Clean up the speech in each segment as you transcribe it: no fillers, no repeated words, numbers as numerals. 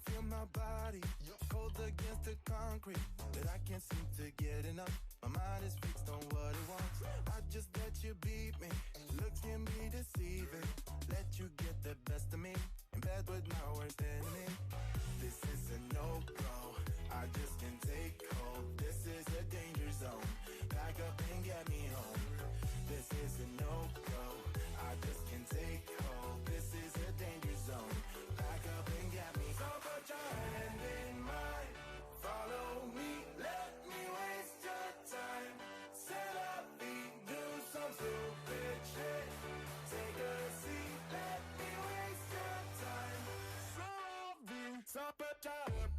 feel my body cold against the concrete, but I can't seem to get enough. My mind is fixed on what it wants. I just let you beat me. Looks can be deceiving. Let you get the best of me. In bed with my worst enemy. This is a no-go. I just can't take hold. This is a danger zone. Back up and get me home. This is a no-go. I just can't take hold. This is a danger zone. Back up and get me. So put your hand in mine. Follow me. Let me waste your time. Set up feet. Do some stupid shit. Take a seat. Let me waste your time. So put your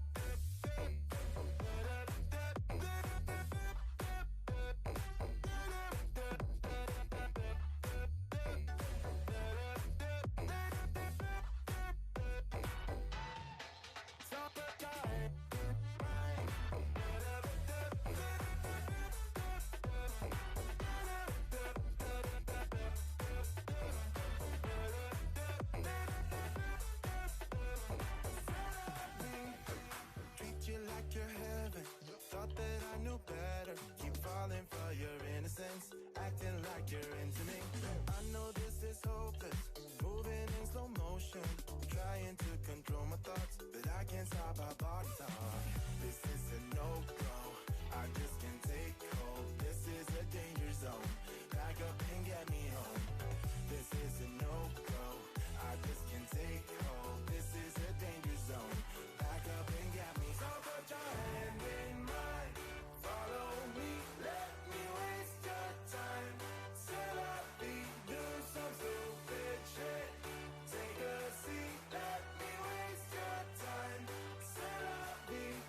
you like you're heaven. Thought that I knew better. Keep falling for your innocence, acting like you're into me. I know this is hopeless, moving in slow motion, trying to control my thoughts, but I can't stop our body talk. This is a no-go. I just can't take hold. This is a danger zone. Back up and get me home. This is a no-go. I just can't take hold. This is a danger zone. Back up and get me. So put your hand in mine. Follow me. Let me waste your time. Set up feet. Do some stupid shit. Take a seat. Let me waste your time. Set up feet.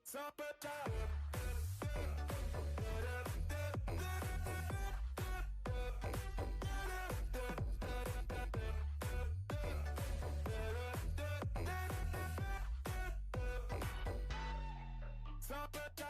So put your so put your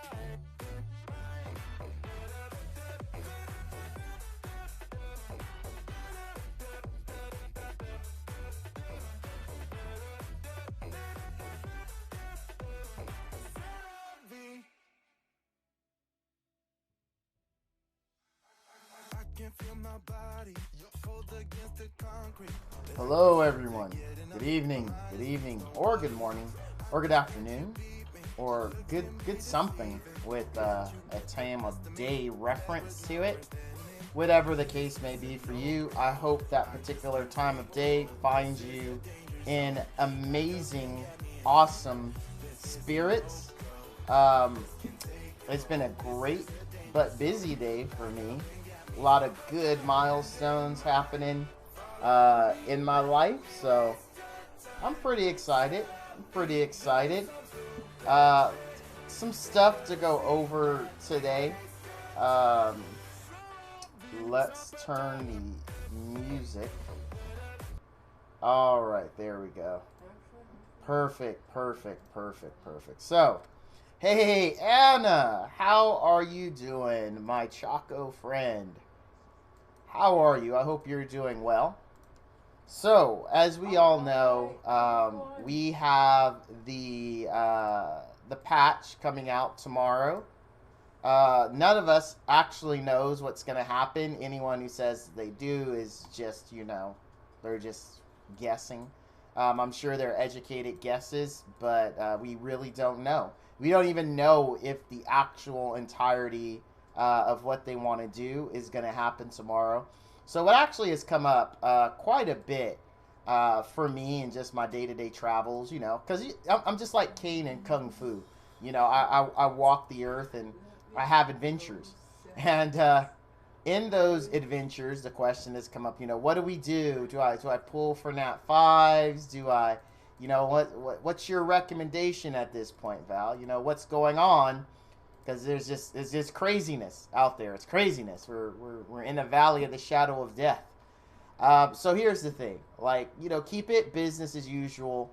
I can feel my body cold against the concrete. Hello, everyone. Good evening, or good morning, or good afternoon, or good something with a time of day reference to it. Whatever the case may be for you, I hope that particular time of day finds you in amazing, awesome spirits. It's been a great but busy day for me. A lot of good milestones happening in my life, so I'm pretty excited. Some stuff to go over today. Let's turn the music. All right, there we go. Perfect. So, hey, Anna, how are you doing, my Choco friend? How are you? I hope you're doing well. So, as we all know, we have the patch coming out tomorrow. None of us actually knows what's going to happen. Anyone who says they do is just, they're just guessing. I'm sure they're educated guesses, but we really don't know. We don't even know if the actual entirety of what they want to do is going to happen tomorrow. So what actually has come up quite a bit for me and just my day-to-day travels, because I'm just like Kane in Kung Fu. I walk the earth and I have adventures. And in those adventures, the question has come up, what do we do? Do I pull for Nat 5s? Do I, what's your recommendation at this point, Val? What's going on? Because there's just craziness out there. It's craziness. We're in a valley of the shadow of death. So here's the thing, keep it business as usual.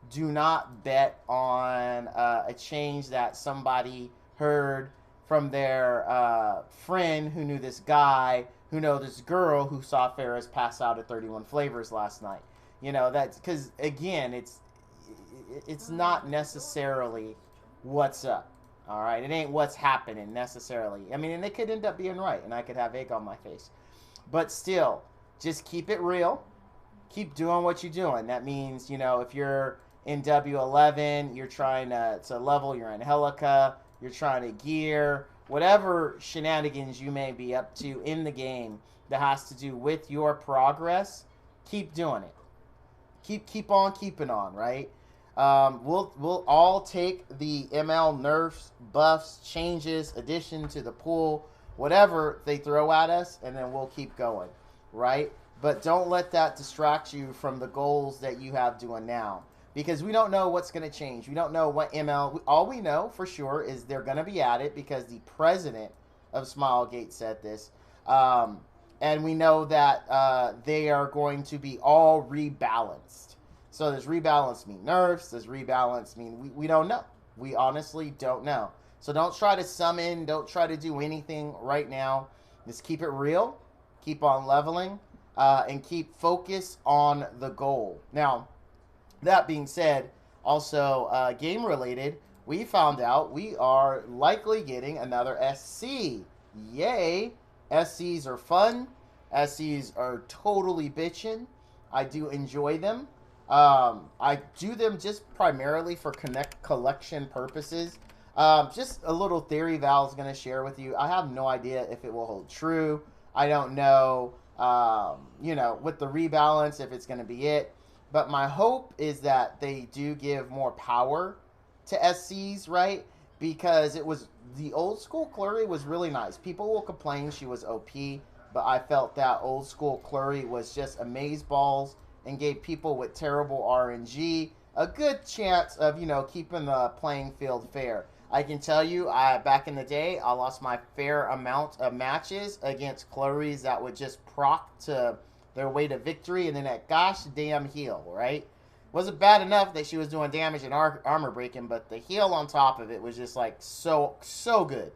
do not bet on a change that somebody heard from their friend who knew this guy who know this girl who saw Ferris pass out at 31 Flavors last night. You know, that's because again, it's not necessarily what's up. All right, it ain't what's happening necessarily. I mean, and they could end up being right, and I could have egg on my face. But still, just keep it real. Keep doing what you're doing. That means, you know, if you're in W11, you're trying to level your Angelica, you're trying to gear, whatever shenanigans you may be up to in the game that has to do with your progress, keep doing it. Keep on keeping on, right? We'll all take the ML nerfs, buffs, changes, addition to the pool, whatever they throw at us, and then we'll keep going, right? But don't let that distract you from the goals that you have doing now, because we don't know what's going to change. We don't know what ML. All we know for sure is they're going to be at it because the president of Smilegate said this, and we know that they are going to be all rebalanced. So does rebalance mean nerfs? Does rebalance mean we don't know? We honestly don't know. So don't try to summon. Don't try to do anything right now. Just keep it real. Keep on leveling. And keep focus on the goal. Now, that being said, also game related, we found out we are likely getting another SC. Yay! SCs are fun. SCs are totally bitchin'. I do enjoy them. I do them just primarily for collection purposes. Just a little theory Val's going to share with you. I have no idea if it will hold true. I don't know, you know, with the rebalance, if it's going to be it. But my hope is that they do give more power to SCs, right? Because it was, the old school Clurry was really nice. People will complain she was OP, but I felt that old school Clurry was just amazeballs and gave people with terrible RNG a good chance of, you know, keeping the playing field fair. I can tell you, back in the day, I lost my fair amount of matches against Clurries that would just proc to their way to victory, and then that gosh damn heal, right? Wasn't bad enough that she was doing damage and armor breaking, but the heal on top of it was just like so good.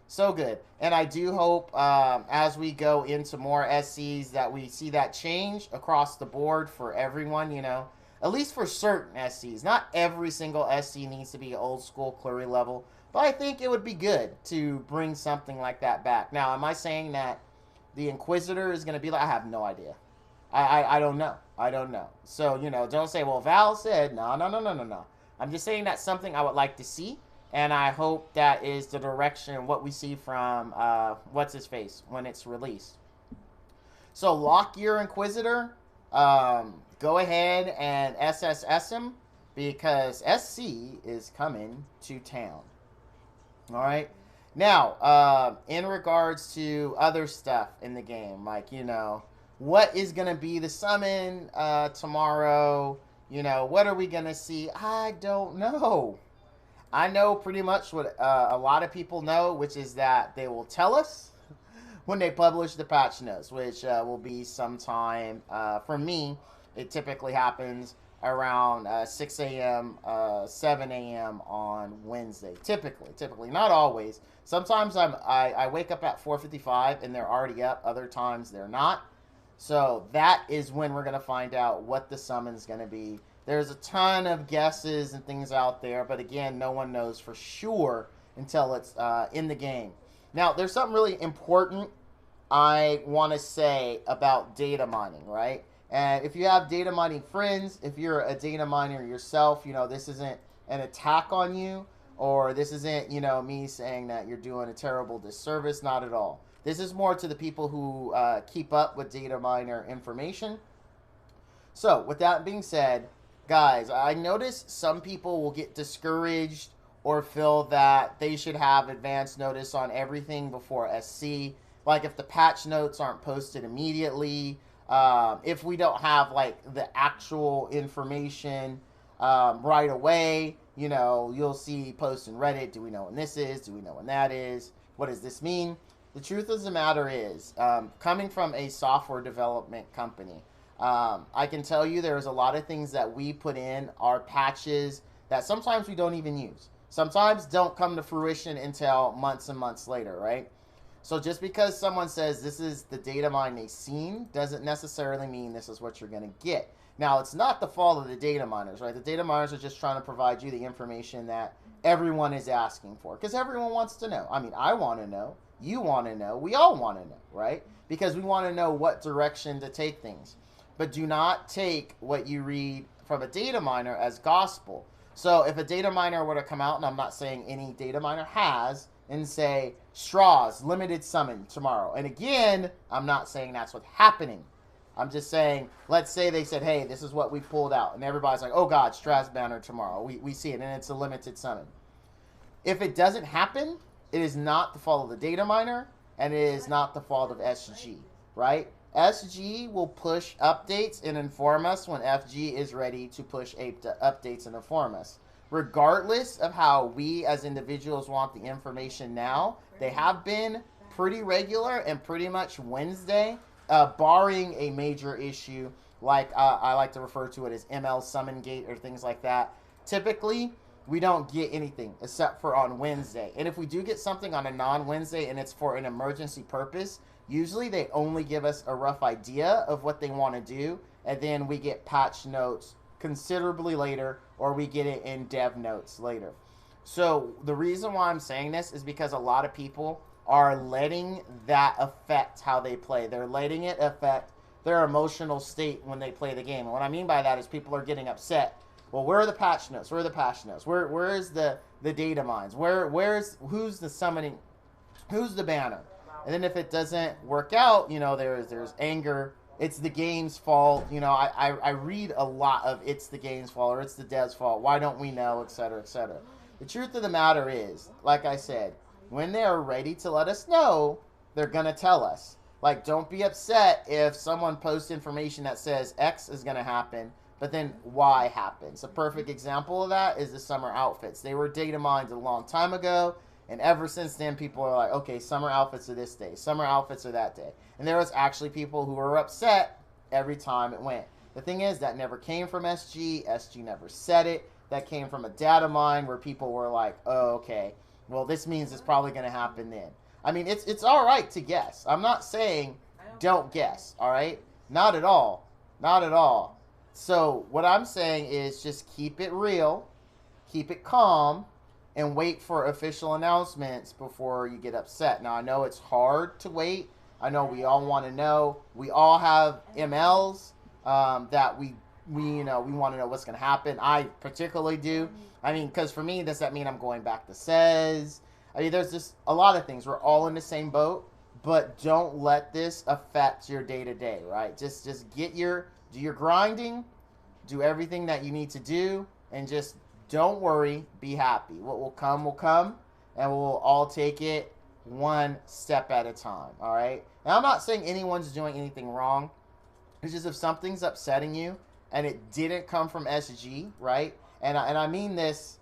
So good. And I do hope as we go into more SCs that we see that change across the board for everyone, you know. At least for certain SCs. Not every single SC needs to be old school Clurry level. But I think it would be good to bring something like that back. Now, am I saying that the Inquisitor is going to be like... I have no idea. I don't know. I don't know. So, you know, don't say, well, Val said, no. I'm just saying that's something I would like to see. And I hope that is the direction, what we see from, what's-his-face, when it's released. So, lock your Inquisitor. Go ahead and SSS him, because SC is coming to town. Alright? Now, in regards to other stuff in the game, like, you know, what is going to be the summon tomorrow? You know, what are we going to see? I don't know. I know pretty much what a lot of people know, which is that they will tell us when they publish the patch notes, which will be sometime, for me, it typically happens around 6 a.m., 7 a.m. on Wednesday. Typically, not always. Sometimes I wake up at 4:55 and they're already up. Other times they're not. So that is when we're going to find out what the summon's going to be. There's a ton of guesses and things out there, but again, no one knows for sure until it's in the game. Now, there's something really important I want to say about data mining, right? And if you have data mining friends, if you're a data miner yourself, you know, this isn't an attack on you, or this isn't, you know, me saying that you're doing a terrible disservice, not at all. This is more to the people who keep up with data miner information. So, with that being said, guys, I notice some people will get discouraged or feel that they should have advance notice on everything before SC. Like if the patch notes aren't posted immediately, if we don't have like the actual information right away, you know, you'll see posts in Reddit. Do we know when this is? Do we know when that is? What does this mean? The truth of the matter is, coming from a software development company, I can tell you there's a lot of things that we put in our patches that sometimes we don't even use. Sometimes don't come to fruition until months and months later, right? So just because someone says this is the data mine they've seen doesn't necessarily mean this is what you're going to get. Now, it's not the fault of the data miners, right? The data miners are just trying to provide you the information that everyone is asking for, because everyone wants to know. I mean, I want to know. You want to know. We all want to know, right? Because we want to know what direction to take things. But do not take what you read from a data miner as gospel. So if a data miner were to come out, and I'm not saying any data miner has, and say, straws, limited summon tomorrow. And again, I'm not saying that's what's happening. I'm just saying, let's say they said, hey, this is what we pulled out. And everybody's like, oh, God, Strass banner tomorrow. We see it, and it's a limited summon. If it doesn't happen, it is not the fault of the data miner, and it is not the fault of SG, right? SG will push updates and inform us when FG is ready to push updates and inform us. Regardless of how we as individuals want the information now, they have been pretty regular and pretty much Wednesday, barring a major issue like I like to refer to it as ML Summon Gate or things like that. Typically, we don't get anything except for on Wednesday. And if we do get something on a non-Wednesday and it's for an emergency purpose, usually they only give us a rough idea of what they want to do, and then we get patch notes considerably later, or we get it in dev notes later. So the reason why I'm saying this is because a lot of people are letting that affect how they play. They're letting it affect their emotional state when they play the game. And what I mean by that is people are getting upset. Well, where are the patch notes? Where are the patch notes? Where is the data mines? Who's the summoning? Who's the banner? And then if it doesn't work out, you know, there's anger. It's the game's fault. You know, I read a lot of it's the game's fault or it's the dev's fault. Why don't we know, et cetera, et cetera. The truth of the matter is, like I said, when they are ready to let us know, they're going to tell us. Like, don't be upset if someone posts information that says X is going to happen, but then Y happens. A perfect example of that is the summer outfits. They were data mined a long time ago, and ever since then, people are like, okay, summer outfits are this day, summer outfits are that day. And there was actually people who were upset every time it went. The thing is, that never came from SG. SG never said it. That came from a data mine where people were like, oh, okay, well, this means it's probably going to happen then. I mean, it's all right to guess. I'm not saying don't guess, all right? Not at all. Not at all. So what I'm saying is just keep it real, keep it calm, and wait for official announcements before you get upset. Now, I know it's hard to wait. I know we all want to know. We all have MLs that we want to know what's going to happen. I particularly do. I mean, because for me, does that mean I'm going back to says? I mean, there's just a lot of things. We're all in the same boat, but don't let this affect your day-to-day, right? Just do your grinding, do everything that you need to do, and just don't worry, be happy. What will come, and we'll all take it one step at a time, all right? Now, I'm not saying anyone's doing anything wrong. It's just if something's upsetting you and it didn't come from SG, right? And I mean this,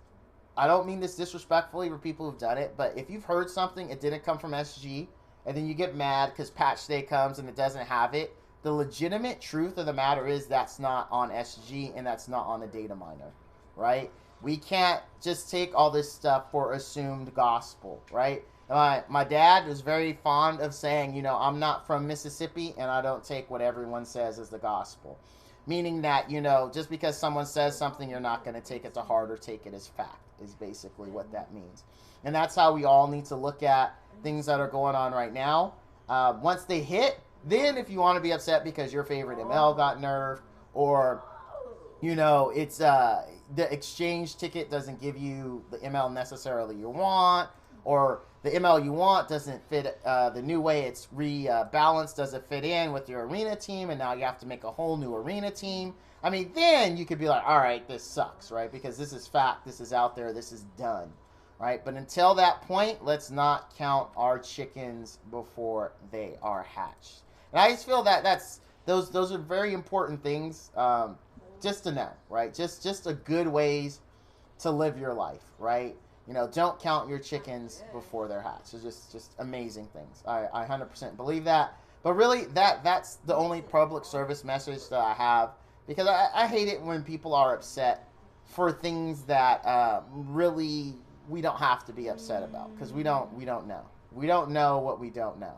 I don't mean this disrespectfully for people who've done it, but if you've heard something, it didn't come from SG, and then you get mad because patch day comes and it doesn't have it, the legitimate truth of the matter is that's not on SG and that's not on the data miner, right? We can't just take all this stuff for assumed gospel, right? My dad was very fond of saying, you know, I'm not from Mississippi and I don't take what everyone says as the gospel. Meaning that, you know, just because someone says something, you're not going to take it to heart or take it as fact, is basically what that means. And that's how we all need to look at things that are going on right now. Once they hit, then if you want to be upset because your favorite ML got nerfed, or, you know, it's the exchange ticket doesn't give you the ML necessarily you want, or the ML you want doesn't fit, the new way it's rebalanced doesn't fit in with your arena team, and now you have to make a whole new arena team. I mean, then you could be like, all right, this sucks, right? Because this is fact, this is out there, this is done, right? But until that point, let's not count our chickens before they are hatched. And I just feel that those are very important things just to know, right? Just a good ways to live your life, right? You know, don't count your chickens before they're hatched. It's just amazing things. I 100% believe that. But really, that's the only public service message that I have, because I hate it when people are upset for things that really we don't have to be upset about, because we don't know what we don't know,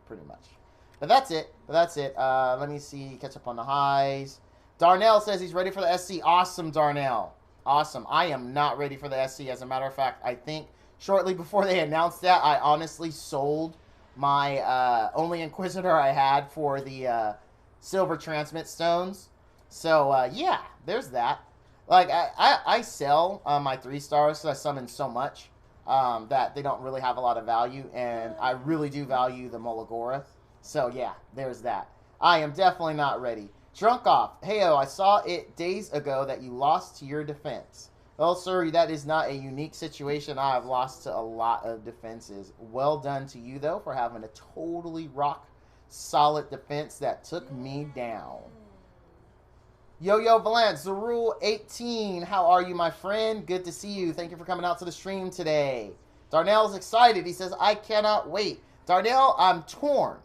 pretty much. But that's it. Let me see. Catch up on the highs. Darnell says he's ready for the SC. Awesome, Darnell. Awesome. I am not ready for the SC. As a matter of fact, I think shortly before they announced that, I honestly sold my only Inquisitor I had for the Silver Transmit Stones. So, yeah, there's that. Like, I sell my 3 stars because I summon so much that they don't really have a lot of value, and I really do value the Molagora. So, yeah, there's that. I am definitely not ready. Drunk off. Heyo, I saw it days ago that you lost to your defense. Well, sir, that is not a unique situation. I have lost to a lot of defenses. Well done to you, though, for having a totally rock-solid defense that took me down. Yo-Yo Valance, the Rule 18. How are you, my friend? Good to see you. Thank you for coming out to the stream today. Darnell's excited. He says, I cannot wait. Darnell, I'm torn.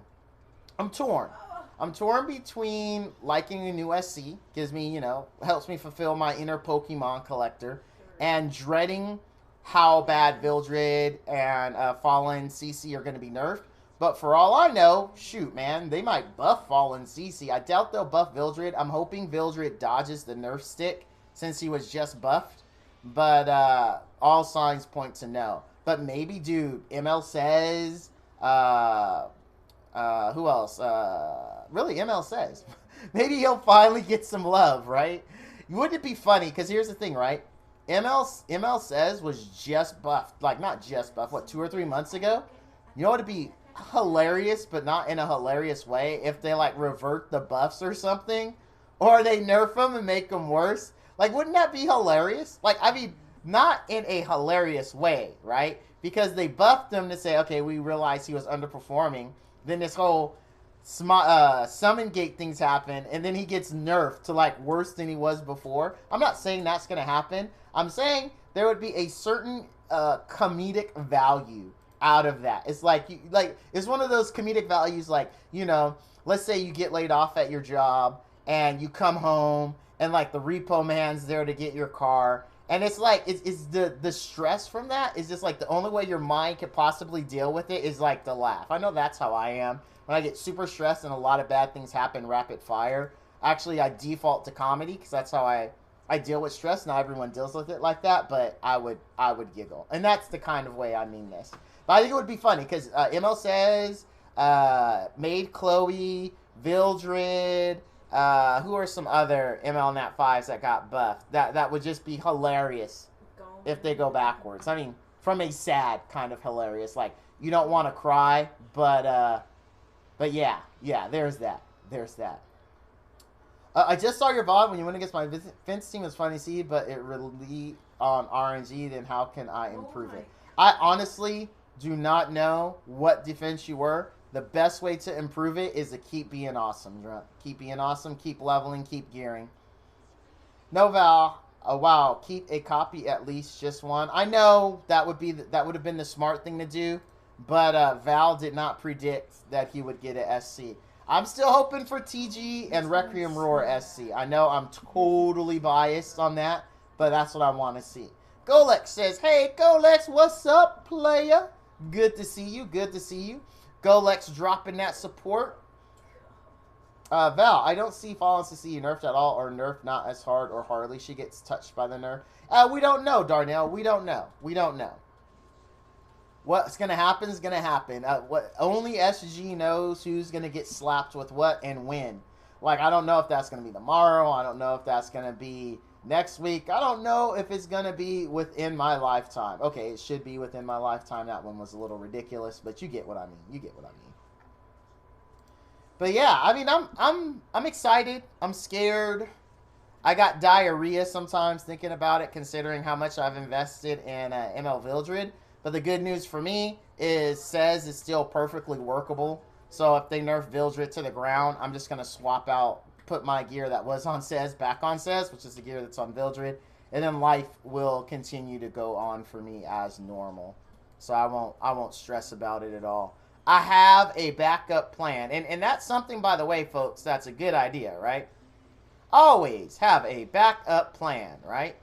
I'm torn between liking a new SC, gives me, helps me fulfill my inner Pokemon collector, and dreading how bad Vildred and Fallen CC are going to be nerfed. But for all I know, shoot, man, they might buff Fallen CC. I doubt they'll buff Vildred. I'm hoping Vildred dodges the nerf stick since he was just buffed. But all signs point to no. But maybe, dude, ML says... who else? Really, ML says. Maybe he'll finally get some love, right? Wouldn't it be funny? Because here's the thing, right? ML says was just buffed. Like, not just buffed. What, 2 or 3 months ago? You know what would be hilarious, but not in a hilarious way, if they, like, revert the buffs or something? Or they nerf them and make them worse? Like, wouldn't that be hilarious? Like, I mean, not in a hilarious way, right? Because they buffed him to say, okay, we realized he was underperforming. Then this whole summon gate things happen, and then he gets nerfed to, like, worse than he was before. I'm not saying that's going to happen. I'm saying there would be a certain comedic value out of that. It's like, it's one of those comedic values, like, let's say you get laid off at your job, and you come home, and, like, the repo man's there to get your car. And it's like, it's the stress from that is just like the only way your mind could possibly deal with it is like to laugh. I know that's how I am. When I get super stressed and a lot of bad things happen rapid fire, actually I default to comedy because that's how I deal with stress. Not everyone deals with it like that, but I would giggle. And that's the kind of way I mean this. But I think it would be funny because ML says, Maid Chloe, Vildred, who are some other ML Nat 5s that got buffed? That would just be hilarious if they go backwards. I mean, from a sad kind of hilarious. Like, you don't want to cry, but yeah, there's that. I just saw your VOD when you went against my Vince team. It was funny to see, but it really on RNG. Then how can I improve it? I honestly do not know what defense you were. The best way to improve it is to keep being awesome. Keep being awesome. Keep leveling. Keep gearing. No, Val. Wow. Keep a copy at least, just one. I know that would have been the smart thing to do, but Val did not predict that he would get a SC. I'm still hoping for TG and Requiem Roar SC. I know I'm totally biased on that, but that's what I want to see. Golex says, "Hey, Golex, what's up, player? Good to see you. Good to see you." Golex dropping that support. Val, I don't see Fallen CC nerfed at all, or nerfed not as hard, or hardly she gets touched by the nerf. We don't know, Darnell. We don't know. What's going to happen is going to happen. Only SG knows who's going to get slapped with what and when. Like, I don't know if that's going to be tomorrow. I don't know if that's going to be next week. I don't know if it's going to be within my lifetime. Okay, it should be within my lifetime. That one was a little ridiculous, but you get what I mean. But yeah, I mean, I'm excited. I'm scared. I got diarrhea sometimes thinking about it, considering how much I've invested in ML Vildred. But the good news for me is Says is still perfectly workable. So if they nerf Vildred to the ground, I'm just going to swap out, put my gear that was on Says back on Says, which is the gear that's on Vildred. And then life will continue to go on for me as normal. So I won't stress about it at all. I have a backup plan. And that's something, by the way, folks, that's a good idea, right? Always have a backup plan, right?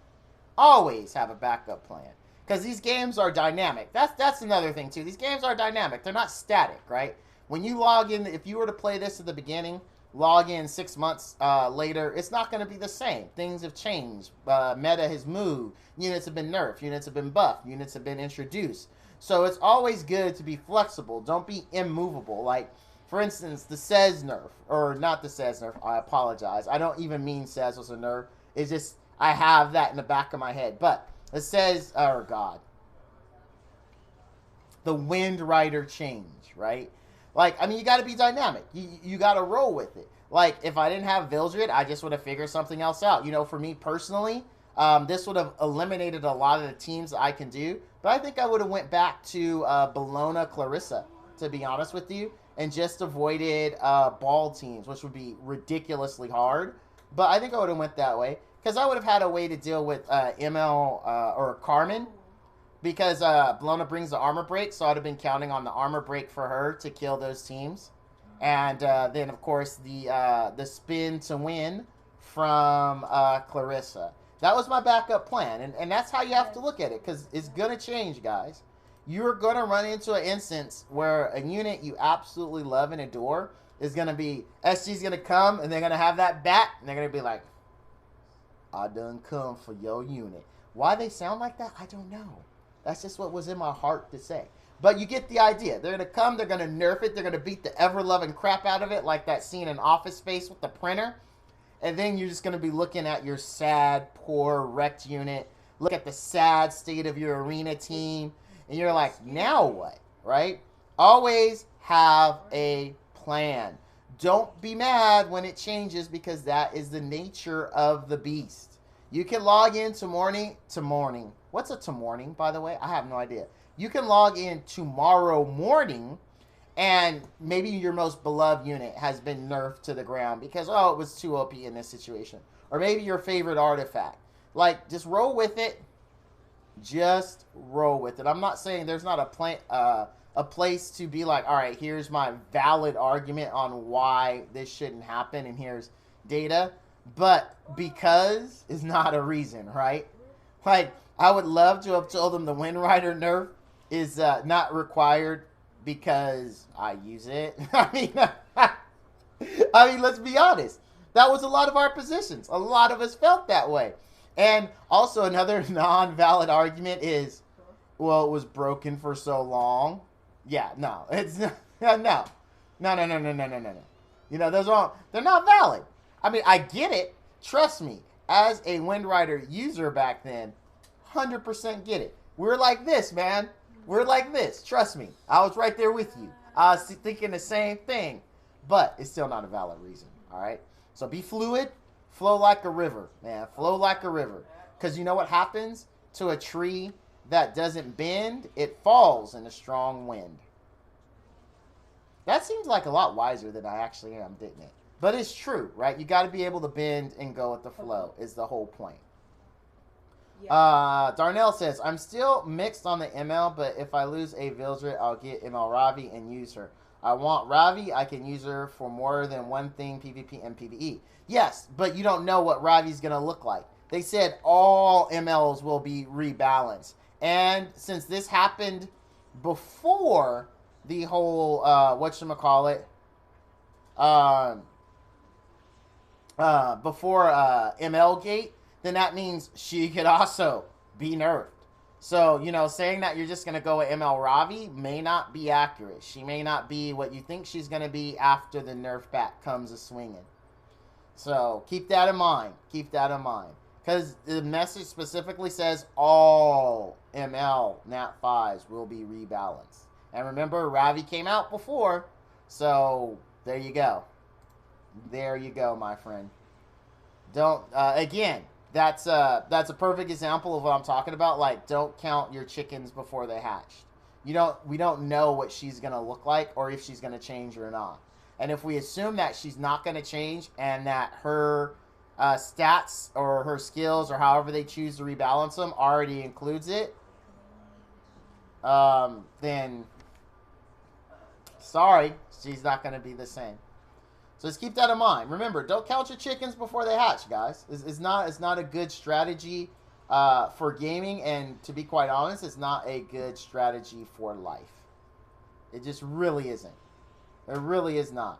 Always have a backup plan. Because these games are dynamic. That's another thing, too. These games are dynamic. They're not static, right? When you log in, if you were to play this at the beginning, log in 6 months later, it's not going to be the same. Things have changed. Meta has moved. Units have been nerfed. Units have been buffed. Units have been introduced. So it's always good to be flexible. Don't be immovable. Like, for instance, the Sez nerf. Or not the Sez nerf. I apologize. I don't even mean Sez was a nerf. It's just, I have that in the back of my head. But it says, oh God, the Wind Rider change, right? Like, I mean, you got to be dynamic. You got to roll with it. Like, if I didn't have Vildred, I just would have figured something else out. You know, for me personally, this would have eliminated a lot of the teams that I can do. But I think I would have went back to Bologna Clarissa, to be honest with you, and just avoided ball teams, which would be ridiculously hard. But I think I would have went that way. Because I would have had a way to deal with ML or Carmen. Because Bologna brings the armor break, so I'd have been counting on the armor break for her to kill those teams. And then, of course, the spin to win from Clarissa. That was my backup plan. And that's how you have to look at it, because it's going to change, guys. You're going to run into an instance where a unit you absolutely love and adore is going to be, SG's going to come, and they're going to have that bat, and they're going to be like, I done come for your unit. Why they sound like that, I don't know. That's just what was in my heart to say. But you get the idea. They're going to come, they're going to nerf it, they're going to beat the ever-loving crap out of it, like that scene in Office Space with the printer. And then you're just going to be looking at your sad, poor, wrecked unit. Look at the sad state of your arena team. And you're like, now what? Right? Always have a plan. Don't be mad when it changes, because that is the nature of the beast. You can log in to morning. What's a to morning, by the way? I have no idea. You can log in tomorrow morning, and maybe your most beloved unit has been nerfed to the ground because, oh, it was too OP in this situation. Or maybe your favorite artifact. Like, just roll with it. Just roll with it. I'm not saying there's not a place to be like, all right, here's my valid argument on why this shouldn't happen, and here's data. But because is not a reason, right? Like, I would love to have told them the Wind Rider nerf is not required because I use it. I mean, let's be honest. That was a lot of our positions. A lot of us felt that way. And also another non-valid argument is, well, it was broken for so long. Yeah, no. It's no. No. You know, they're not valid. I mean, I get it. Trust me. As a Wind Rider user back then, 100% get it. We're like this, man. We're like this. Trust me. I was right there with you. I was thinking the same thing. But it's still not a valid reason, all right? So be fluid. Flow like a river, man. Flow like a river. Because you know what happens to a tree that doesn't bend? It falls in a strong wind. That seems like a lot wiser than I actually am, didn't it? But it's true, right? You got to be able to bend and go with the flow is the whole point. Yeah. Darnell says, I'm still mixed on the ML, but if I lose a Vildred, I'll get ML Ravi and use her. I want Ravi. I can use her for more than one thing, PvP and PvE. Yes, but you don't know what Ravi's going to look like. They said all MLs will be rebalanced. And since this happened before the whole, whatchamacallit, before ML Gate, then that means she could also be nerfed. So, you know, saying that you're just going to go with ML Ravi may not be accurate. She may not be what you think she's going to be after the nerf back comes a-swinging. So, keep that in mind. Keep that in mind. Because the message specifically says all ML Nat 5s will be rebalanced. And remember, Ravi came out before. So, there you go. There you go, my friend. Don't, again, that's a perfect example of what I'm talking about. Like, don't count your chickens before they hatched. We don't know what she's going to look like or if she's going to change or not. And if we assume that she's not going to change and that her stats or her skills or however they choose to rebalance them already includes it, then Sorry, she's not going to be the same. So just keep that in mind. Remember, don't count your chickens before they hatch, guys. It's not a good strategy for gaming, and to be quite honest, it's not a good strategy for life. It just really isn't. It really is not.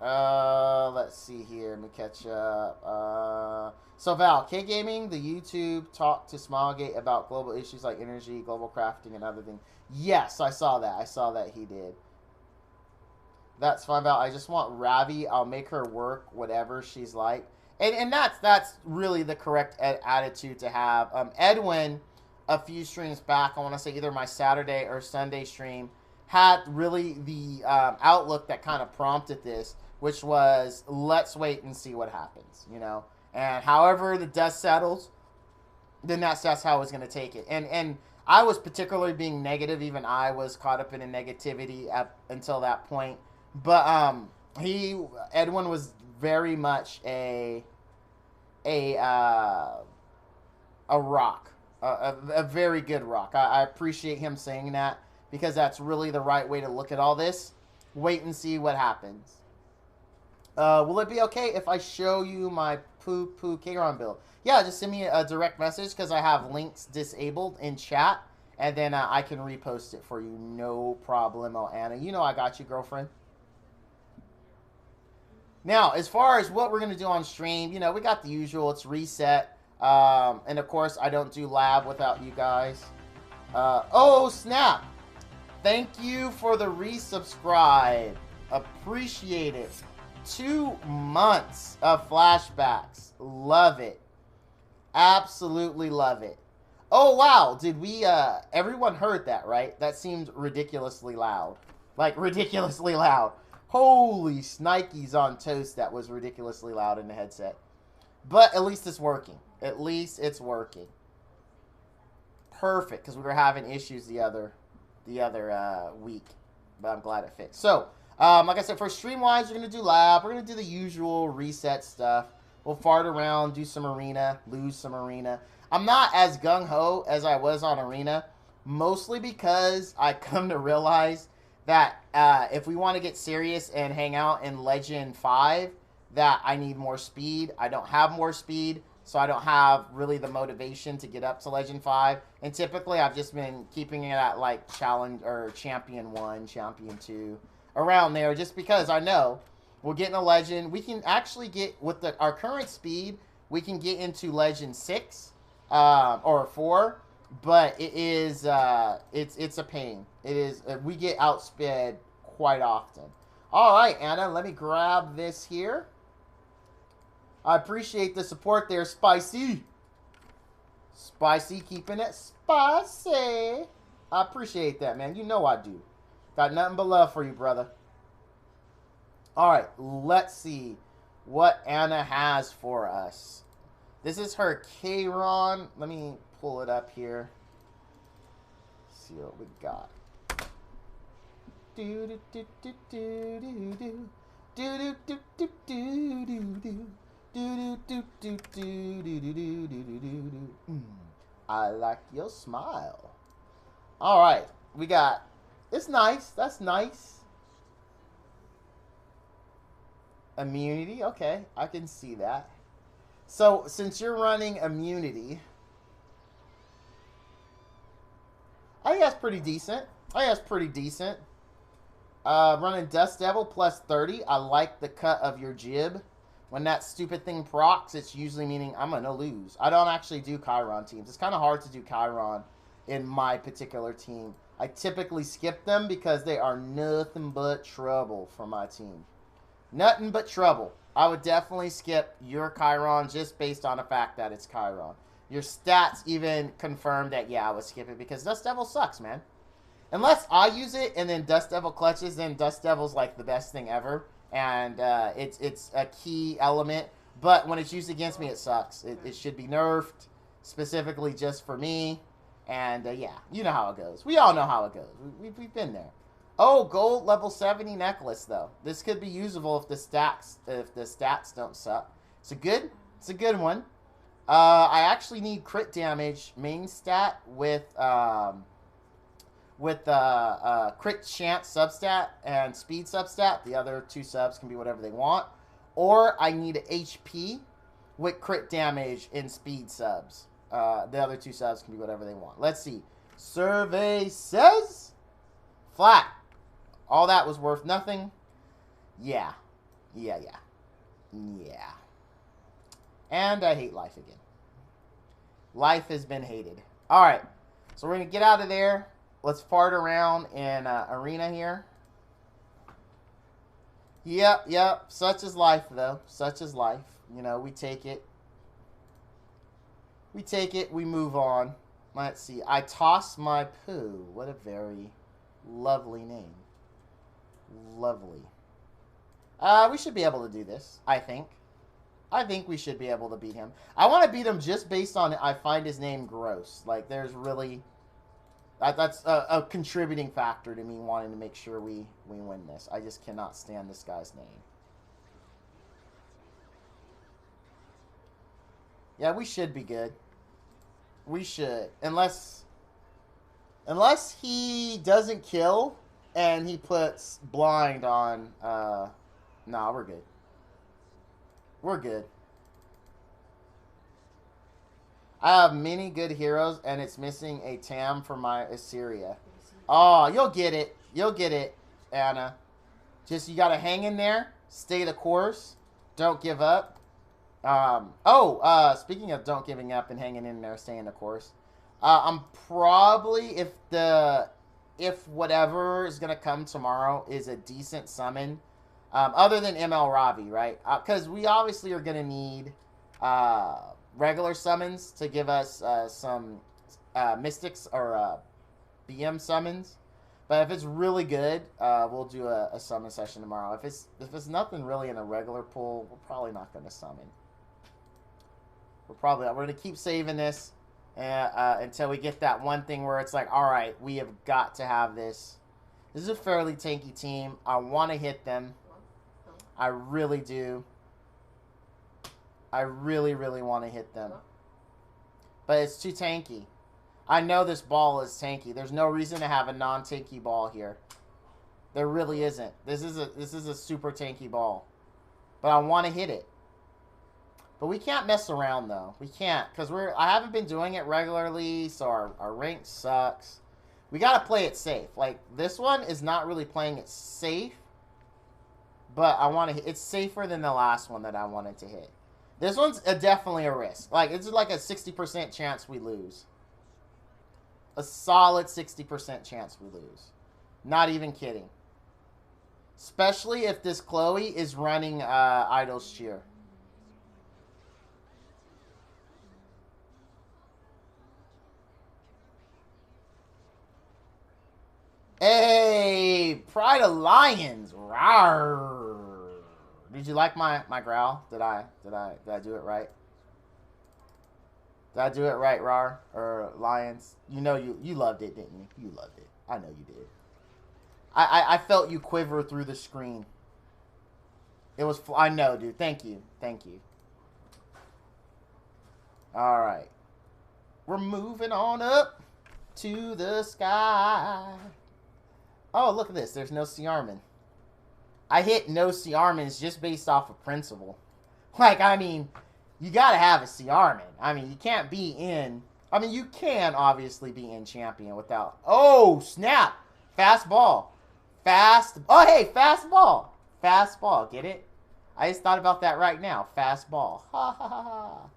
Let's see here. Let me catch up. So Val, K Gaming, the YouTube talked to Smilegate about global issues like energy, global crafting, and other things. Yes, I saw that. I saw that he did. That's fine, Val. I just want Ravi. I'll make her work whatever she's like. And that's really the correct attitude to have. Edwin, a few streams back, I want to say either my Saturday or Sunday stream, had really the outlook that kind of prompted this, which was, let's wait and see what happens, you know. And however the dust settles, then that's how I was going to take it. And I was particularly being negative. Even I was caught up in a negativity until that point. But Edwin was very much a rock, a very good rock. I appreciate him saying that, because that's really the right way to look at all this. Wait and see what happens. Will it be okay if I show you my poo Kron build? Yeah, just send me a direct message, because I have links disabled in chat, and then I can repost it for you. No problemo, Anna. You know I got you, girlfriend. Now, as far as what we're going to do on stream, you know, we got the usual. It's reset. And, of course, I don't do lab without you guys. Oh, snap. Thank you for the resubscribe. Appreciate it. 2 months of flashbacks. Love it. Absolutely love it. Oh, wow. Did we, everyone heard that, right? That seemed ridiculously loud. Like, ridiculously loud. Holy snikes on toast, that was ridiculously loud in the headset. But at least it's working. At least it's working. Perfect, because we were having issues the other week. But I'm glad it fixed. So, like I said, for stream-wise, we're going to do lab. We're going to do the usual reset stuff. We'll fart around, do some arena, lose some arena. I'm not as gung-ho as I was on arena, mostly because I come to realize that if we want to get serious and hang out in Legend 5, that I need more speed. I don't have more speed, so I don't have really the motivation to get up to Legend 5. And typically, I've just been keeping it at, like, Challenge or Champion 1, Champion 2, around there, just because I know we'll get in a Legend. We can actually get, with our current speed, we can get into Legend 6 or 4. But it is, it's a pain. It is, we get outsped quite often. All right, Anna, let me grab this here. I appreciate the support there, Spicy. Spicy, keeping it spicy. I appreciate that, man. You know I do. Got nothing but love for you, brother. All right, let's see what Anna has for us. This is her Kron. Let me pull it up here. See what we got. Do do do do do do do do do do do do do do do do do do. I like your smile. All right, we got. It's nice. That's nice. Immunity. Okay, I can see that. So, since you're running immunity, I think that's pretty decent. Running Dust Devil plus 30. I like the cut of your jib. When that stupid thing procs, it's usually meaning I'm going to lose. I don't actually do Chiron teams. It's kind of hard to do Chiron in my particular team. I typically skip them because they are nothing but trouble for my team. Nothing but trouble. I would definitely skip your Chiron just based on the fact that it's Chiron. Your stats even confirm that, yeah, I would skip it because Dust Devil sucks, man. Unless I use it and then Dust Devil clutches, then Dust Devil's like the best thing ever. And it's a key element. But when it's used against me, it sucks. It should be nerfed specifically just for me. And, yeah, you know how it goes. We all know how it goes. We've been there. Oh, gold level 70 necklace, though. This could be usable if the stats don't suck. It's a good one. I actually need crit damage main stat with with crit chance substat and speed substat. The other 2 subs can be whatever they want. Or I need an HP with crit damage and speed subs. The other 2 subs can be whatever they want. Let's see. Survey says flat. All that was worth nothing. Yeah. And I hate life again. Life has been hated. Alright. So we're going to get out of there. Let's fart around in arena here. Yep. Such is life, though. Such is life. You know, we take it. We move on. Let's see. I toss my poo. What a very lovely name. Lovely. We should be able to do this, I think. I think we should be able to beat him. I want to beat him just based on I find his name gross. Like, there's really... That's a contributing factor to me wanting to make sure we win this. I just cannot stand this guy's name. Yeah, we should be good. We should. Unless he doesn't kill and he puts blind on... Nah, we're good. We're good. I have many good heroes, and it's missing a Tam for my Assyria. Oh, you'll get it. You'll get it, Anna. Just, you got to hang in there. Stay the course. Don't give up. Speaking of don't giving up and hanging in there, staying the course. I'm probably, if whatever is going to come tomorrow is a decent summon, other than ML Ravi, right? Because we obviously are going to need regular summons to give us some mystics or BM summons. But if it's really good, we'll do a summon session tomorrow. If it's nothing really in a regular pool, we're probably not going to summon. We're going to keep saving this until we get that one thing where it's like, all right, we have got to have this. This is a fairly tanky team. I want to hit them. I really do. I really, really want to hit them. But it's too tanky. I know this ball is tanky. There's no reason to have a non-tanky ball here. There really isn't. This is a super tanky ball. But I want to hit it. But we can't mess around, though. We can't. Because I haven't been doing it regularly, so our rank sucks. We got to play it safe. Like, this one is not really playing it safe. But I want to. It's safer than the last one that I wanted to hit. This one's definitely a risk. Like, it's like a 60% chance we lose. A solid 60% chance we lose. Not even kidding. Especially if this Chloe is running Idol's Cheer. Hey, Pride of Lions. Rawr. Did you like my growl? Did I do it right? Did I do it right, Rawr? Or Lions? You know you loved it, didn't you? You loved it. I know you did. I felt you quiver through the screen. It was I know, dude. Thank you. Thank you. All right. We're moving on up to the sky. Oh, look at this. There's no Ciarman. I hit no Ciarmans just based off of principle. Like, I mean, you gotta have a Ciarman. I mean, you can't be in... I mean, you can obviously be in champion without... Oh, snap! Fast ball. Fast... Oh, hey, fast ball. Fast ball. Get it? I just thought about that right now. Fast ball. Ha, ha, ha,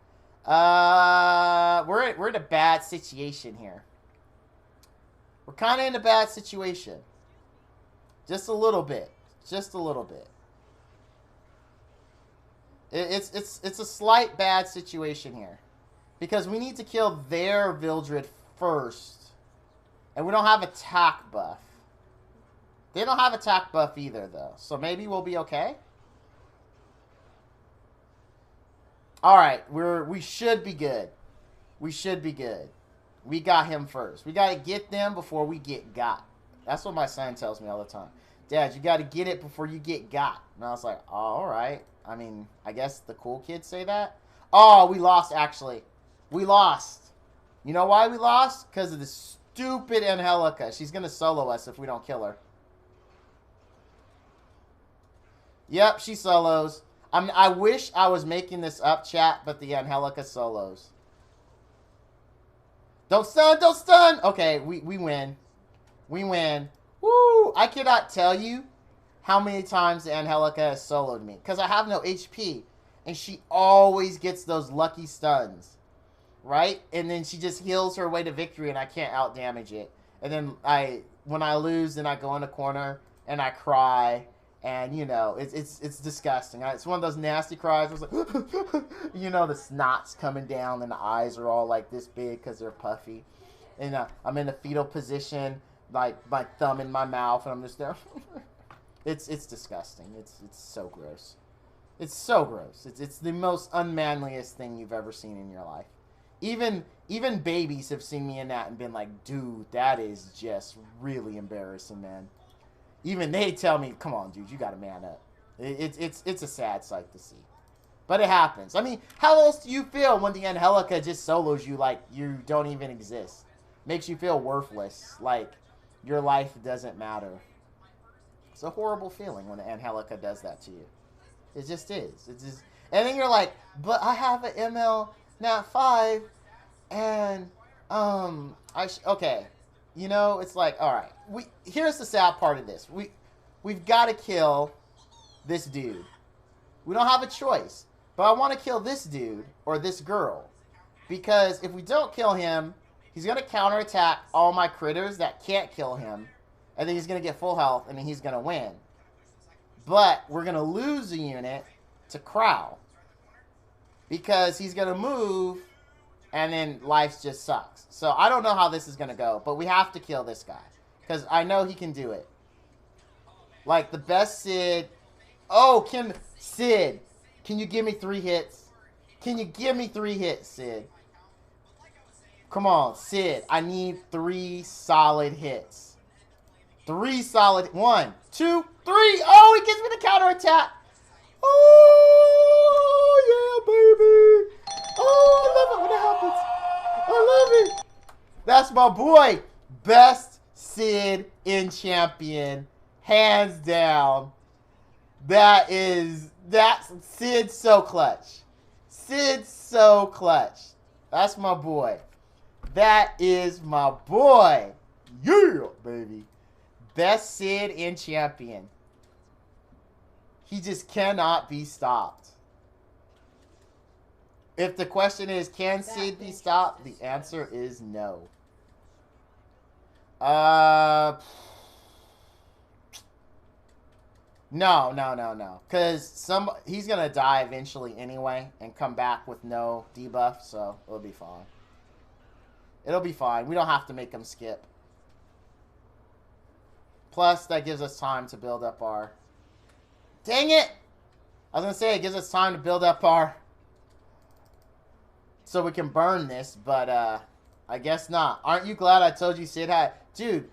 ha. We're in a bad situation here. We're kind of in a bad situation. Just a little bit. Just a little bit. It's a slight bad situation here. Because we need to kill their Vildred first. And we don't have attack buff. They don't have attack buff either, though. So maybe we'll be okay. Alright, we should be good. We should be good. We got him first. We got to get them before we get got. That's what my son tells me all the time. Dad, you got to get it before you get got. And I was like, oh, all right. I mean, I guess the cool kids say that. Oh, we lost, actually. We lost. You know why we lost? Because of the Stupid Angelica. She's going to solo us if we don't kill her. Yep, she solos. I wish I was making this up, chat, but the Angelica solos. Don't stun, don't stun. Okay, we win. We win. Woo! I cannot tell you how many times the Angelica has soloed me. Because I have no HP. And she always gets those lucky stuns. Right? And then she just heals her way to victory and I can't out-damage it. And then when I lose, then I go in the corner and I cry. And, you know, it's disgusting. It's one of those nasty cries where it's like, you know, the snot's coming down and the eyes are all like this big because they're puffy. And I'm in a fetal position, like my thumb in my mouth, and I'm just there. It's disgusting. It's so gross. It's so gross. It's the most unmanliest thing you've ever seen in your life. Even babies have seen me in that and been like, dude, that is just really embarrassing, man. Even they tell me, come on, dude, you got to man up. It's a sad sight to see. But it happens. I mean, how else do you feel when the Angelica just solos you like you don't even exist? Makes you feel worthless, like your life doesn't matter. It's a horrible feeling when the Angelica does that to you. It just is. It's just, and then you're like, but I have an ML Nat 5, and okay. You know, it's like, all right. Here's the sad part of this. We've got to kill this dude. We don't have a choice. But I want to kill this dude or this girl. Because if we don't kill him, he's going to counterattack all my critters that can't kill him. And then he's going to get full health and then he's going to win. But we're going to lose a unit to Crow. Because he's going to move and then life just sucks. So I don't know how this is going to go. But we have to kill this guy. Because I know he can do it. Like the best Sid. Oh, Sid. Can you give me 3 hits? Can you give me 3 hits, Sid? Come on, Sid. I need 3 solid hits. 3 solid. 1, 2, 3. Oh, he gives me the counterattack. Oh, yeah, baby. Oh, I love it when it happens. I love it. That's my boy. Best Sid in Champion. Hands down. That's Sid's so clutch. Sid's so clutch. That's my boy. That is my boy. Yeah, baby. Best Sid in Champion. He just cannot be stopped. If the question is, can Sid be stopped? The answer is no. No. Because he's going to die eventually anyway and come back with no debuff, so it'll be fine. It'll be fine. We don't have to make him skip. Plus, that gives us time to build up our... Dang it! I was going to say, it gives us time to build up our... So we can burn this, but I guess not. Aren't you glad I told you Sid had... Dude,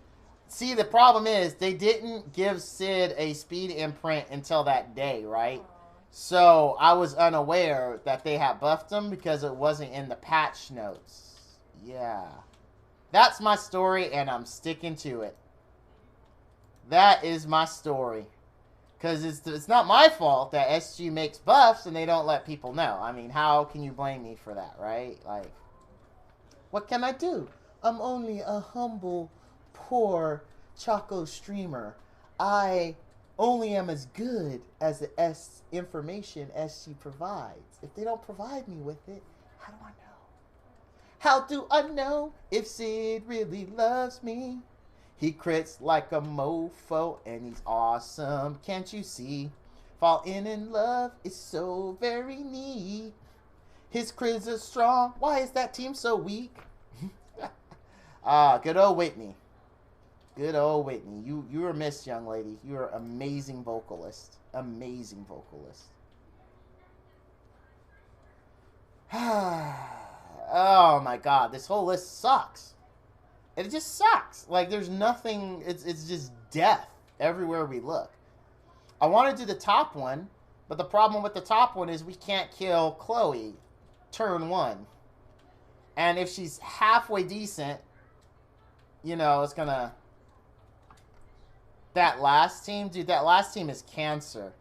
see, the problem is they didn't give Sid a speed imprint until that day, right? So I was unaware that they had buffed him because it wasn't in the patch notes. Yeah. That's my story, and I'm sticking to it. That is my story. Because it's not my fault that SG makes buffs and they don't let people know. I mean, how can you blame me for that, right? Like, what can I do? I'm only a humble, poor Choco streamer. I only am as good as the information SG provides. If they don't provide me with it, how do I know? How do I know if Sid really loves me? He crits like a mofo and he's awesome, can't you see? Falling in love is so very neat. His crits are strong, why is that team so weak? Good old Whitney. Good old Whitney. You were missed, young lady. You are an amazing vocalist. Amazing vocalist. Oh my god, this whole list sucks. It just sucks. Like, there's nothing... It's just death everywhere we look. I want to do the top one, but the problem with the top one is we can't kill Chloe turn 1. And if she's halfway decent, you know, it's gonna... That last team? Dude, that last team is cancer.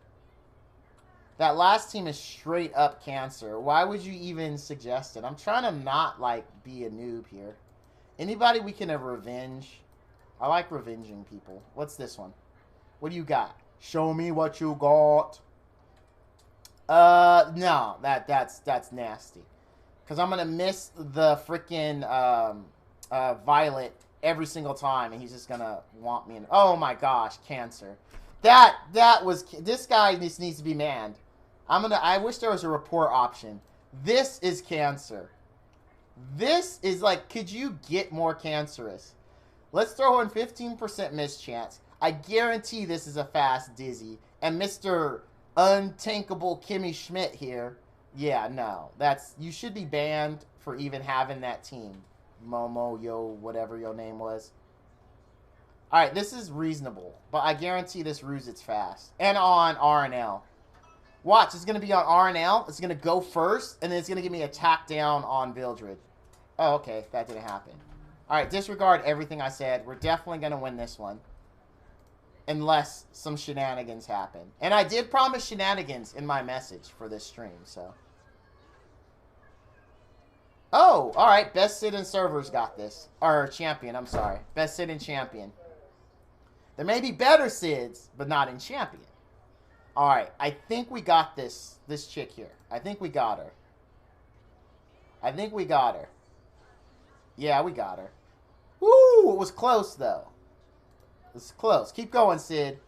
That last team is straight up cancer. Why would you even suggest it? I'm trying to not, like, be a noob here. Anybody we can revenge? I like revenging people. What's this one? What do you got? Show me what you got. No. That's nasty. Because I'm going to miss the freaking Violet every single time. And he's just going to want me. Oh, my gosh. Cancer. That was... This guy just needs to be manned. I wish there was a report option. This is cancer. This is like, could you get more cancerous? Let's throw in 15% mischance. I guarantee this is a fast Dizzy. And Mr. Untankable Kimmy Schmidt here. Yeah, no. You should be banned for even having that team. Momo, yo, whatever your name was. Alright, this is reasonable. But I guarantee this ruse it's fast. And on RNL. Watch, it's going to be on RNL. It's going to go first, and then it's going to give me a tack down on Vildred. Oh, okay. That didn't happen. All right, disregard everything I said. We're definitely going to win this one. Unless some shenanigans happen. And I did promise shenanigans in my message for this stream, so. Oh, all right. Best Sid and servers got this. Or champion, I'm sorry. Best Sid and champion. There may be better Sids, but not in champion. Alright, I think we got this chick here. I think we got her. Yeah, we got her. Woo! It was close, though. It was close. Keep going, Sid.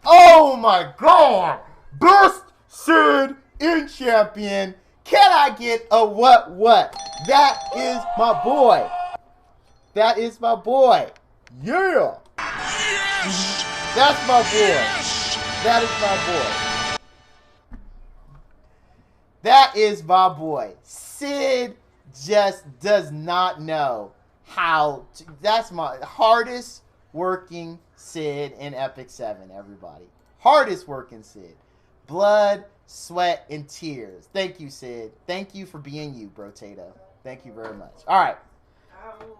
Oh, my God! Best Sid in champion. Can I get a what? That is my boy. That is my boy. Yeah! Yes! That's my boy. That is my boy. That is my boy. Sid just does not know how to... That's my hardest working Sid in Epic 7, everybody. Hardest working Sid. Blood, sweat, and tears. Thank you, Sid. Thank you for being you, Brotato. Thank you very much. All right.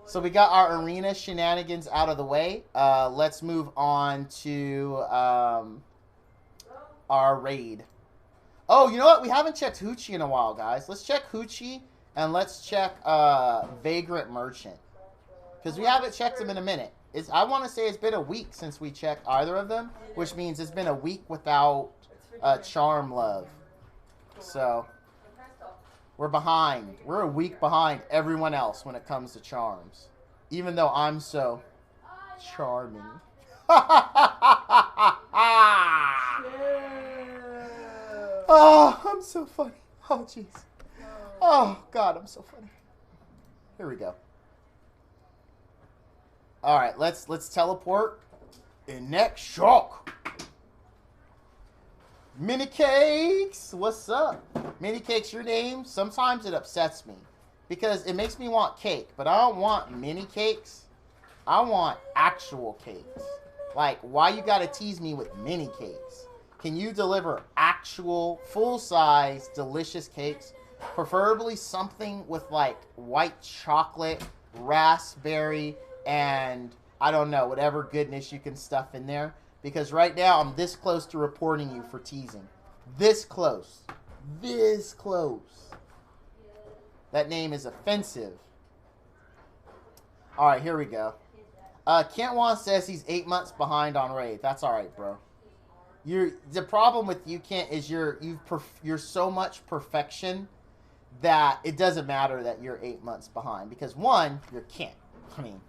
So we got our arena shenanigans out of the way. Let's move on to... our raid. Oh, you know what? We haven't checked Hoochie in a while, guys. Let's check Hoochie and let's check Vagrant Merchant. Because we haven't checked them in a minute. I want to say it's been a week since we checked either of them, which means it's been a week without Charm Love. So, we're behind. We're a week behind everyone else when it comes to charms. Even though I'm so charming. Oh, I'm so funny. Oh, jeez. Oh, God, I'm so funny. Here we go. All right, let's teleport. And next, shock. Mini Cakes, what's up? Mini Cakes, your name. Sometimes it upsets me because it makes me want cake, but I don't want mini cakes. I want actual cakes. Like, why you gotta tease me with mini cakes? Can you deliver actual, full-size, delicious cakes? Preferably something with, like, white chocolate, raspberry, and, I don't know, whatever goodness you can stuff in there. Because right now, I'm this close to reporting you for teasing. This close. This close. That name is offensive. Alright, here we go. Kentwan says he's 8 months behind on raid. That's alright, bro. The problem with you, Kent, is you're so much perfection that it doesn't matter that you're 8 months behind. Because one, you're Kent. I mean,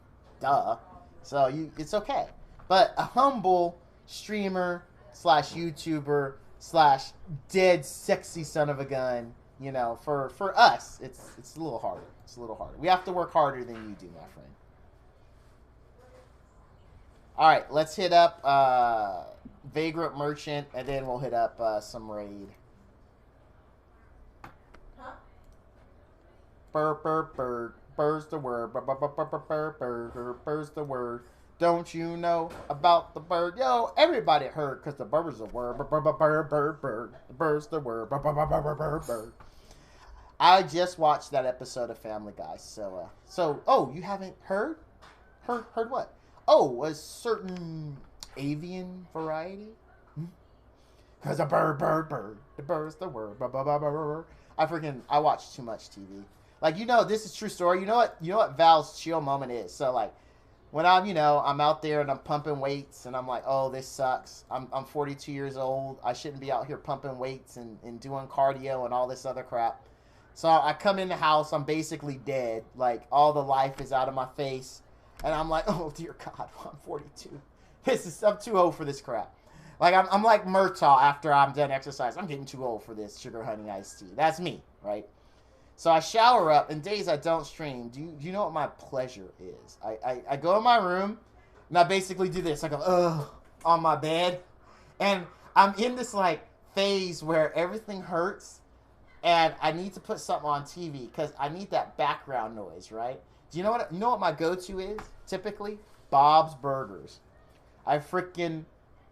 duh. So it's okay. But a humble streamer / YouTuber / dead sexy son of a gun, you know, for us, it's a little harder. It's a little harder. We have to work harder than you do, my friend. All right, let's hit up Vagrant Merchant, and then we'll hit up some raid. Huh? Bird. Bird's the word. Bird's the word. Don't you know about the bird? Yo, everybody heard because the bird is a word. Bird. Bird's the word. Bird. I just watched that episode of Family Guy. So, oh, you haven't heard? Heard what? Oh, a certain avian variety. Because a bird. The bird's the word. I watch too much TV. Like, this is true story. You know what Val's chill moment is. So like, when I'm out there and I'm pumping weights and I'm like, oh, this sucks. I'm 42 years old. I shouldn't be out here pumping weights and doing cardio and all this other crap. So I come in the house. I'm basically dead. Like, all the life is out of my face. And I'm like, oh, dear God, I'm 42. I'm too old for this crap. Like, I'm like Murtaugh after I'm done exercise. I'm getting too old for this sugar honey iced tea. That's me, right? So I shower up, and days I don't stream. Do you know what my pleasure is? I go in my room, and I basically do this. I go, ugh, on my bed. And I'm in this, like, phase where everything hurts, and I need to put something on TV because I need that background noise, right? Do you know what my go-to is, typically? Bob's Burgers. I freaking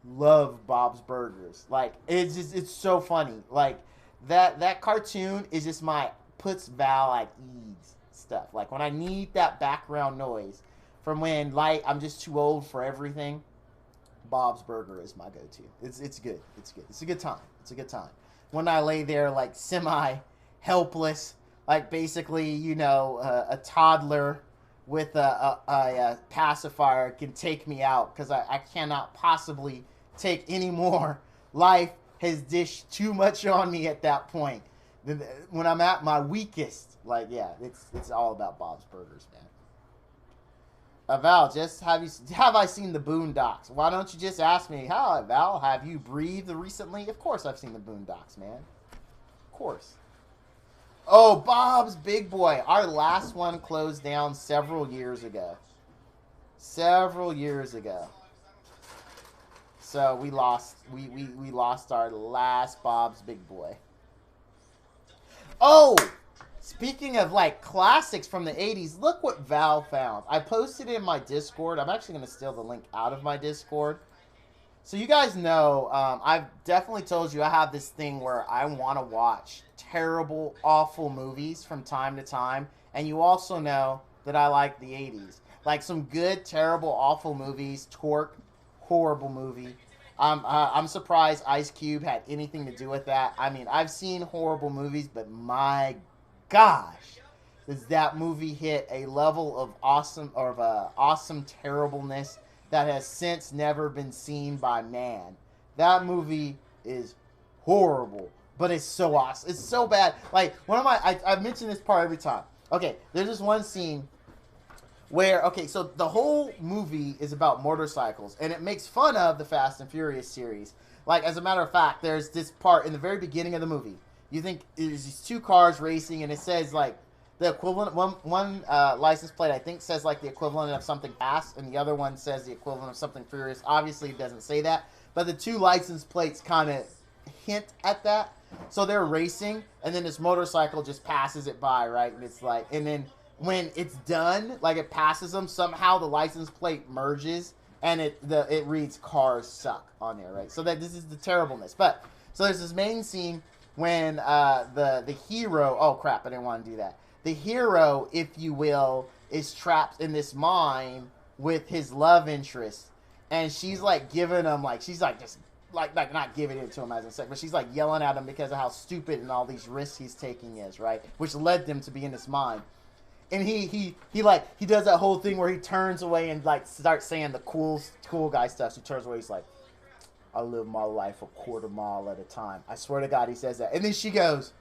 love Bob's Burgers. Like, it's so funny. Like, that cartoon is just puts Val at ease stuff. Like, when I need that background noise from when, like, I'm just too old for everything, Bob's Burger is my go-to. It's good. It's good. It's a good time. It's a good time. When I lay there, like, semi-helpless, like, basically, a toddler with a pacifier can take me out because I cannot possibly take any more. Life has dished too much on me at that point. When I'm at my weakest, like, yeah, it's all about Bob's Burgers, man. Val, have I seen the Boondocks? Why don't you just ask me, Val, have you breathed recently? Of course I've seen the Boondocks, man. Of course. Oh, Bob's Big Boy. Our last one closed down several years ago. So we lost our last Bob's Big Boy. Oh, speaking of like classics from the 80s, look what Val found. I posted it in my Discord. I'm actually going to steal the link out of my Discord. So you guys know, I've definitely told you I have this thing where I want to watch terrible, awful movies from time to time. And you also know that I like the 80s. Like some good, terrible, awful movies. Torque, horrible movie. I'm surprised Ice Cube had anything to do with that. I mean, I've seen horrible movies, but my gosh, does that movie hit a level of awesome terribleness that has since never been seen by man. That movie is horrible, but it's so awesome. It's so bad. Like, I mention this part every time. Okay, there's this one scene where, so the whole movie is about motorcycles, and it makes fun of the Fast and Furious series. Like, as a matter of fact, there's this part in the very beginning of the movie. You think there's these two cars racing, and it says, like, the equivalent, one license plate, I think, says, like, the equivalent of something fast, and the other one says the equivalent of something furious. Obviously, it doesn't say that, but the two license plates kind of hint at that. So they're racing, and then this motorcycle just passes it by, right? And it's like, and then when it's done, like it passes them, somehow the license plate merges and it reads "cars suck" on there, right? So that this is the terribleness. But so there's this main scene when the hero, oh crap, I didn't want to do that. The hero, if you will, is trapped in this mine with his love interest, and she's like giving him she's like just like not giving it to him as a sec, but she's like yelling at him because of how stupid and all these risks he's taking is, right? Which led them to be in this mine. And he does that whole thing where he turns away and like starts saying the cool guy stuff. So he turns away. He's like, "I live my life a quarter mile at a time." I swear to God, he says that. And then she goes,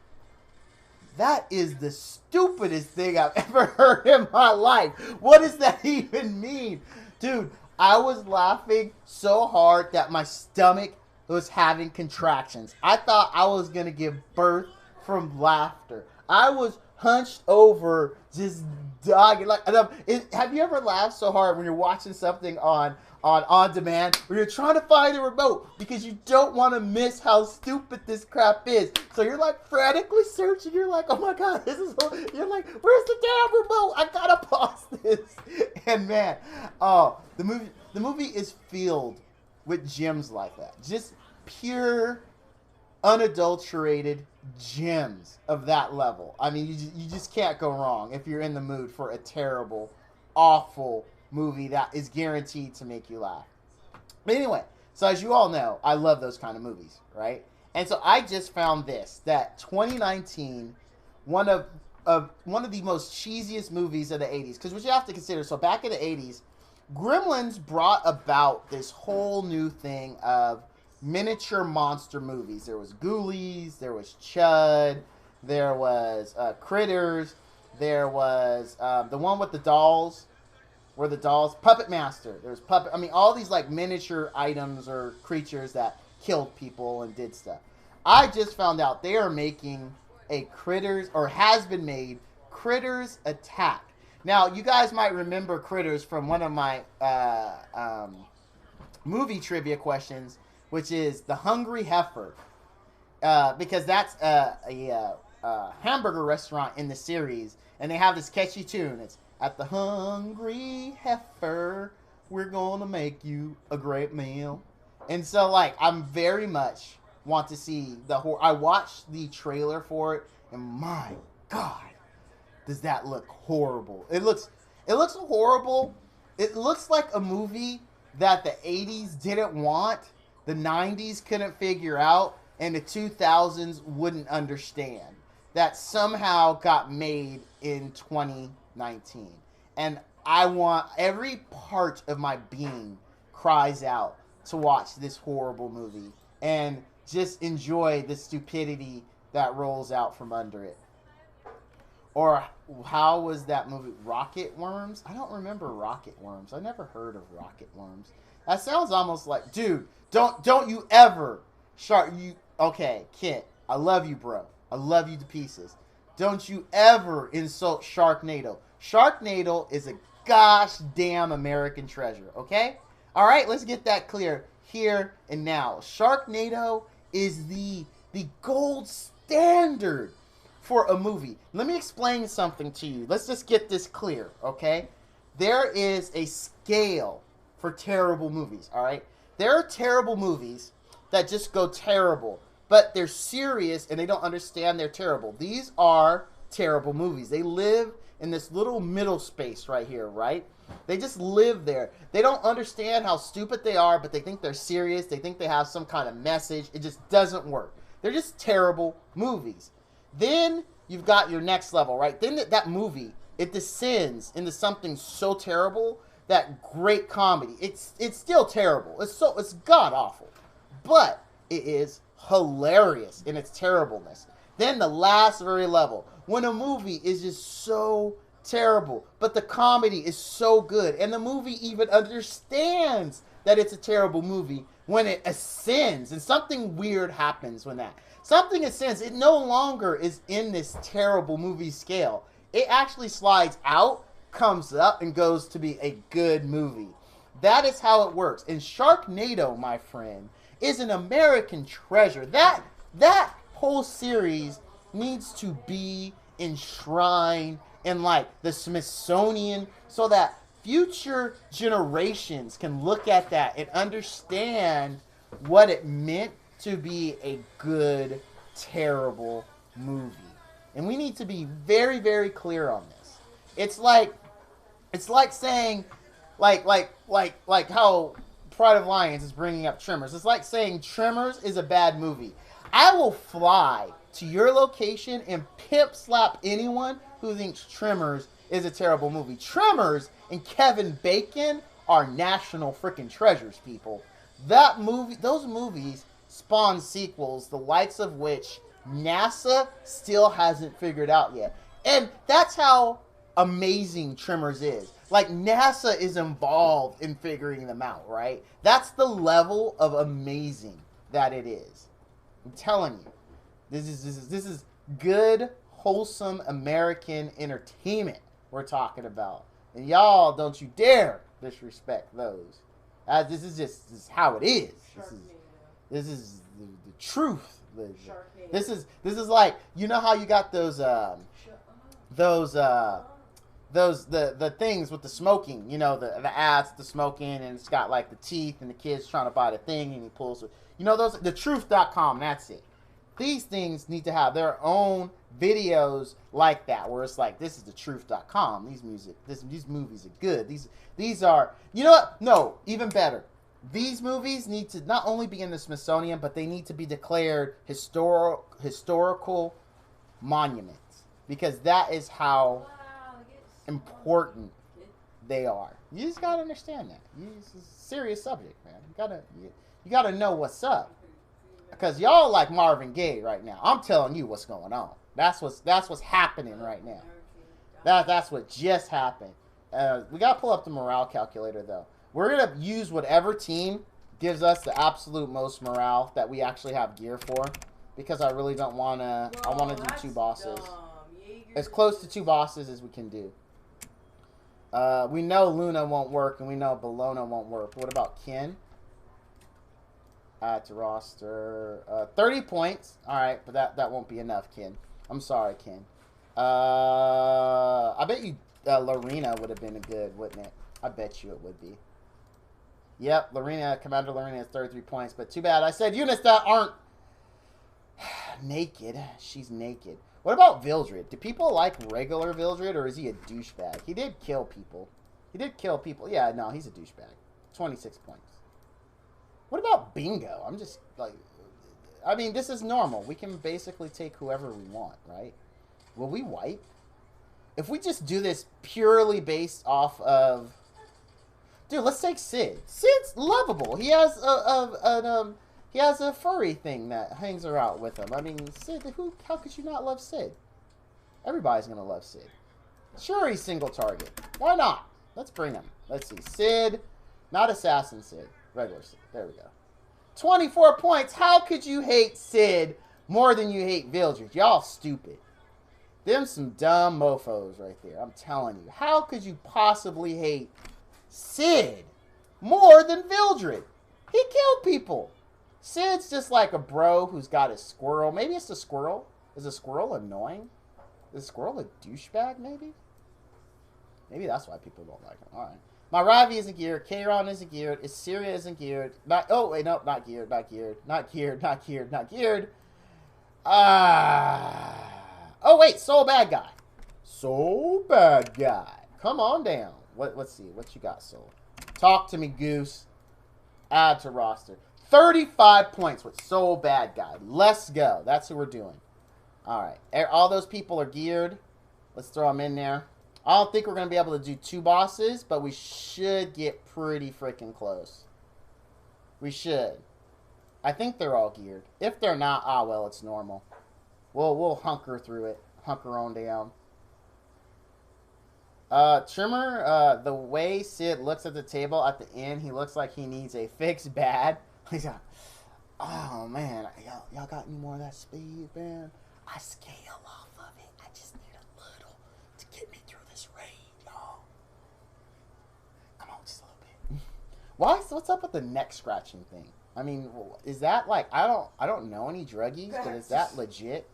"That is the stupidest thing I've ever heard in my life. What does that even mean?" Dude, I was laughing so hard that my stomach was having contractions. I thought I was going to give birth from laughter. I was hunched over, just dogging. Have you ever laughed so hard when you're watching something on demand, where you're trying to find a remote because you don't want to miss how stupid this crap is? So you're like frantically searching. You're like, "Oh my God, this is." You're like, "Where's the damn remote? I gotta pause this." And man, the movie is filled with gems like that. Just pure, unadulterated gems of that level. I mean, you just can't go wrong if you're in the mood for a terrible, awful, movie that is guaranteed to make you laugh. But anyway, so as you all know, I love those kind of movies, right? And so I just found this, that 2019, one of the most cheesiest movies of the 80s. Because what you have to consider, so back in the 80s, Gremlins brought about this whole new thing of miniature monster movies. There was Ghoulies, there was Chud, there was Critters, there was the one with the dolls, where the dolls, Puppet Master. There was Puppet, I mean, all these like miniature items or creatures that killed people and did stuff. I just found out they are making a Critters, or has been made, Critters Attack. Now, you guys might remember Critters from one of my movie trivia questions, which is the Hungry Heifer, because that's a hamburger restaurant in the series, and they have this catchy tune. It's, at the Hungry Heifer, we're gonna make you a great meal. And so, like, I'm very much want to see the I watched the trailer for it, and my God, does that look horrible. It looks horrible. It looks like a movie that the 80s didn't want, the 90s couldn't figure out, and the 2000s wouldn't understand. That somehow got made in 2019. And I want, every part of my being cries out to watch this horrible movie and just enjoy the stupidity that rolls out from under it. Or how was that movie? Rocket Worms? I don't remember Rocket Worms. I never heard of Rocket Worms. That sounds almost like, dude, don't you ever okay, Kit, I love you, bro. I love you to pieces. Don't you ever insult Sharknado. Sharknado is a gosh damn American treasure, okay? All right, let's get that clear here and now. Sharknado is the gold standard for a movie. Let me explain something to you. Let's just get this clear, okay? There is a scale for terrible movies, all right? There are terrible movies that just go terrible, but they're serious and they don't understand they're terrible. These are terrible movies. They live in this little middle space right here, right? They just live there. They don't understand how stupid they are, but they think they're serious. They think they have some kind of message. It just doesn't work. They're just terrible movies. Then you've got your next level, right? Then that movie, it descends into something so terrible that great comedy. It's still terrible. It's god awful, but it is hilarious in its terribleness. Then the last very level, when a movie is just so terrible, but the comedy is so good, and the movie even understands that it's a terrible movie when it ascends, and something weird happens when that. Something ascends, it no longer is in this terrible movie scale. It actually slides out, comes up, and goes to be a good movie. That is how it works. And Sharknado, my friend, is an American treasure. That whole series needs to be enshrined in like the Smithsonian so that future generations can look at that and understand what it meant to be a good, terrible movie. And we need to be very, very clear on this. It's like saying, like how Pride of Lions is bringing up Tremors. It's like saying Tremors is a bad movie. I will fly to your location and pimp slap anyone who thinks Tremors is a terrible movie. Tremors and Kevin Bacon are national freaking treasures, people. Those movies spawn sequels, the likes of which NASA still hasn't figured out yet. And that's how amazing Tremors is. Like, NASA is involved in figuring them out, right? That's the level of amazing that it is. I'm telling you, this is good, wholesome American entertainment we're talking about. And y'all, don't you dare disrespect those. This is how it is. This is the truth. This is like, you know how you got those the things with the smoking, you know, the ads, the smoking, and it's got like the teeth and the kids trying to buy the thing and he pulls it. You know, those, the truth.com, that's it. These things need to have their own videos like that, where it's like, this is the truth.com. These movies are good. These are, you know what? No, even better. These movies need to not only be in the Smithsonian, but they need to be declared historical monuments, because that is how important they are. You just gotta understand that. It's a serious subject, man. You gotta know what's up, because y'all like Marvin Gaye right now. I'm telling you what's going on. That's what's happening right now. That's what just happened. We gotta pull up the morale calculator though. We're gonna use whatever team gives us the absolute most morale that we actually have gear for, because I really don't wanna. I wanna do 2 bosses. As close to 2 bosses as we can do. We know Luna won't work, and we know Bologna won't work. What about Ken? Add to roster. 30 points. Alright, but that won't be enough, Ken. I'm sorry, Ken. I bet you Lorena would have been good, wouldn't it? I bet you it would be. Yep, Commander Lorena has 33 points, but too bad. I said units that aren't naked. She's naked. What about Vildred? Do people like regular Vildred, or is he a douchebag? He did kill people. Yeah, no, he's a douchebag. 26 points. What about Bingo? I'm just like, I mean, this is normal. We can basically take whoever we want, right? Will we wipe? If we just do this purely based off of... Dude, let's take Sid. Sid's lovable. He has a furry thing that hangs around with him. I mean, Sid, how could you not love Sid? Everybody's going to love Sid. Sure, he's single target. Why not? Let's bring him. Let's see. Sid, not Assassin Sid. Regular Sid. There we go. 24 points. How could you hate Sid more than you hate Vildred? Y'all stupid. Them some dumb mofos right there. I'm telling you. How could you possibly hate Sid more than Vildred? He killed people. Sid's just like a bro who's got a squirrel. Maybe it's a squirrel. Is a squirrel annoying? Is a squirrel a douchebag, maybe? Maybe that's why people don't like him. Alright. My Ravi isn't geared. Kairon isn't geared. Assyria isn't geared. Oh, wait, no. Not geared. Not geared. Not geared. Not geared. Not geared. Oh, wait. Soul Bad Guy. Soul Bad Guy. Come on down. Let's see. What you got, Soul? Talk to me, Goose. Add to roster. 35 points with Soul Bad Guy. Let's go. That's who we're doing. All right. All those people are geared. Let's throw them in there. I don't think we're going to be able to do 2 bosses, but we should get pretty freaking close. We should. I think they're all geared. If they're not, well, it's normal. We'll hunker through it. Hunker on down. Trimmer, the way Sid looks at the table at the end, he looks like he needs a fix bad. He's like, oh, man, y'all got any more of that speed, man? I scale off of it. I just need a little to get me through this raid, y'all. Come on, just a little bit. What's up with the neck scratching thing? I mean, is that like, I don't know any druggies, but is that legit?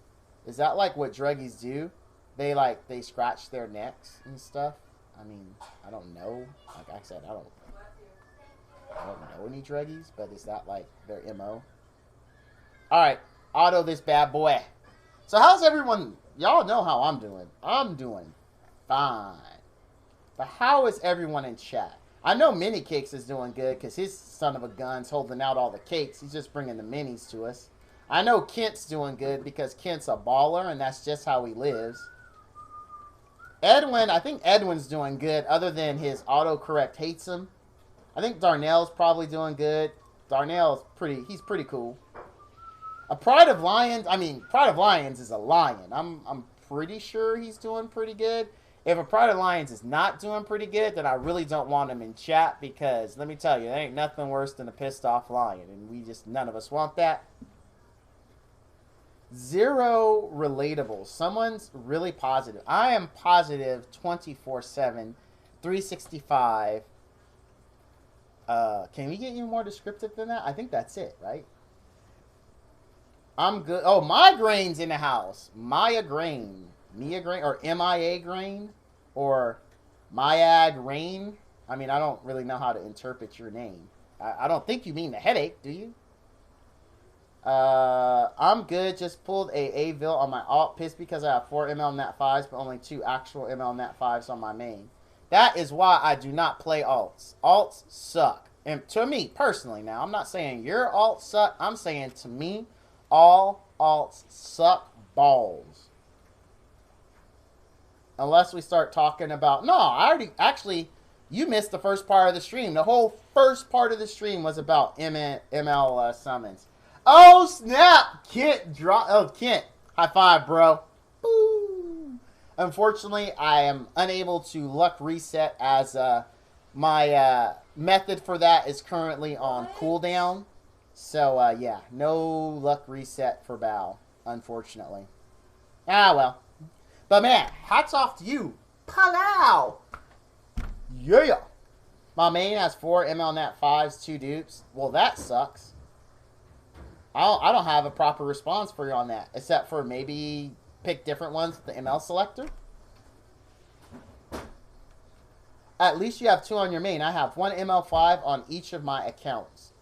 Is that like what druggies do? They scratch their necks and stuff. I mean, I don't know. Like I said, I don't know any druggies, but is that like their MO? Alright, auto this bad boy. So how's everyone? Y'all know how I'm doing. I'm doing fine. But how is everyone in chat? I know Mini Cakes is doing good because his son of a gun's holding out all the cakes. He's just bringing the minis to us. I know Kent's doing good because Kent's a baller and that's just how he lives. Edwin, I think Edwin's doing good other than his autocorrect hates him. I think Darnell's probably doing good. Darnell's he's pretty cool. Pride of Lions is a lion. I'm pretty sure he's doing pretty good. If a Pride of Lions is not doing pretty good, then I really don't want him in chat because, let me tell you, there ain't nothing worse than a pissed off lion. And none of us want that. 0 relatable. Someone's really positive. I am positive 24/7, 365. Can we get you more descriptive than that? I think that's it, right? I'm good. Oh, Migraine's in the house. Mia Grain, or MIA Grain, or Myag Rain. I mean, I don't really know how to interpret your name. I don't think you mean the headache, do you? I'm good. Just pulled a Avil on my alt. Pissed because I have 4 ML Nat 5s, but only 2 actual ML Nat 5s on my main. That is why I do not play alts. Alts suck. And to me, personally now, I'm not saying your alts suck. I'm saying to me, all alts suck balls. Unless we start talking about... No, I already... Actually, you missed the first part of the stream. The whole first part of the stream was about ML summons. Oh, snap! Kent drop. Oh, Kent. High five, bro. Boo. Unfortunately, I am unable to luck reset as my method for that is currently on cooldown. So, yeah. No luck reset for Bao, unfortunately. Ah, well. But, man, hats off to you. Palau! Yeah! My main has 4 ML Nat 5s, 2 dupes. Well, that sucks. I don't have a proper response for you on that, except for maybe pick different ones with the ML selector. At least you have 2 on your main. I have 1 ML5 on each of my accounts.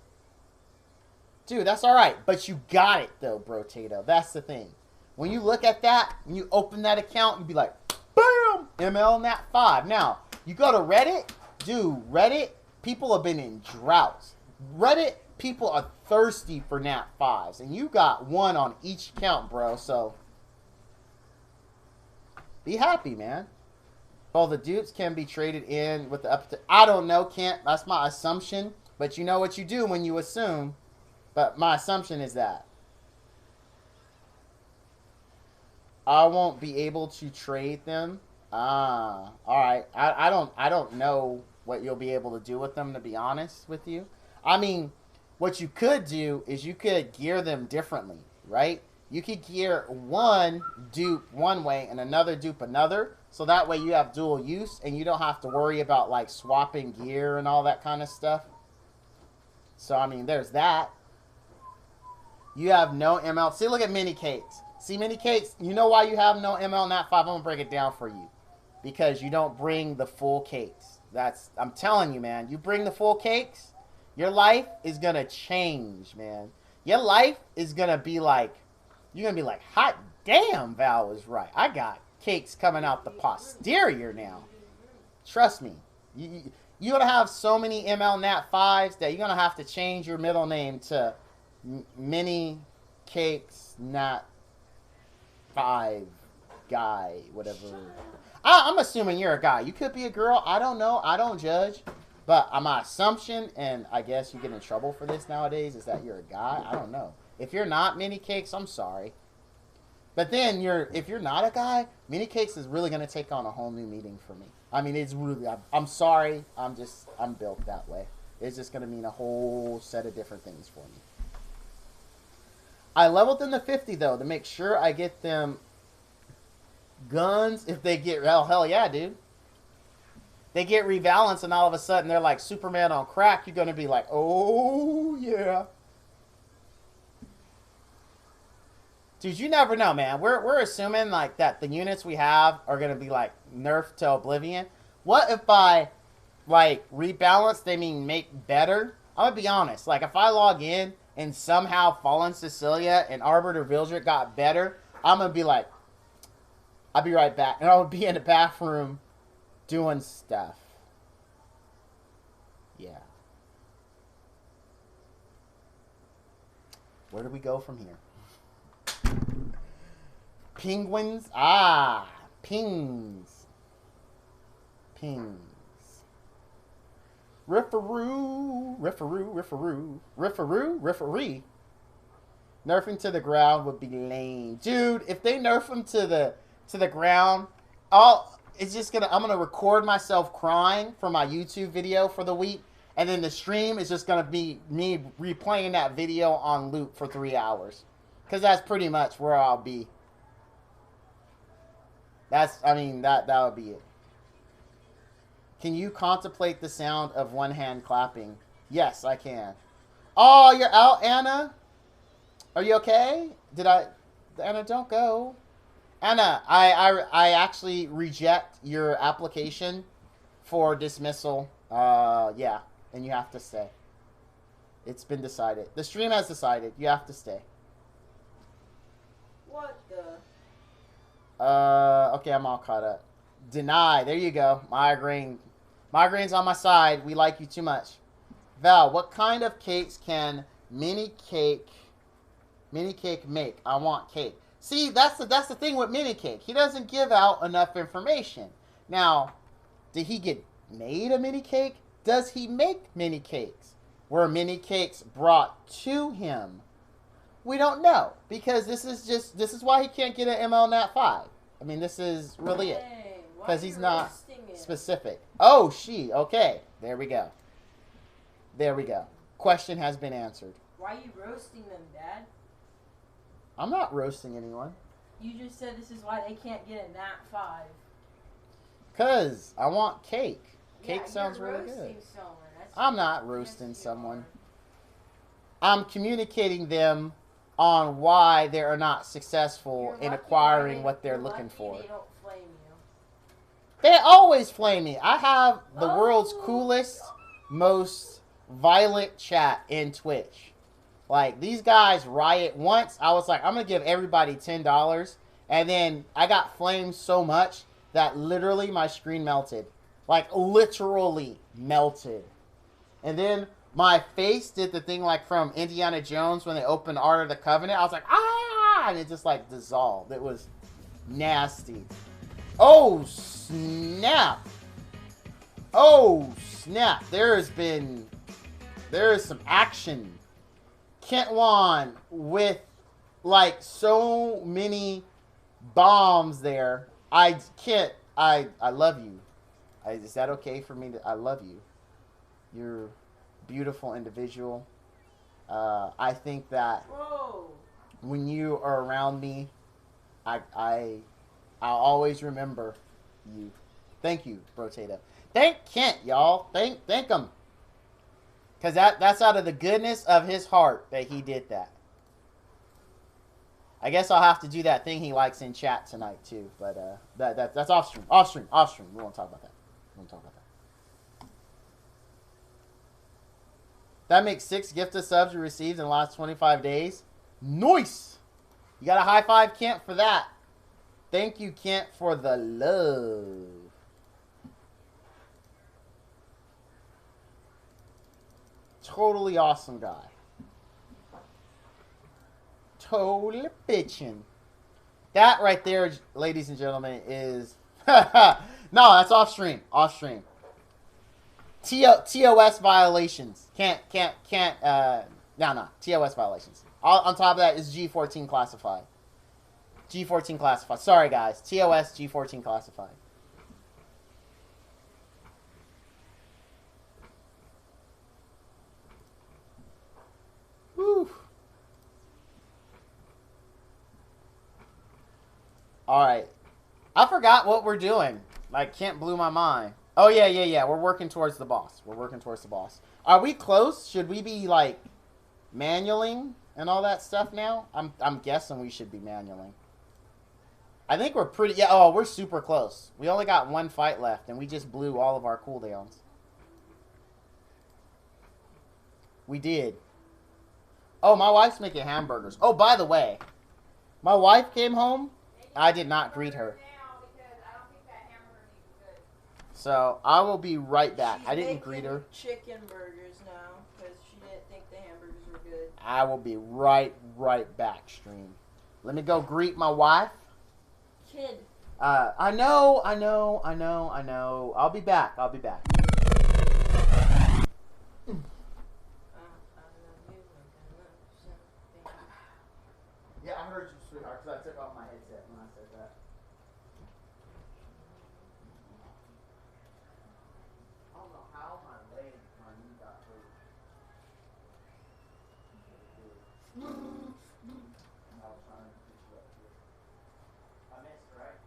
Dude, that's alright. But you got it, though, Bro Tato. That's the thing. When you look at that, when you open that account, you'd be like, BAM! ML Nat 5. Now, you go to Reddit. Dude, Reddit, people have been in droughts. Reddit, people are thirsty for Nat 5s. And you got 1 on each account, bro. So, be happy, man. Well, the dupes can be traded in with the up to... I don't know, Kent. That's my assumption. But you know what you do when you assume. But my assumption is that I won't be able to trade them. Ah, alright. I don't know what you'll be able to do with them, to be honest with you. I mean, what you could do is you could gear them differently, right? You could gear one dupe one way and another dupe another. So that way you have dual use and you don't have to worry about like swapping gear and all that kind of stuff. So, I mean, there's that. You have no ML. See, look at Mini Cakes. See, Mini Cakes, you know why you have no ML Nat 5? I'm going to break it down for you. Because you don't bring the full cakes. I'm telling you, man. You bring the full cakes, your life is going to change, man. Your life is going to be like, you're going to be like, hot damn, Val was right. I got cakes coming out the posterior now. Trust me. You're going to have so many ML Nat 5s that you're going to have to change your middle name to Mini Cakes Nat 5 guy, whatever. I'm assuming you're a guy. You could be a girl. I don't know. I don't judge. But my assumption, and I guess you get in trouble for this nowadays, is that you're a guy. I don't know. If you're not Mini Cakes, I'm sorry. But then if you're not a guy, Mini Cakes is really going to take on a whole new meaning for me. I mean, it's really, I'm sorry. I'm built that way. It's just going to mean a whole set of different things for me. I leveled them to 50, though, to make sure I get them guns if they get... Hell yeah, dude. They get rebalanced, and all of a sudden they're like Superman on crack. You're going to be like, oh, yeah. Dude, you never know, man. We're assuming, like, that the units we have are going to be, like, nerfed to oblivion. What if by, like, rebalance, they mean make better? I'm going to be honest. Like, if I log in and somehow Fallen Cecilia and Arbiter Vildred got better, I'm going to be like, I'll be right back. And I'll be in the bathroom doing stuff. Yeah. Where do we go from here? Penguins? Ah, pings. Pings. Referee. Nerfing to the ground would be lame. Dude, if they nerf him to the ground, I'm gonna record myself crying for my YouTube video for the week, and then the stream is just gonna be me replaying that video on loop for 3 hours. Cause that's pretty much where I'll be. That would be it. Can you contemplate the sound of one hand clapping? Yes, I can. Oh, you're out, Anna? Are you okay? Anna, don't go. Anna, I actually reject your application for dismissal. Yeah, and you have to stay. It's been decided. The stream has decided. You have to stay. What the? Okay, I'm all caught up. Deny. There you go. Migraine's on my side. We like you too much. Val, what kind of cakes can mini cake make? I want cake. See, that's the thing with mini cake. He doesn't give out enough information. Now, did he get made a mini cake? Does he make mini cakes? Were mini cakes brought to him? We don't know, because this is why he can't get an ML Nat 5. I mean, this is really it, because he's not specific. Oh, she. Okay, there we go. There we go. Question has been answered. Why are you roasting them, Dad? I'm not roasting anyone. You just said this is why they can't get a Nat 5. Because I want cake. Cake Yeah, sounds you're really roasting good. someone. I'm not roasting someone. I'm communicating them on why they are not successful in acquiring what they're looking for. They don't flame you. They always flame me. I have the world's coolest, most violent chat in Twitch. Like, these guys riot once. I was like, I'm going to give everybody $10. And then I got flamed so much that literally my screen melted. Like, literally melted. And then my face did the thing like from Indiana Jones when they opened Art of the Covenant. I was like, ah! And it just like dissolved. It was nasty. Oh, snap. Oh, snap. There is some action. Kentwan with like so many bombs there. I love you. Is that okay for me I love you? You're a beautiful individual. I think that when you are around me, I'll always remember you. Thank you, Brotato. Thank Kent, y'all. Thank him. Because that's out of the goodness of his heart that he did that. I guess I'll have to do that thing he likes in chat tonight, too. But that's off stream. Off stream. We won't talk about that. That makes 6 gifted subs you received in the last 25 days. Nice! You got a high five, Kent, for that. Thank you, Kent, for the love. Totally awesome guy. Totally bitchin'. That right there, ladies and gentlemen, is... No, that's off stream. Off stream. TOS violations. Can't, no. TOS violations. On top of that is G14 classified. G14 classified. Sorry, guys. TOS G14 classified. Whew. Alright. I forgot what we're doing. Like, Kent blew my mind. Oh, yeah. We're working towards the boss. Are we close? Should we be, like, manualing and all that stuff now? I'm guessing we should be manualing. I think we're pretty... Yeah, oh, we're super close. We only got 1 fight left, and we just blew all of our cooldowns. We did. Oh, my wife's making hamburgers. Oh, by the way, my wife came home. I did not greet her. So, I will be right back. I didn't greet her. Chicken burgers now, because she didn't think the hamburgers were good. I will be right back, stream. Let me go greet my wife. Kid. I know. I'll be back. Yeah, I heard you, sweetheart, because I took off my headset when I said that. I don't know how my knee got hurt. I was trying to get you up here. I missed, right?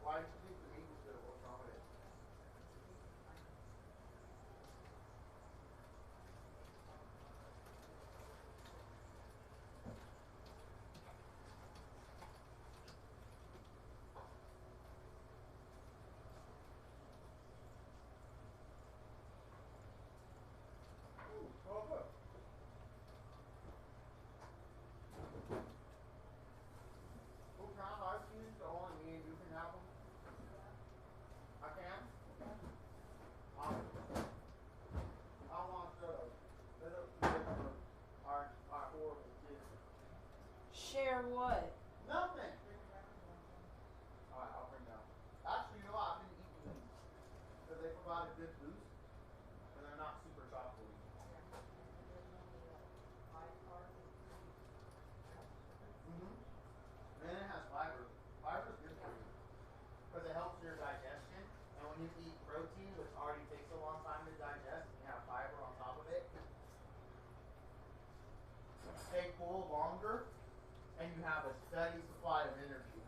Why did you think the knee was good? What's wrong with it? of what? Nothing. Alright, I'll bring down. Actually, you know what? I've been eating them because they provide a good boost and they're not super chocolatey. And it has fiber. Fiber is good for you because it helps your digestion. And when you eat protein, which already takes a long time to digest, and you have fiber on top of it, you stay full longer, and you have a steady supply of energy.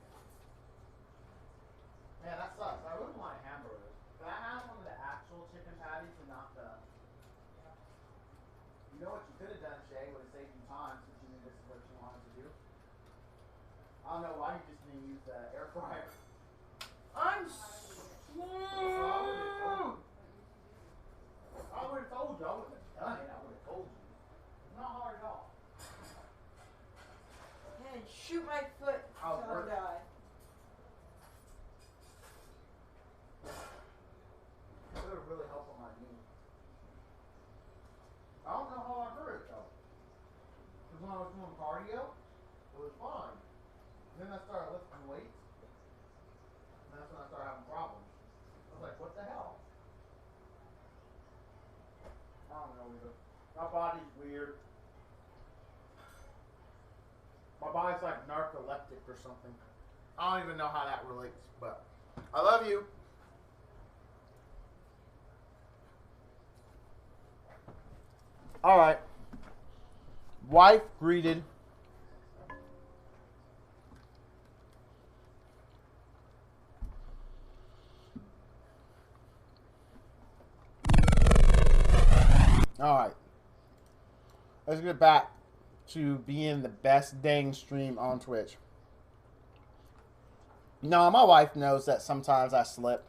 Man, that sucks. I wouldn't want a hamburger. But I have one of the actual chicken patties and not the. You know what you could have done, Shay, would have saved you time since you knew this is what you wanted to do. I don't know why you just didn't use the air fryer. I'm I would have told you. I wouldn't have done it. I would have told you. It's not hard at all. Man, shoot my foot How's until I work? die. It would have really helped on my knee. I don't know how I hurt it though. Because when I was doing cardio, it was fine. Then I started lifting weights. And that's when I started having problems. I was like, what the hell? I don't know either. My body's weird. My body's like narcoleptic or something. I don't even know how that relates, but I love you. All right. Wife greeted. All right. Let's get back to being the best dang stream on Twitch. No, my wife knows that sometimes I slip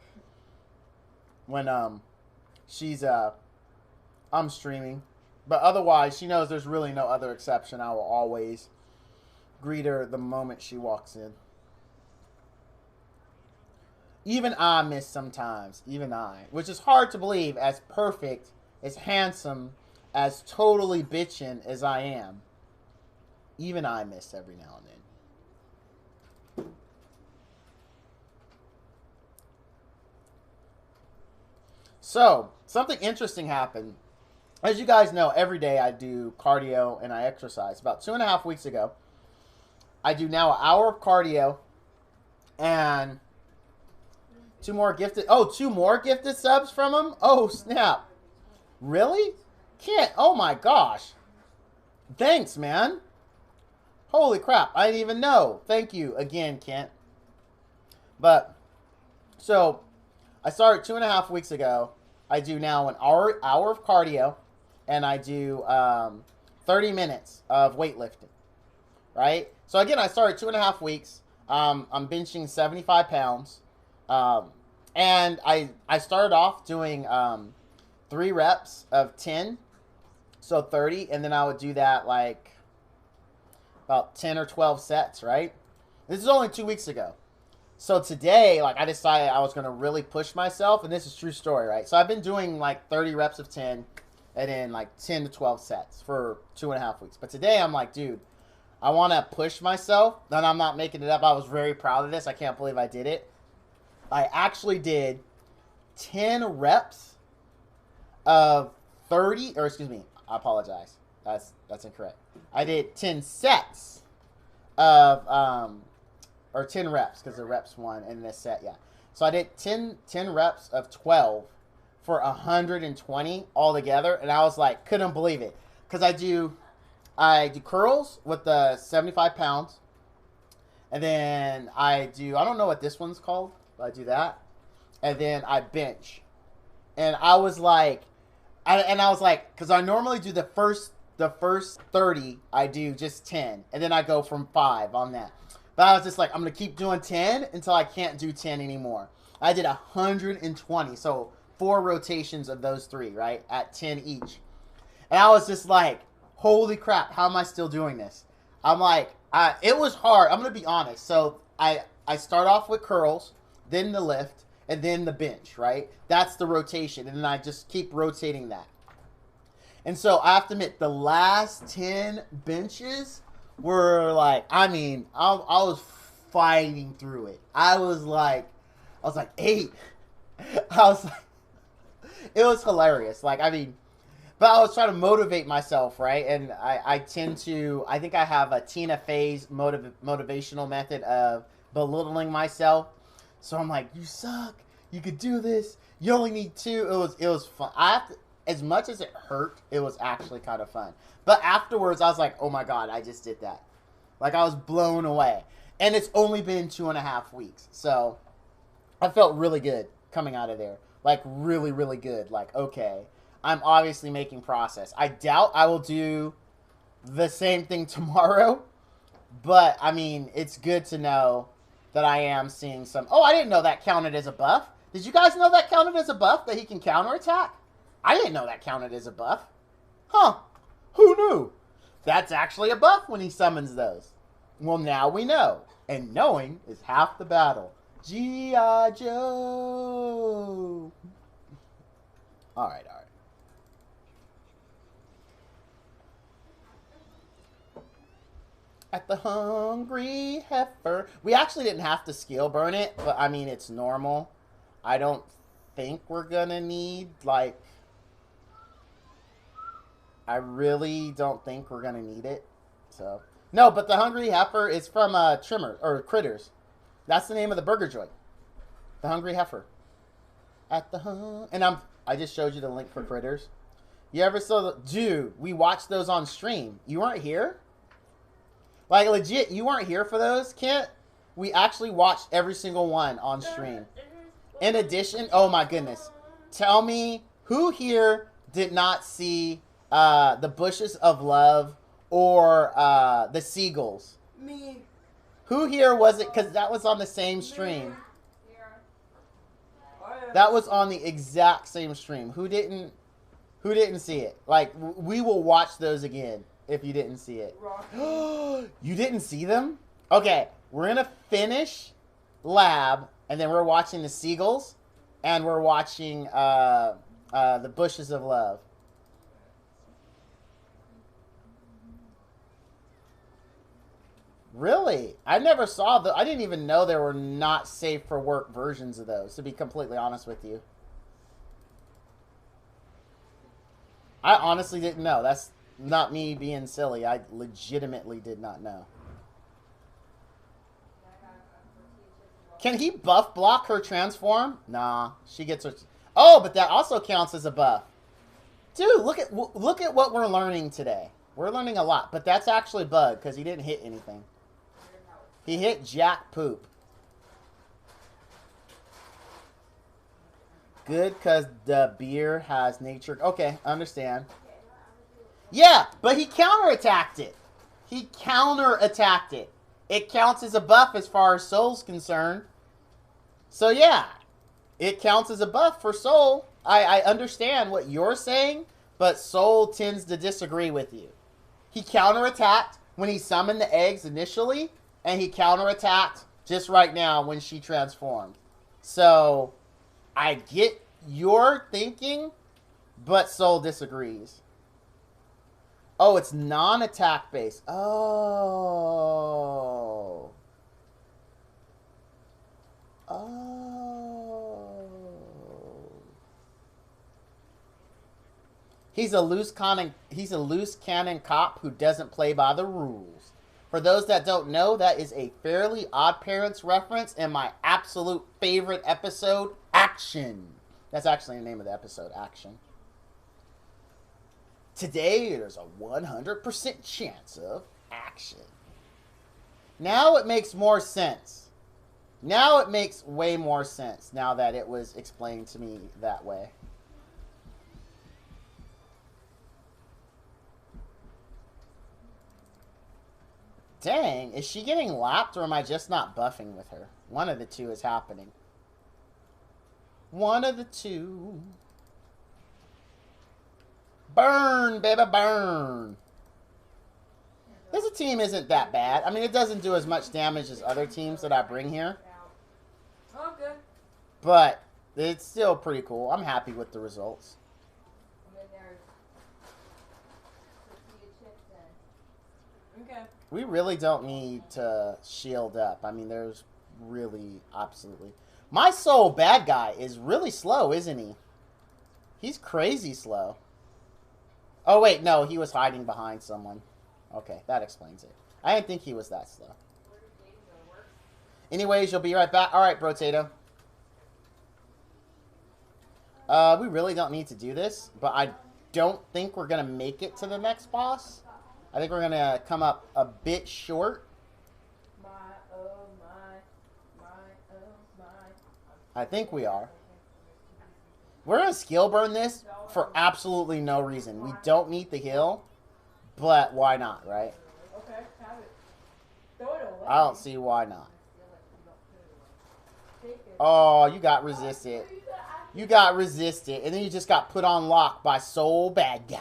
when she's I'm streaming. But otherwise, she knows there's really no other exception. I will always greet her the moment she walks in. Even I miss sometimes. Even I. Which is hard to believe, as perfect, as handsome, as totally bitchin' as I am. Even I miss every now and then. So, something interesting happened. As you guys know, every day I do cardio and I exercise. About 2.5 weeks ago, I do now an hour of cardio and two more gifted subs from him? Oh, snap. Really? Kent, oh my gosh. Thanks, man. Holy crap, I didn't even know. Thank you again, Kent. But, so, I started 2.5 weeks ago. I do now an hour of cardio. And I do 30 minutes of weightlifting, right? So again, I started 2.5 weeks. I'm benching 75 pounds. And I started off doing 3 reps of 10, so 30. And then I would do that like about 10 or 12 sets, right? This is only 2 weeks ago. So today, like I decided I was going to really push myself. And this is a true story, right? So I've been doing like 30 reps of 10. And then like 10 to 12 sets for 2.5 weeks. But today I'm like, dude, I want to push myself. And I'm not making it up. I was very proud of this. I can't believe I did it. I actually did 10 reps of 30, or excuse me, I apologize. That's incorrect. I did 10 sets of, or 10 reps, because the reps one and the set, yeah. So I did 10 reps of 12. For 120 altogether, and I was like, couldn't believe it, because I do curls with the 75 pounds, and then I don't know what this one's called, but I do that, and then I bench, and I was like, because I normally do the first 30, I do just 10, and then I go from 5 on that, but I was just like, I'm gonna keep doing 10 until I can't do 10 anymore. I did 120, so 4 rotations of those 3, right? At 10 each. And I was just like, holy crap, how am I still doing this? I'm like, it was hard. I'm going to be honest. So I start off with curls, then the lift, and then the bench, right? That's the rotation. And then I just keep rotating that. And so I have to admit, the last 10 benches were like, I mean, I was fighting through it. I was like 8. I was like, it was hilarious. Like, I mean, but I was trying to motivate myself, right? And I tend to, I think I have a Tina Fey's motivational method of belittling myself. So I'm like, you suck. You could do this. You only need 2. It was fun. As much as it hurt, it was actually kind of fun. But afterwards, I was like, oh my God, I just did that. Like, I was blown away. And it's only been 2.5 weeks. So I felt really good coming out of there. Like, really, really good. Like, okay, I'm obviously making progress. I doubt I will do the same thing tomorrow. But, I mean, it's good to know that I am seeing some... Oh, I didn't know that counted as a buff. Did you guys know that counted as a buff? That he can counterattack? I didn't know that counted as a buff. Huh. Who knew? That's actually a buff when he summons those. Well, now we know. And knowing is half the battle. G.I. Joe. Alright. At the hungry heifer. We actually didn't have to skill burn it, but I mean, it's normal. I don't think we're gonna need, like... I really don't think we're gonna need it. So no, but the hungry heifer is from Trimmer or Critters. That's the name of the burger joint. The hungry heifer. At the and I just showed you the link for Critters. You ever saw the dude? We watched those on stream. You weren't here. Like legit, you weren't here for those, Kent. We actually watched every single one on stream. In addition, oh my goodness, tell me who here did not see the Bushes of Love or the Seagulls? Me. Who here was it? Because that was on the same stream. That was on the exact same stream. Who didn't see it? Like, we will watch those again if you didn't see it. You didn't see them? Okay, we're going to finish Lab, and then we're watching the Seagulls, and we're watching the Bushes of Love. Really? I never saw I didn't even know there were not safe for work versions of those, to be completely honest with you. I honestly didn't know. That's not me being silly. I legitimately did not know. Can he buff block her transform? Nah, she gets her... Oh, but that also counts as a buff. Dude, look at what we're learning today. We're learning a lot, but that's actually bug because he didn't hit anything. He hit Jack Poop. Good, because the beer has nature. Okay, understand. Yeah, but he counterattacked it. He counterattacked it. It counts as a buff as far as Soul's concerned. So yeah, it counts as a buff for Soul. I understand what you're saying, but Soul tends to disagree with you. He counterattacked when he summoned the eggs initially, and he counterattacked just right now when she transformed. So, I get your thinking, but Soul disagrees. Oh, it's non-attack based. Oh. He's a loose cannon cop who doesn't play by the rules. For those that don't know, that is a Fairly Odd Parents reference in my absolute favorite episode, Action. That's actually the name of the episode, Action. Today, there's a 100% chance of action. Now it makes more sense. Now it makes way more sense now that it was explained to me that way. Dang, is she getting lapped or am I just not buffing with her? One of the two is happening. One of the two. Burn, baby, burn. This team isn't that bad. I mean, it doesn't do as much damage as other teams that I bring here. Oh, good. But it's still pretty cool. I'm happy with the results. Okay. We really don't need to shield up. I mean, there's really absolutely. My soul bad guy is really slow, isn't he? He's crazy slow. Oh, wait, no, he was hiding behind someone. Okay, that explains it. I didn't think he was that slow. Anyways, you'll be right back. All right, Brotato. We really don't need to do this, but I don't think we're going to make it to the next boss. I think we're going to come up a bit short. My, oh, my, oh, my. I think we are. We're going to skill burn this for absolutely no reason. We don't need the heal, but why not, right? Okay, have it. Throw it away. I don't see why not. Take it. Oh, you got resisted. You got resisted, and then you just got put on lock by Soul Bad Guy.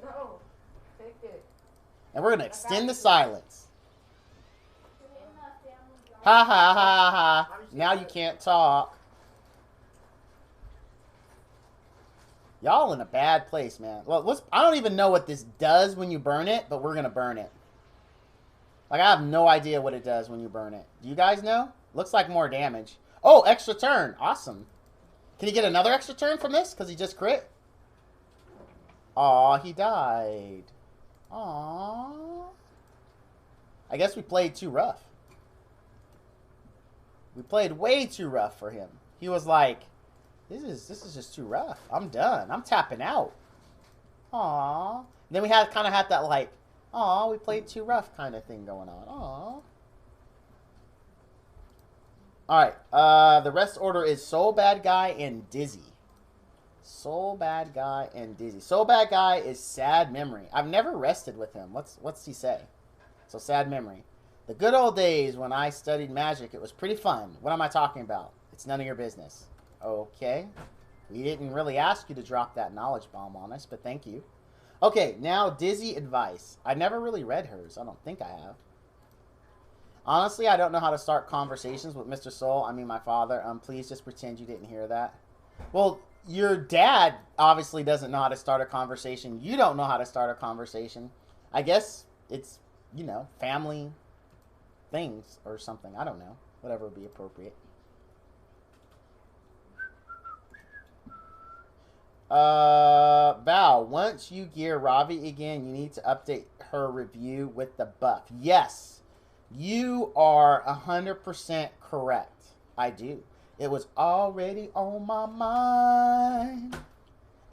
No, take it. And we're going to extend the silence. Ha ha ha ha. Now you can't talk. Y'all in a bad place, man. Well, I don't even know what this does when you burn it, but we're going to burn it. Like, I have no idea what it does when you burn it. Do you guys know? Looks like more damage. Oh, extra turn. Awesome. Can he get another extra turn from this? Because he just crit? Aw, he died. Aw. I guess we played too rough. We played way too rough for him. He was like, this is just too rough. I'm done. I'm tapping out. Aw. Then we kind of had that like, aw, we played too rough kind of thing going on. Aw. Alright, the rest order is Soul Bad Guy and Dizzy. Soul Bad Guy and Dizzy. Soul Bad Guy is Sad Memory. I've never rested with him. What's he say? So, Sad Memory. The good old days when I studied magic, it was pretty fun. What am I talking about? It's none of your business. Okay. We didn't really ask you to drop that knowledge bomb on us, but thank you. Okay, now Dizzy advice. I never really read hers. I don't think I have. Honestly, I don't know how to start conversations with Mr. Soul. I mean, my father. Please just pretend you didn't hear that. Well, your dad obviously doesn't know how to start a conversation. You don't know how to start a conversation. I guess it's, you know, family things or something. I don't know. Whatever would be appropriate. Val, once you gear Ravi again, you need to update her review with the buff. Yes. You are 100% correct. I do. It was already on my mind.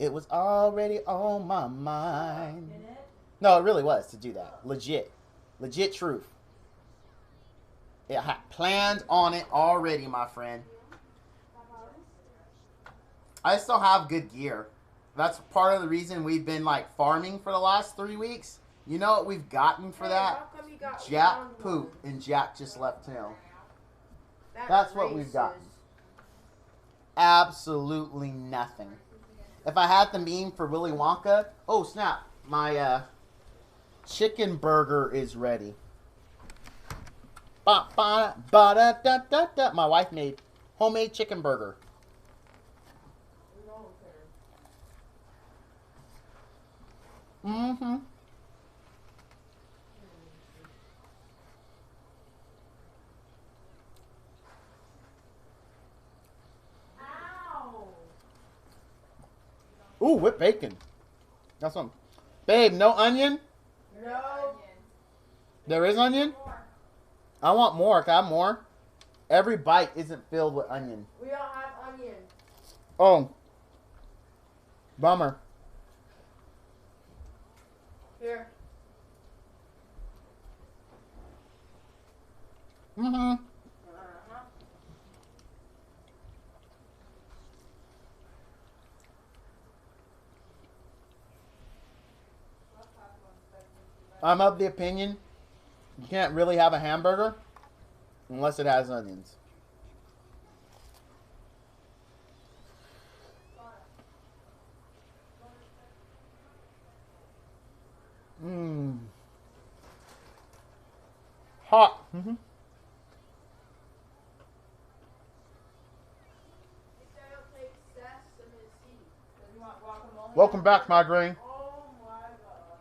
It was already on my mind. No, it really was to do that. Legit. Legit truth. It had planned on it already, my friend. I still have good gear. That's part of the reason we've been like farming for the last 3 weeks. You know what we've gotten for that? Jack poop, and Jack just left town. That's what we've gotten. Absolutely nothing. If I had the meme for Willy Wonka, oh snap, my chicken burger is ready. My wife made homemade chicken burger. Mm-hmm. Ooh, with bacon. That's something. Babe, no onion? No. There is onion? I want more. Can I have more? Every bite isn't filled with onion. We don't have onion. Oh. Bummer. Here. Mm-hmm. I'm of the opinion you can't really have a hamburger unless it has onions. Mmm. Hot. Mm-hmm. Welcome back, migraine. Oh my god.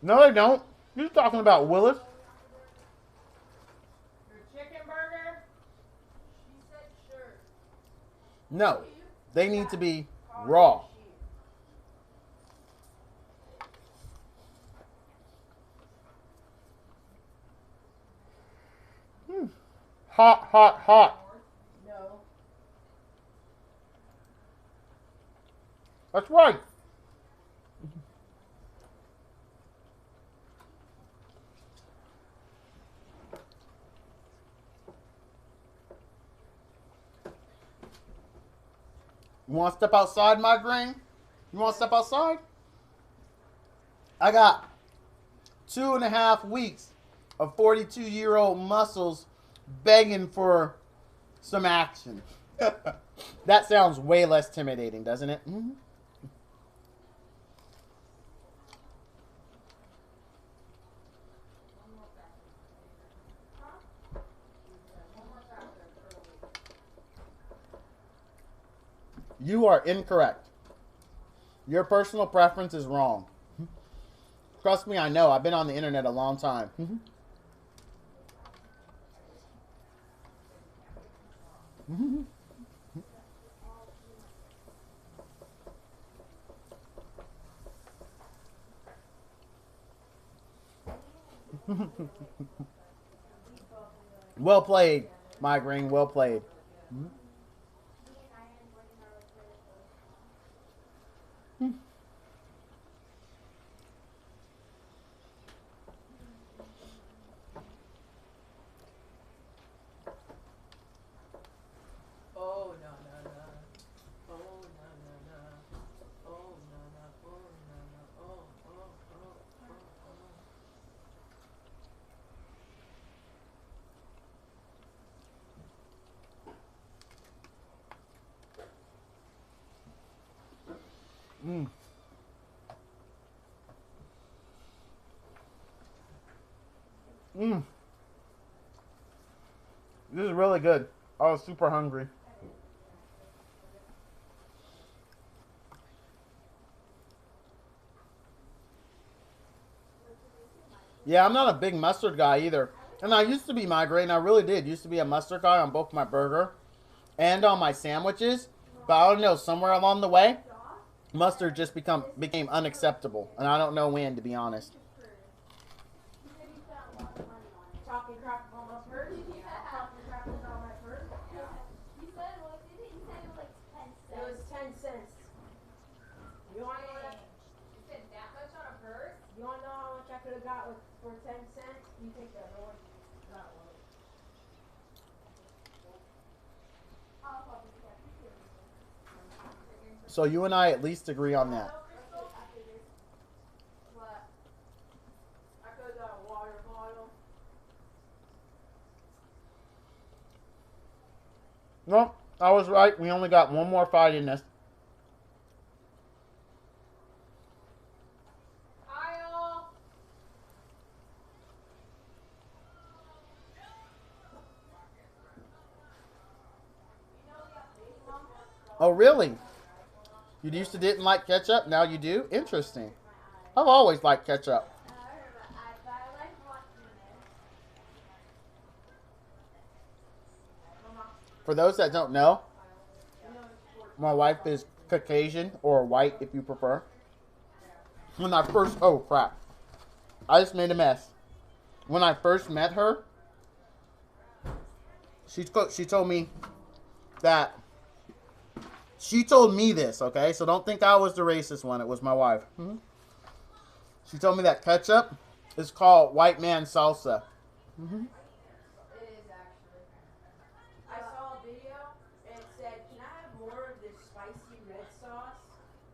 No, they don't. You talking about Willis? Your chicken burger? She said sure. No, they need to be raw. Hot, hot, hot. No. That's right. You want to step outside, migraine? You want to step outside? I got 2.5 weeks of 42-year-old muscles begging for some action. That sounds way less intimidating, doesn't it? Mm-hmm. You are incorrect. Your personal preference is wrong. Trust me, I know. I've been on the internet a long time. Well played, migraine. Well played. Oh no no no. Oh no no no. Oh no no. Oh no no. Oh oh oh oh oh. Mm. Mm. This is really good. I was super hungry. Yeah, I'm not a big mustard guy either. And I used to be migraine. I really did. Used to be a mustard guy on both my burger and on my sandwiches. But I don't know, somewhere along the way, mustard just became unacceptable. And I don't know when, to be honest. Talking crap on my purse? Talking crap on my purse? You said, what did it? You said it was like 10 It was cents. 10 cents. You want to know what? You said that much on a purse? You want to know how much I could have got for 10 cents? You think that no one got one? I'll probably get it. So you and I at least agree on that. What? I could have got a water bottle. No, I was right. We only got one more fight in this. Kyle! Oh, really? You used to didn't like ketchup, now you do? Interesting. I've always liked ketchup. For those that don't know, my wife is Caucasian, or white if you prefer. When I first, oh crap, I just made a mess. When I first met her, she told me that, she told me this, okay? So don't think I was the racist one, it was my wife. She told me that ketchup is called white man salsa. It is actually. I saw a video and it said, can I have more of this spicy red sauce?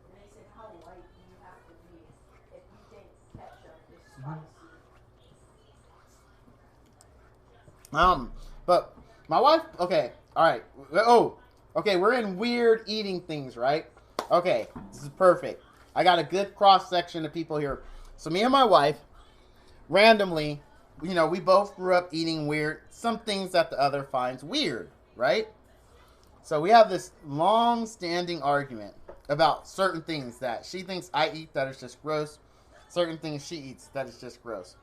And they said, how white do you have to be if you think ketchup is spicy? But my wife, okay, all right. Oh, okay, we're in weird eating things, right? Okay, this is perfect. I got a good cross section of people here. So me and my wife, randomly, you know, we both grew up eating weird, some things that the other finds weird, right? So we have this long-standing argument about certain things that she thinks I eat that is just gross, certain things she eats that is just gross.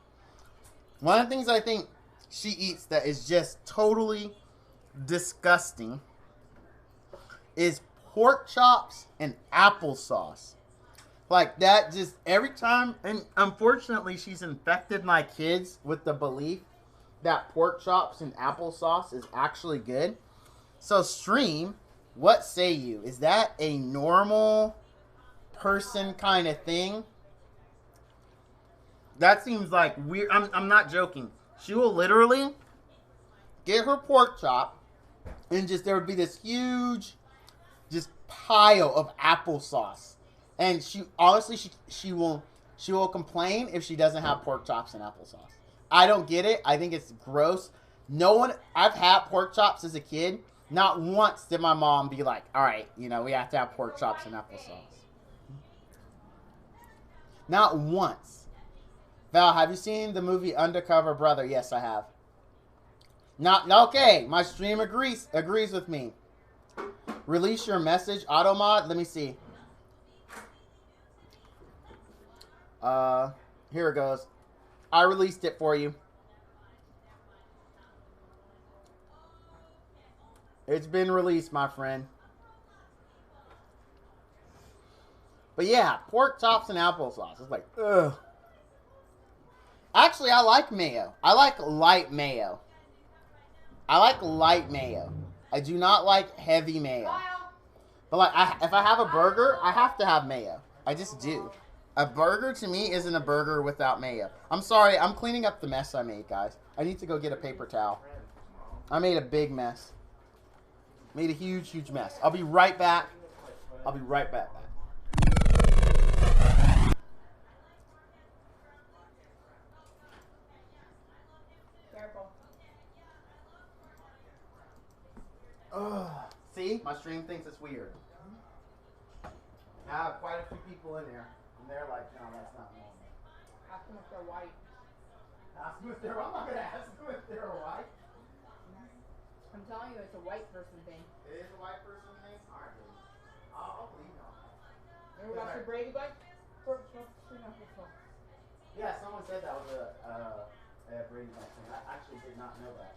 One of the things I think she eats that is just totally disgusting is pork chops and applesauce. Like that just every time, and unfortunately she's infected my kids with the belief that pork chops and applesauce is actually good. So Stream, what say you? Is that a normal person kind of thing? That seems like weird. I'm not joking. She will literally get her pork chop and just there would be this huge just pile of applesauce. And she honestly she will complain if she doesn't have pork chops and applesauce. I don't get it. I think it's gross. No one I've had pork chops as a kid. Not once did my mom be like, "All right, you know, we have to have pork chops and applesauce." Not once. Val, have you seen the movie Undercover Brother? Yes, I have. Not okay. My stream agrees with me. Release your message, Automod. Let me see. Here it goes. I released it for you. It's been released, my friend. But yeah, pork chops and applesauce. It's like, ugh. Actually, I like mayo. I like light mayo. I do not like heavy mayo. But like, if I have a burger, I have to have mayo. I just do. A burger to me isn't a burger without mayo. I'm sorry, I'm cleaning up the mess I made, guys. I need to go get a paper towel. I made a big mess. Made a huge, huge mess. I'll be right back. Careful. See? My stream thinks it's weird. I have quite a few people in there. And they're like, no, that's not normal. Ask them if they're white. Ask them if they're white. I'm not going to ask them if they're white. I'm telling you, it's a white person thing. It is a white person thing? Alright, baby. I'll believe you on that. Remember about your Brady Bunch? Yeah, someone said that was a Brady Bunch thing. I actually did not know that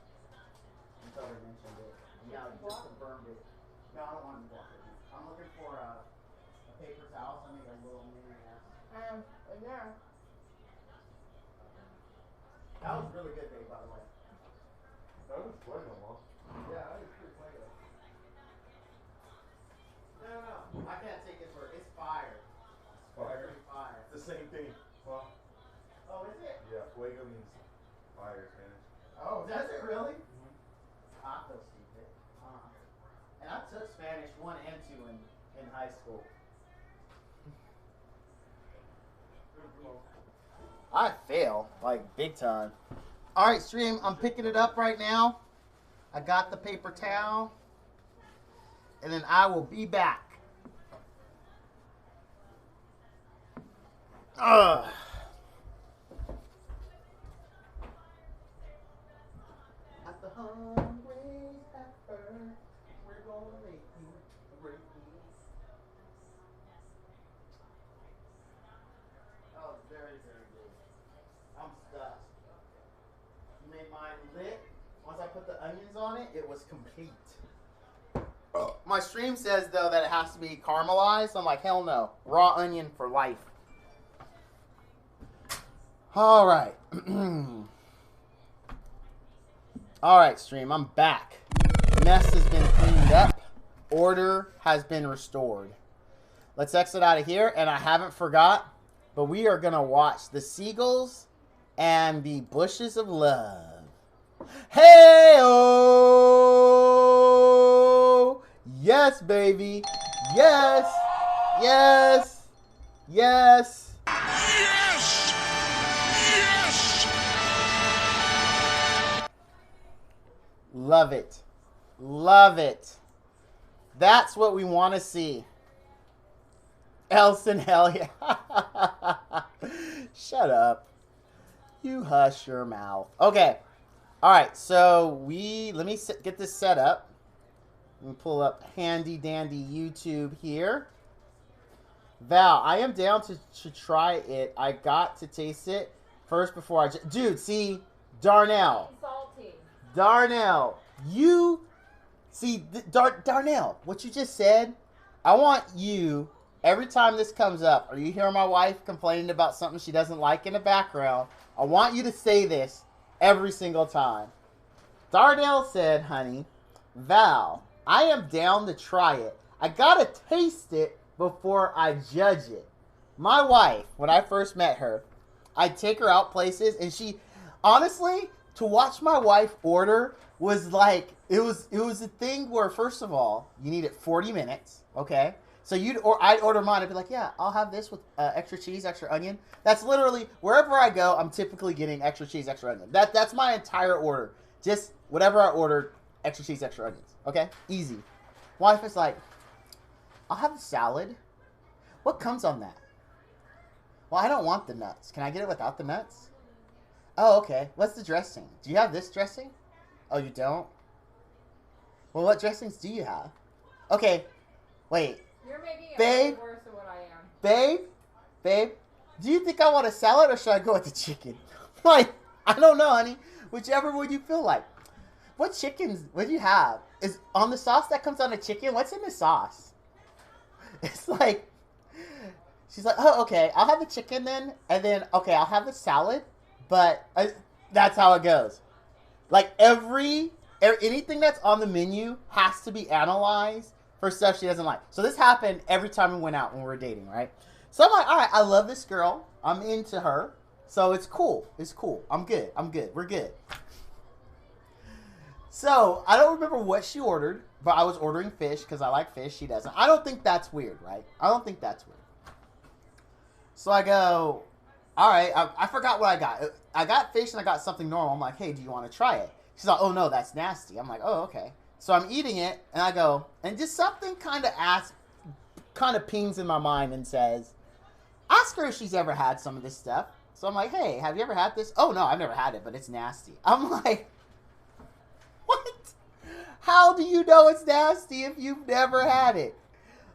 until they mentioned it. Yeah, you just confirmed it. No, I don't want to block it. I'm looking for a paper towel, so I make a little mini ass. Yeah. That was really good, Dave, by the way. That was funny, huh? Yeah, that was pretty funny. No. I can't take his word. It's fire. Fire. It's fire. It's the same thing. Well, Oh, is it? yeah, fuego means fire in Spanish. Oh, does it really? I feel stupid. And I took Spanish 1 and 2 in high school. I fail, like, big time. Alright, stream, I'm picking it up right now. I got the paper towel. And then I will be back. Ugh. At the hungry heifer, we're gonna make you great. That was very, very good. I'm stuck. You made mine lit. Once I put the onions on it, it was complete. My stream says, though, that it has to be caramelized. I'm like, hell no. Raw onion for life. All right. All right, stream. I'm back. Mess has been cleaned up. Order has been restored. Let's exit out of here. And I haven't forgot, but we are going to watch The Seagulls and the Bushes of Love. Hey-oh! Yes, baby. Yes. Yes. Yes. Yes! Yes! Love it. Love it. That's what we want to see. Elson, hell yeah. Shut up. You hush your mouth. Okay. All right. So let me get this set up. Let me pull up handy dandy YouTube here. Val, I am down to try it. I got to taste it first before dude, see, Darnell. Salty. Darnell, you see, Darnell, what you just said, I want you, every time this comes up, or you hear my wife complaining about something she doesn't like in the background, I want you to say this every single time. Darnell said, honey, Val, I am down to try it. I gotta taste it before I judge it. My wife, when I first met her, I'd take her out places, and she, honestly, to watch my wife order was like, it was a thing where, first of all, you needed 40 minutes, okay? So I'd order mine, I'd be like, yeah, I'll have this with extra cheese, extra onion. That's literally, wherever I go, I'm typically getting extra cheese, extra onion. That's my entire order. Just whatever I order, extra cheese, extra onions, okay? Easy. Wife is like, I'll have a salad. What comes on that? Well, I don't want the nuts. Can I get it without the nuts? Oh, okay. What's the dressing? Do you have this dressing? Oh, you don't? Well, what dressings do you have? Okay. Wait. You're making it Babe? way worse than what I am. Babe, do you think I want a salad or should I go with the chicken? Like, I don't know, honey. Whichever one you feel like. What chickens, what do you have? Is on the sauce that comes on the chicken, what's in the sauce? It's like, she's like, oh, okay, I'll have the chicken then, and then, okay, I'll have the salad, but that's how it goes. Like, anything that's on the menu has to be analyzed for stuff she doesn't like. So this happened every time we went out when we were dating, right? So I'm like, all right, I love this girl. I'm into her. So it's cool. It's cool. I'm good. We're good. So I don't remember what she ordered, but I was ordering fish because I like fish. She doesn't. I don't think that's weird, right? I don't think that's weird. So I go, all right, I forgot what I got. I got fish and I got something normal. I'm like, hey, do you want to try it? She's like, oh, no, that's nasty. I'm like, oh, okay. So I'm eating it, and I go, and just something kind of pings in my mind and says, ask her if she's ever had some of this stuff. So I'm like, hey, have you ever had this? Oh, no, I've never had it, but it's nasty. I'm like, what? How do you know it's nasty if you've never had it?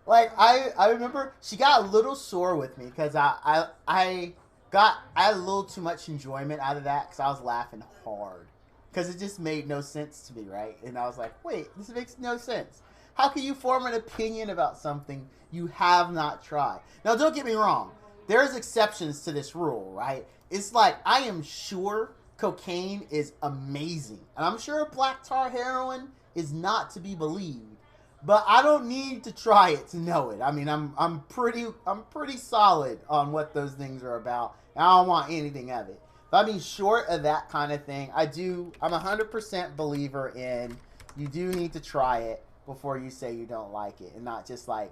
Like, I remember she got a little sore with me because I had a little too much enjoyment out of that because I was laughing hard. Because it just made no sense to me, right? And I was like, wait, this makes no sense. How can you form an opinion about something you have not tried? Now, don't get me wrong. There's exceptions to this rule, right? It's like, I am sure cocaine is amazing. And I'm sure black tar heroin is not to be believed. But I don't need to try it to know it. I mean, I'm pretty solid on what those things are about. And I don't want anything of it. But I mean, short of that kind of thing, I'm 100% believer in you do need to try it before you say you don't like it. And not just like,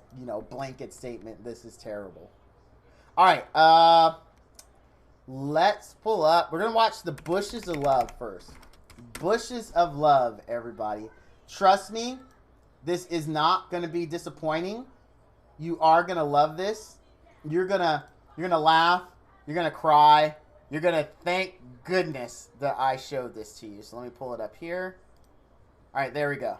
blanket statement, this is terrible. All right, let's pull up. We're going to watch The Bushes of Love first. Bushes of Love, everybody. Trust me, this is not going to be disappointing. You are going to love this. You're going to laugh. You're going to cry. You're going to thank goodness that I showed this to you. So let me pull it up here. All right, there we go.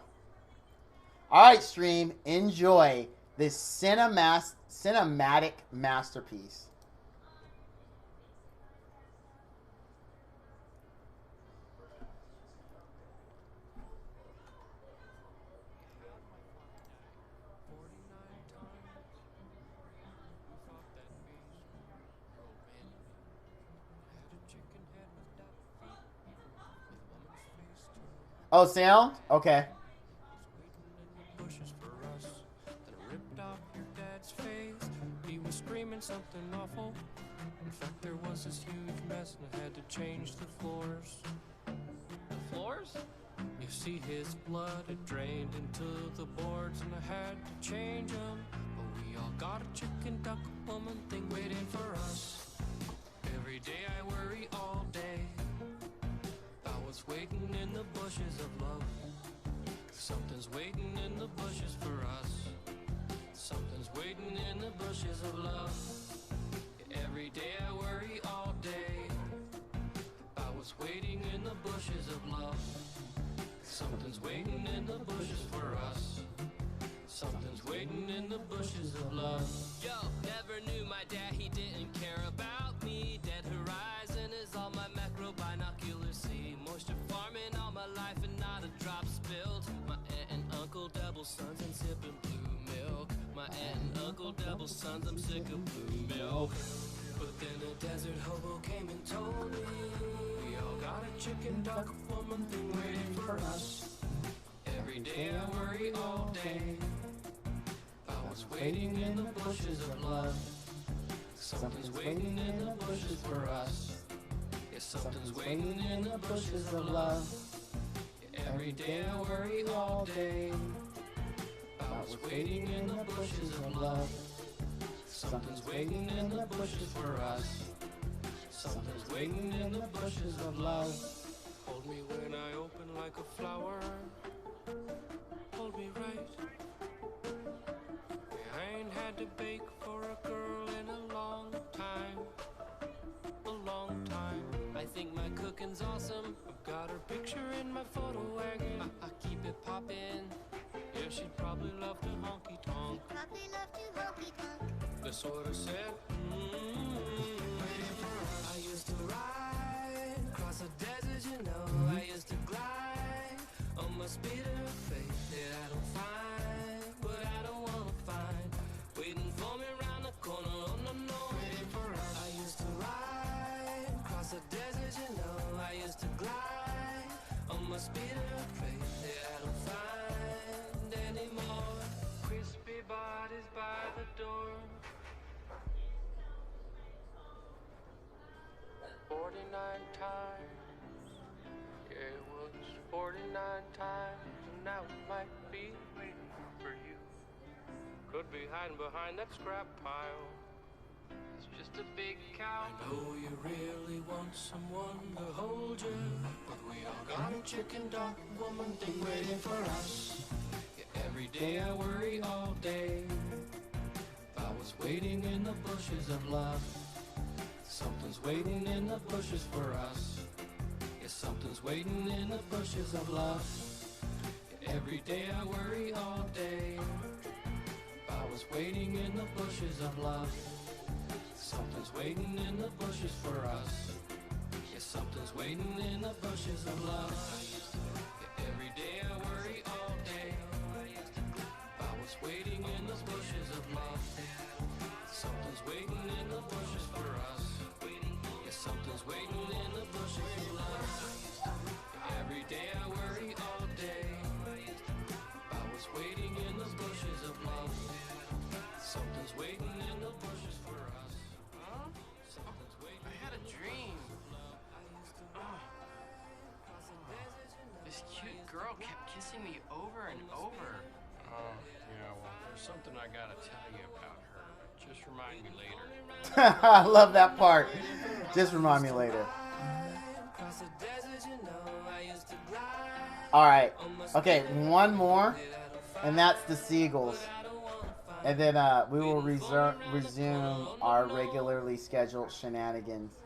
All right, stream. Enjoy this cinematic masterpiece. Oh, sound? Okay. He was screaming something awful. In fact, there was this huge mess and I had to change the floors. The floors? You see his blood, it drained into the boards and I had to change them. But we all got a chicken duck woman thing waiting for us. Every day I worry all day. I was waiting in the bushes of love. Something's waiting in the bushes for us. Something's waiting in the bushes of love. Every day I worry all day. I was waiting in the bushes of love. Something's waiting in the bushes for us. Something's waiting in the bushes of love. Yo, never knew my dad, he didn't care about me. Dead horizon is all my macro binoculars see. sons and sipping blue milk. My aunt and uncle double sons, I'm sick of blue milk. But then a desert hobo came and told me we all got a chicken duck woman thing waiting for us. Every day I worry all day. I was waiting in the bushes of love. Something's waiting in the bushes for us. Yeah, something's waiting in the bushes of love. Yeah, every day I worry all day. I was waiting in the bushes of love. Something's waiting in the bushes for us. Something's waiting in the bushes of love. Hold me when I open like a flower. Hold me right. Yeah, I ain't had to bake for a girl in a long time. A long time. I think my cooking's awesome. I've got her picture in my photo wagon. I keep it poppin'. Yeah, she'd probably love to honky tonk. Probably love to honky tonk. That's what I said. I used to ride across the desert, you know. I used to glide on my speeder faith that I don't find what I don't wanna find. Waiting for me around the corner, oh no, no, waiting for us. I used to ride across the desert, you know. I used to glide on my speeder faith that I don't find anymore. Crispy bodies by the door. 49 times, yeah, it was 49 times, and now it might be waiting for you. Could be hiding behind that scrap pile. It's just a big cow. I know you really want someone to hold you, but we all got a chicken duck woman thing waiting for us. Yeah, every day I worry all day. I was waiting in the bushes of love. Something's waiting in the bushes for us. Yeah, something's waiting in the bushes of love. Yeah, every day I worry all day. I was waiting in the bushes of love. Something's waiting in the bushes for us. Yeah, something's waiting in the bushes of love. Yeah, every day I worry all day. I was waiting in the bushes of love. Something's waiting in the bushes for us. Yeah, something's waiting in the bushes of love. Every day I worry all day. I was waiting in the bushes of love. Something's waiting in the bushes for us. Huh? Something's waiting. I had a dream. This cute girl kept kissing me over and over. Oh, yeah, well, there's something I gotta tell you about her. Just remind me later. I love that part. Just remind me later. Alright. Okay, one more. And that's the seagulls. And then we will resume our regularly scheduled shenanigans.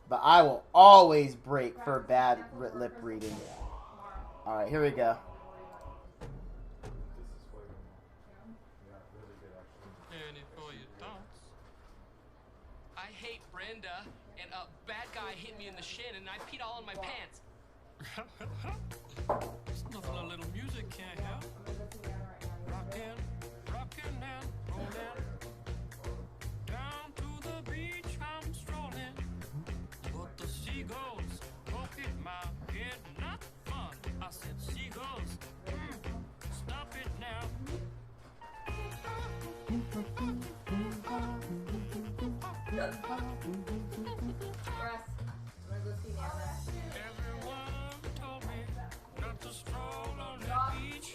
But I will always break for bad lip reading. Alright, here we go. Any for your thoughts? I hate Brenda, and a bad guy hit me in the shin, and I peed all in my pants. It's nothing a little music can't help. Rockin' and rollin'. Down to the beach I'm strolling. But the seagulls poke at my head, not fun. I said, seagulls, stop it now. Everyone told me not to stroll on that beach.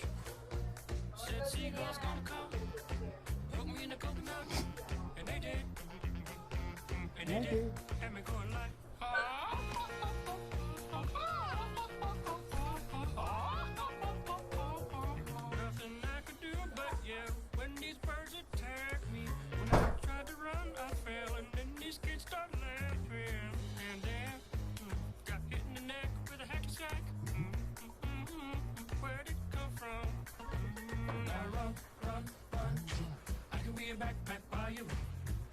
Said seagulls gonna come, hook me in the coconut, and they did. And they did. Had me going like, nothing I could do but yell when these birds attacked me. When I tried to run, I fell, and then these kids started laughing. And then got hit in the neck with a hacky sack. Where'd it come from? I run. I can be a backpack while you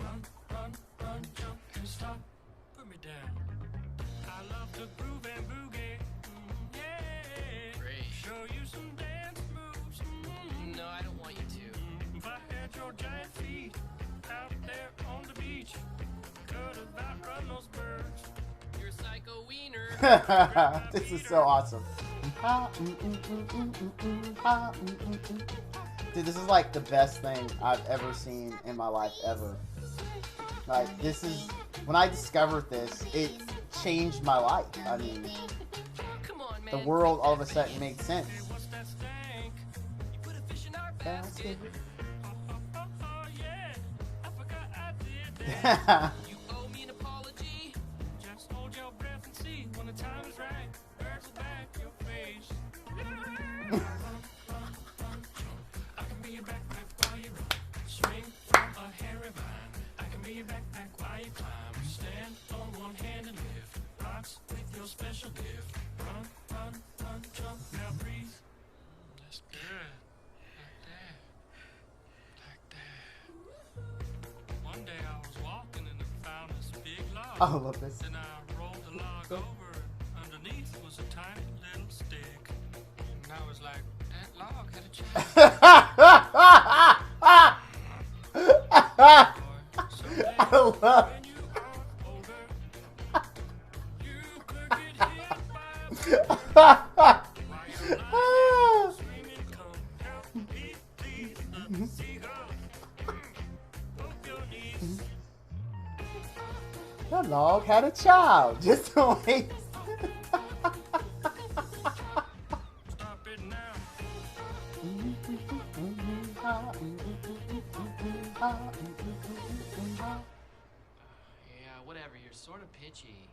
run, jump and stop. Put me down. I love to groove and boogie. Yeah. Great. Show you some dance moves. No, This is so awesome. Dude, this is like the best thing I've ever seen in my life ever. Like, this is, when I discovered this, it changed my life. I mean, the world all of a sudden made sense. Yeah. I love this. Then I rolled the log over. Underneath was a tiny little stick. And I was like, that log had a child. I love When you are older, you could get hit by a while you're lying, screaming, come help me, please, let me see her. Hope your knees. The log had a child. Just the way. Stop it now. Yeah, whatever. You're sort of pitchy.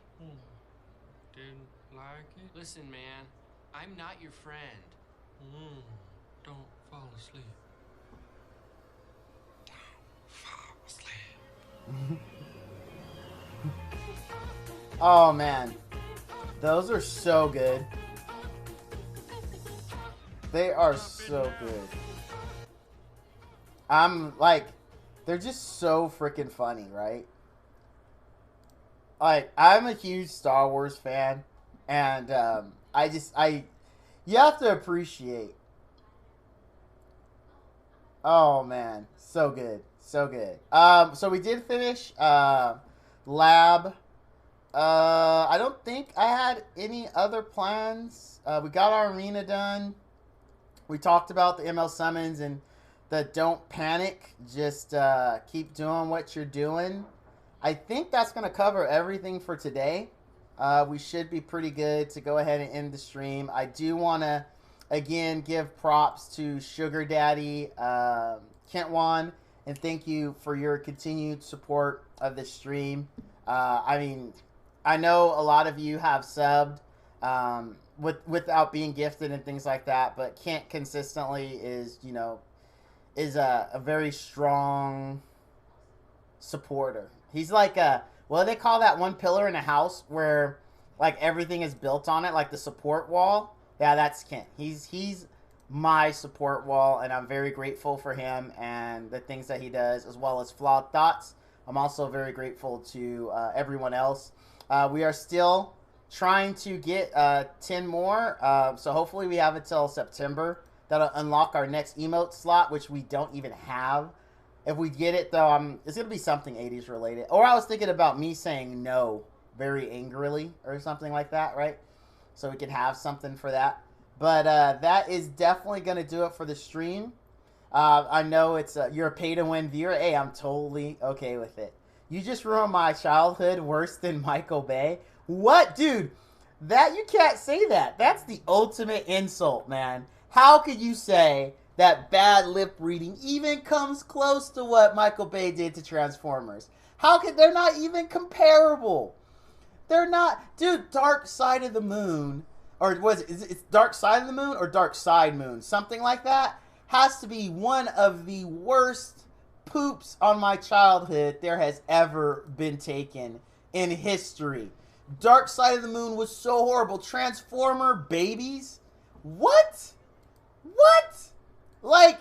Didn't like it? Listen, man, I'm not your friend. Don't fall asleep. Oh man, those are so good. They are so good. I'm like, they're just so freaking funny, right? Like, I'm a huge Star Wars fan, and you have to appreciate. Oh man, so good, so good. So we did finish lab. I don't think I had any other plans. We got our arena done. We talked about the ML summons and the don't panic. Just keep doing what you're doing. I think that's going to cover everything for today. We should be pretty good to go ahead and end the stream. I do want to, again, give props to Sugar Daddy Kentwan, and thank you for your continued support of the stream. I mean, I know a lot of you have subbed without being gifted and things like that, but Kent consistently is a very strong supporter. He's like what do they call that one pillar in a house where like everything is built on it, like the support wall? Yeah, that's Kent. He's my support wall, and I'm very grateful for him and the things that he does, as well as Flawed Thoughts. I'm also very grateful to everyone else. We are still trying to get 10 more, so hopefully we have until September. That'll unlock our next emote slot, which we don't even have. If we get it, though, it's going to be something 80s related. Or I was thinking about me saying no very angrily or something like that, right? So we can have something for that. But that is definitely going to do it for the stream. I know it's you're a pay-to-win viewer. Hey, I'm totally okay with it. You just ruined my childhood worse than Michael Bay. What? Dude, that you can't say that. That's the ultimate insult, man. How could you say that bad lip reading even comes close to what Michael Bay did to Transformers? How could they're not even comparable? They're not, dude. Dark Side of the Moon, or was it? It's Dark Side of the Moon or Dark Side Moon, something like that. Has to be one of the worst poops on my childhood there has ever been taken in history. Dark Side of the Moon was so horrible. Transformer babies? What? What? Like,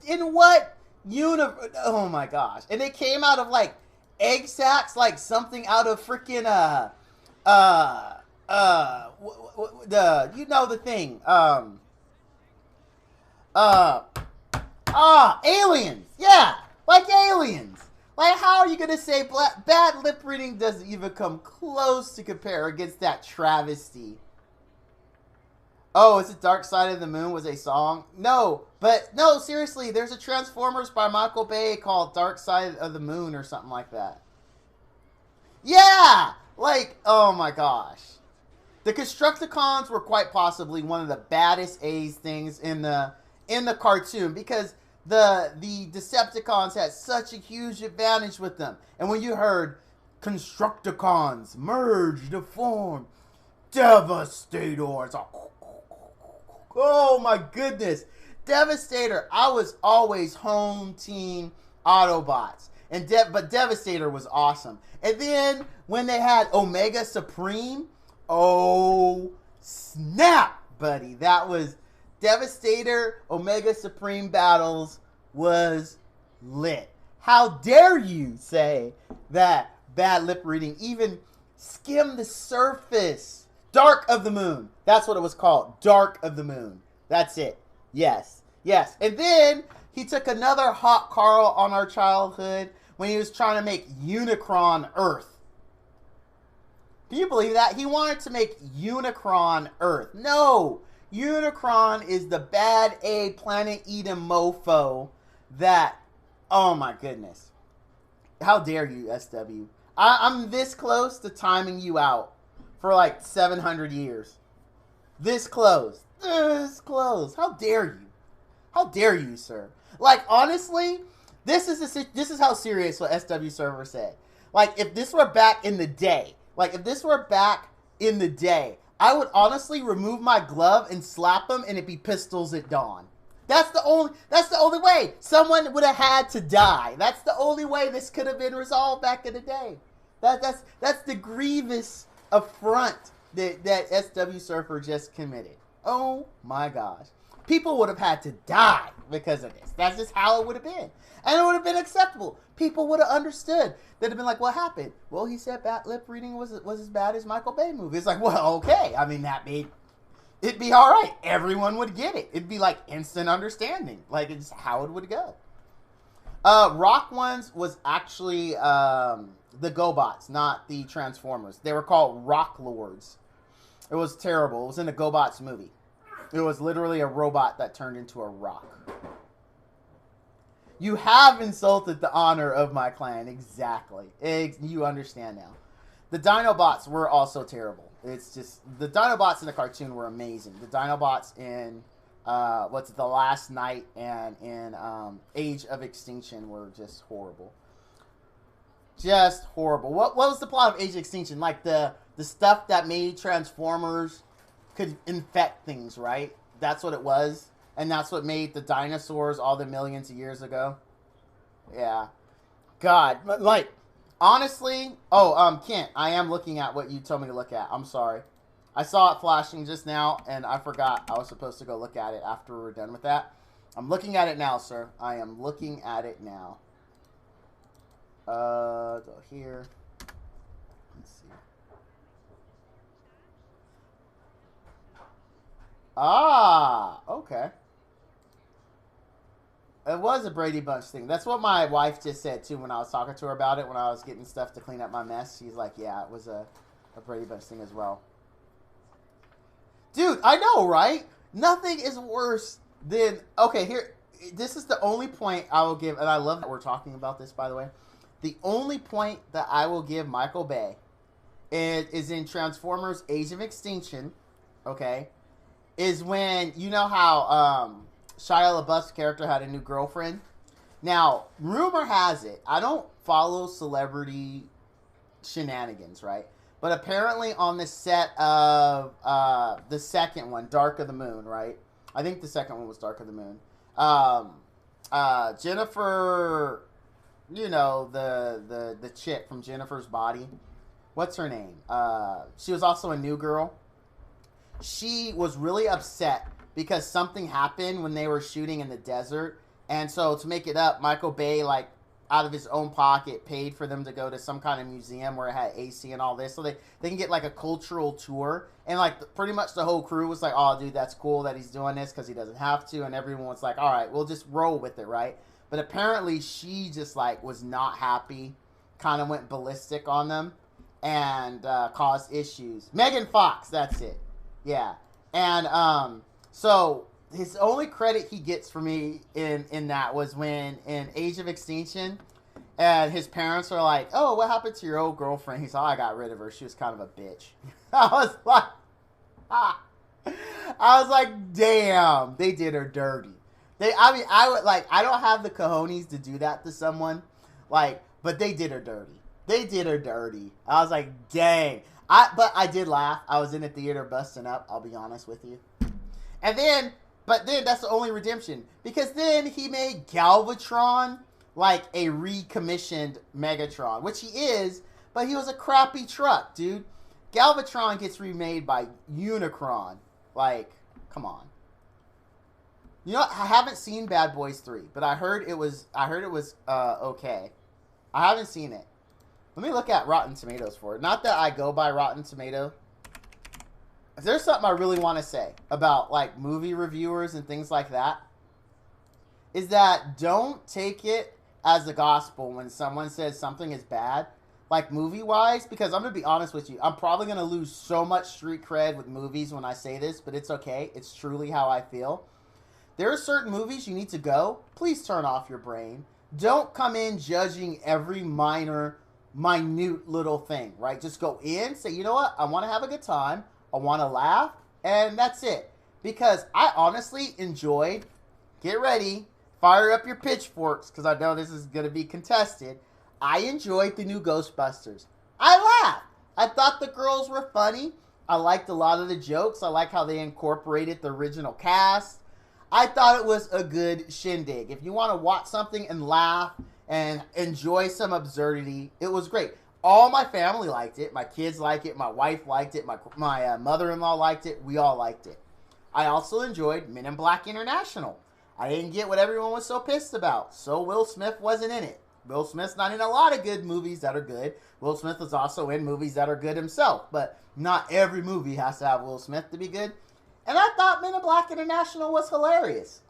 in what universe? Oh my gosh. And they came out of like egg sacs, like something out of freaking, the thing. Aliens. Yeah. Like aliens. Like, how are you going to say bad lip reading doesn't even come close to compare against that travesty? Oh, is it Dark Side of the Moon was a song? No, but no, seriously, there's a Transformers by Michael Bay called Dark Side of the Moon or something like that. Yeah! Like, oh my gosh. The Constructicons were quite possibly one of the baddest A's things in the cartoon because the Decepticons had such a huge advantage with them. And when you heard Constructicons merge to form Devastator, it's like, oh my goodness. Devastator, I was always home team Autobots. But Devastator was awesome. And then when they had Omega Supreme, oh snap, buddy. That was Devastator, Omega Supreme battles was lit. How dare you say that bad lip reading even skimmed the surface? Dark of the Moon. That's what it was called. Dark of the Moon. That's it. Yes. Yes. And then he took another hot Carl on our childhood when he was trying to make Unicron Earth. Can you believe that? He wanted to make Unicron Earth. No. Unicron is the bad A Planet Eden mofo that, oh my goodness. How dare you, SW. I'm this close to timing you out for like 700 years. This close. This close. How dare you? How dare you, sir? Like, honestly, this is how serious what SW Server said. Like, if this were back in the day, I would honestly remove my glove and slap him and it'd be pistols at dawn. That's the only way. Someone would have had to die. That's the only way this could have been resolved back in the day. That's the grievous affront that SW Surfer just committed. Oh my gosh. People would have had to die because of this. That's just how it would have been. And it would have been acceptable. People would have understood. They'd have been like, what happened? Well, he said bad lip reading was as bad as Michael Bay movie. It's like, well, okay. I mean, it'd be all right. Everyone would get it. It'd be like instant understanding. Like, it's how it would go. Rock Ones was actually the GoBots, not the Transformers. They were called Rock Lords. It was terrible. It was in the GoBots movie. It was literally a robot that turned into a rock. You have insulted the honor of my clan. Exactly. You understand now. The Dinobots were also terrible. It's just, the Dinobots in the cartoon were amazing. The Dinobots in, The Last Night and in Age of Extinction were just horrible. Just horrible. What was the plot of Age of Extinction? Like the stuff that made Transformers could infect things, right? That's what it was. And that's what made the dinosaurs all the millions of years ago. Yeah. God. Like, honestly... Oh, Kent, I am looking at what you told me to look at. I'm sorry. I saw it flashing just now, and I forgot I was supposed to go look at it after we were done with that. I'm looking at it now, sir. I am looking at it now. Go here. Let's see. Ah, okay. It was a Brady Bunch thing. That's what my wife just said, too, when I was talking to her about it, when I was getting stuff to clean up my mess. She's like, yeah, it was a Brady Bunch thing as well. Dude, I know, right? Nothing is worse than... Okay, here... This is the only point I will give, and I love that we're talking about this, by the way. The only point that I will give Michael Bay is in Transformers Age of Extinction, okay, is when, you know how Shia LaBeouf's character had a new girlfriend? Now, rumor has it, I don't follow celebrity shenanigans, right? But apparently on the set of the second one, Dark of the Moon, right? I think the second one was Dark of the Moon. Jennifer, you know, the chick from Jennifer's Body. What's her name? She was also a new girl. She was really upset because something happened when they were shooting in the desert. And so to make it up, Michael Bay, like, out of his own pocket, paid for them to go to some kind of museum where it had AC and all this. So they can get, like, a cultural tour. And, like, pretty much the whole crew was like, oh, dude, that's cool that he's doing this because he doesn't have to. And everyone was like, all right, we'll just roll with it, right? But apparently she just like was not happy, kind of went ballistic on them, and caused issues. Megan Fox, that's it. Yeah. And so his only credit he gets for me in that was when in Age of Extinction, and his parents are like, "Oh, what happened to your old girlfriend?" He's like, "Oh, I got rid of her. She was kind of a bitch." I was like, damn, they did her dirty. I don't have the cojones to do that to someone, like, but they did her dirty. They did her dirty. I was like, dang. But I did laugh. I was in the theater busting up. I'll be honest with you. But then that's the only redemption, because then he made Galvatron like a recommissioned Megatron, which he is, but he was a crappy truck, dude. Galvatron gets remade by Unicron. Like, come on. You know, I haven't seen Bad Boys 3, but I heard it was okay. I haven't seen it. Let me look at Rotten Tomatoes for it. Not that I go by Rotten Tomato. If there's something I really want to say about like movie reviewers and things like that, is that don't take it as the gospel when someone says something is bad, like movie-wise, because I'm going to be honest with you. I'm probably going to lose so much street cred with movies when I say this, but it's okay. It's truly how I feel. There are certain movies you need to go. Please turn off your brain. Don't come in judging every minute little thing, right? Just go in, say, you know what? I want to have a good time. I want to laugh, and that's it. Because I honestly enjoyed, get ready, fire up your pitchforks, because I know this is going to be contested. I enjoyed the new Ghostbusters. I laughed. I thought the girls were funny. I liked a lot of the jokes. I like how they incorporated the original cast. I thought it was a good shindig. If you want to watch something and laugh and enjoy some absurdity, it was great. All my family liked it. My kids liked it. My wife liked it. My mother-in-law liked it. We all liked it. I also enjoyed Men in Black International. I didn't get what everyone was so pissed about. So Will Smith wasn't in it. Will Smith's not in a lot of good movies that are good. Will Smith was also in movies that are good himself. But not every movie has to have Will Smith to be good. And I thought Men in Black International was hilarious.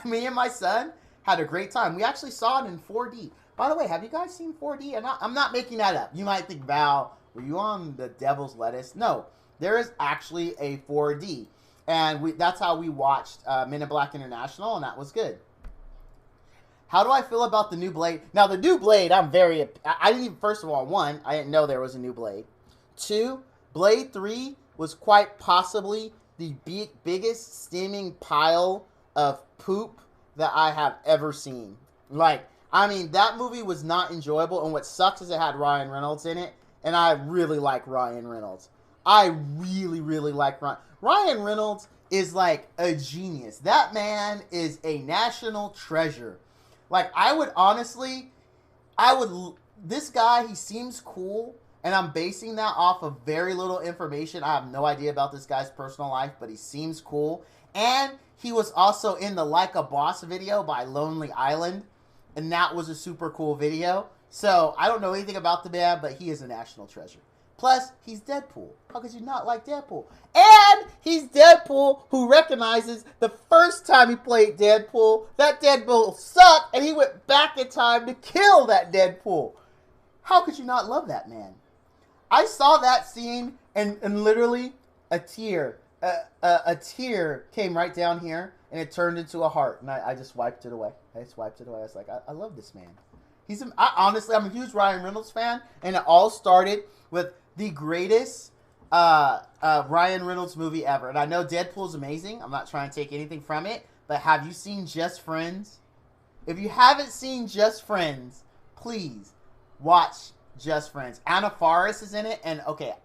Me and my son had a great time. We actually saw it in 4D. By the way, have you guys seen 4D? I'm not making that up. You might think, Val, were you on the Devil's Lettuce? No, there is actually a 4D. And that's how we watched Men in Black International, and that was good. How do I feel about the new Blade? Now, the new Blade, I didn't even, first of all, one, I didn't know there was a new Blade. Two, Blade 3 was quite possibly the biggest steaming pile of poop that I have ever seen. That movie was not enjoyable, and what sucks is it had Ryan Reynolds in it, and I really like Ryan Reynolds. I really, really like Ryan. Ryan Reynolds is like a genius. That man is a national treasure. This guy, he seems cool, and I'm basing that off of very little information. I have no idea about this guy's personal life, but he seems cool. And he was also in the Like a Boss video by Lonely Island, and that was a super cool video. So, I don't know anything about the man, but he is a national treasure. Plus, he's Deadpool. How could you not like Deadpool? And he's Deadpool who recognizes the first time he played Deadpool, that Deadpool sucked, and he went back in time to kill that Deadpool. How could you not love that man? I saw that scene, and literally a tear came right down here, and it turned into a heart, and I just wiped it away. I was like, I love this man. Honestly, I'm a huge Ryan Reynolds fan, and it all started with the greatest Ryan Reynolds movie ever. And I know Deadpool's amazing. I'm not trying to take anything from it, but have you seen Just Friends? If you haven't seen Just Friends, please watch Just Friends. Anna Faris is in it, and okay,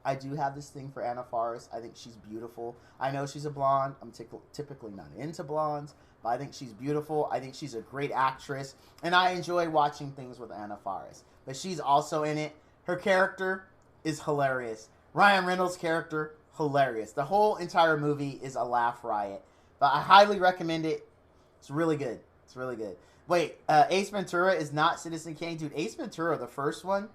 I do have this thing for Anna Faris. I think she's beautiful. I know she's a blonde. I'm typically not into blondes, but I think she's beautiful. I think she's a great actress, and I enjoy watching things with Anna Faris. But she's also in it. Her character is hilarious. Ryan Reynolds' character, hilarious. The whole entire movie is a laugh riot. But I highly recommend it. It's really good. It's really good. Wait, Ace Ventura is not Citizen Kane. Dude, Ace Ventura, the first one,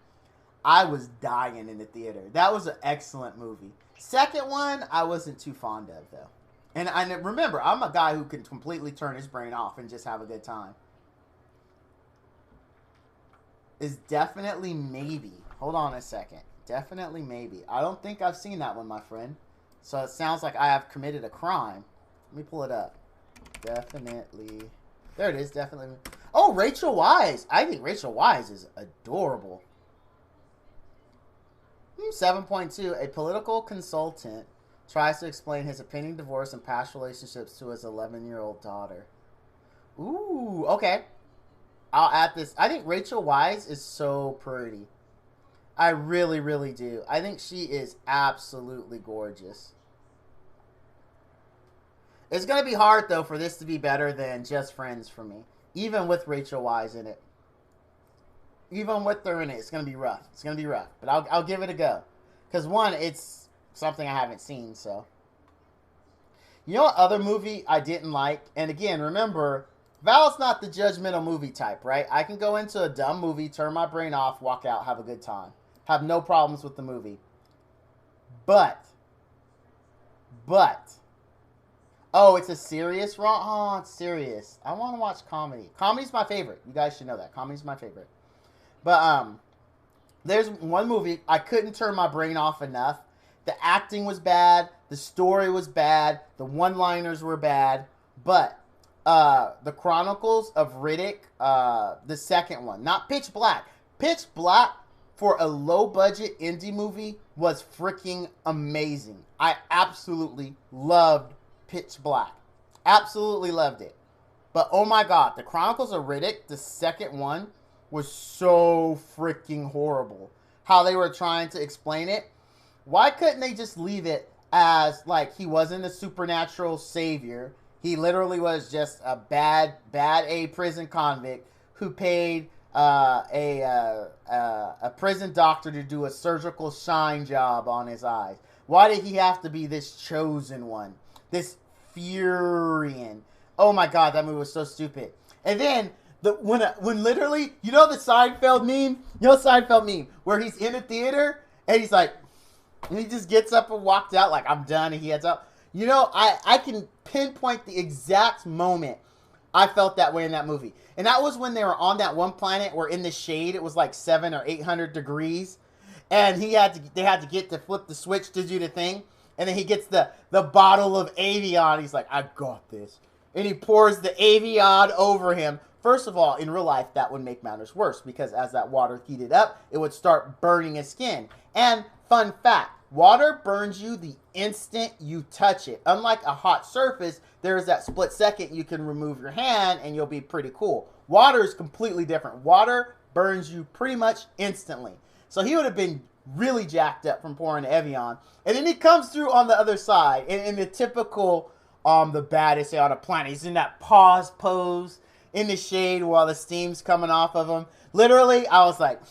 I was dying in the theater. That was an excellent movie. Second one, I wasn't too fond of, though. And remember, I'm a guy who can completely turn his brain off and just have a good time. is definitely maybe. Hold on a second. Definitely maybe. I don't think I've seen that one, my friend. So it sounds like I have committed a crime. Let me pull it up. Definitely. There it is. Definitely. Oh, Rachel Wise. I think Rachel Wise is adorable. 7.2. A political consultant tries to explain his impending divorce and past relationships to his 11-year-old daughter. Ooh, okay. I'll add this. I think Rachel Wise is so pretty. I really, really do. I think she is absolutely gorgeous. It's going to be hard, though, for this to be better than Just Friends for me. Even with Rachel Wise in it. Even with her in it, it's going to be rough. It's going to be rough. But I'll give it a go. Because, one, it's something I haven't seen, so. You know what other movie I didn't like? And, again, remember, Val's not the judgmental movie type, right? I can go into a dumb movie, turn my brain off, walk out, have a good time. Have no problems with the movie. But. Oh, it's a serious wrong? Oh, it's serious. I want to watch comedy. Comedy's my favorite. You guys should know that. Comedy's my favorite. But, there's one movie I couldn't turn my brain off enough. The acting was bad. The story was bad. The one-liners were bad. But, The Chronicles of Riddick, the second one. Not Pitch Black. Pitch Black, for a low-budget indie movie, was freaking amazing. I absolutely loved Pitch Black. Absolutely loved it. But, oh my god, The Chronicles of Riddick, the second one, was so freaking horrible. How they were trying to explain it. Why couldn't they just leave it as, like, he wasn't a supernatural savior? He literally was just a bad A prison convict who paid a prison doctor to do a surgical shine job on his eyes. Why did he have to be this chosen one? This Furion. Oh my god, that movie was so stupid. And then, when literally, you know the Seinfeld meme? You know Seinfeld meme? Where he's in a theater, and he's like, and he just gets up and walks out like, I'm done, and he heads out. You know, I can pinpoint the exact moment I felt that way in that movie. And that was when they were on that one planet where in the shade it was like 700 or 800 degrees. And they had to get to flip the switch to do the thing. And then he gets the bottle of Avion. He's like, I got this. And he pours the Avion over him. First of all, in real life, that would make matters worse. Because as that water heated up, it would start burning his skin. And fun fact, water burns you the instant you touch it. Unlike a hot surface, there's that split second you can remove your hand and you'll be pretty cool. Water is completely different. Water burns you pretty much instantly. So he would have been really jacked up from pouring the Evian. And then he comes through on the other side. In the typical, the baddest on the planet. He's in that pause pose in the shade while the steam's coming off of him. Literally, I was like,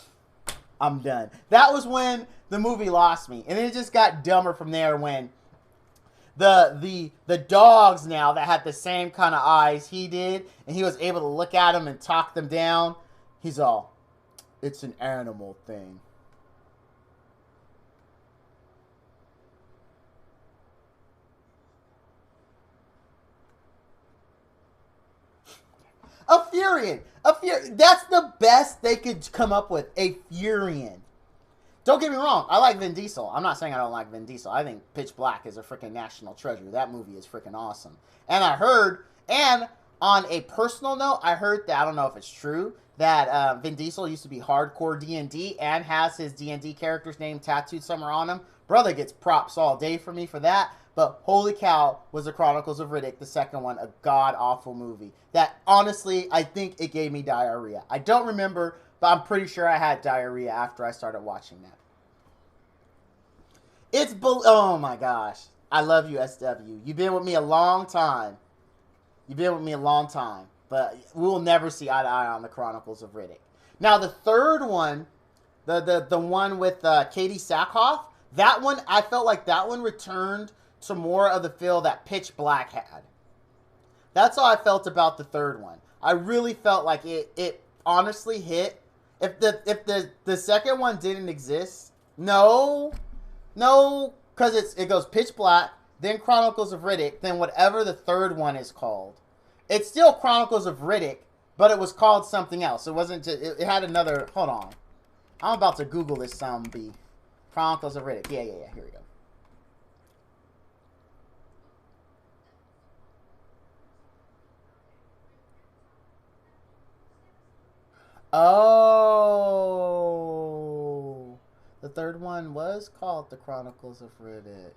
I'm done. That was when the movie lost me. And it just got dumber from there when the dogs now that had the same kind of eyes he did, and he was able to look at them and talk them down. He's all, it's an animal thing. A Furion. That's the best they could come up with. A Furion. Don't get me wrong. I like Vin Diesel. I'm not saying I don't like Vin Diesel. I think Pitch Black is a freaking national treasure. That movie is freaking awesome. And I heard, and on a personal note, I heard that, I don't know if it's true, that Vin Diesel used to be hardcore D&D and has his D&D character's name tattooed somewhere on him. Brother gets props all day for me for that. But holy cow, was The Chronicles of Riddick, the second one, a god-awful movie. That, honestly, I think it gave me diarrhea. I don't remember, but I'm pretty sure I had diarrhea after I started watching that. Oh my gosh. I love you, SW. You've been with me a long time. But we will never see eye to eye on The Chronicles of Riddick. Now, the third one, the one with Katie Sackhoff, that one, I felt like that one returned to more of the feel that Pitch Black had. That's how I felt about the third one. I really felt like it honestly hit. If the second one didn't exist, no, because it goes Pitch Black, then Chronicles of Riddick, then whatever the third one is called. It's still Chronicles of Riddick, But it was called something else. It wasn't just, it had another, hold on. I'm about to Google this zombie. Chronicles of Riddick. Yeah. Here we go. Oh. The third one was called The Chronicles of Riddick.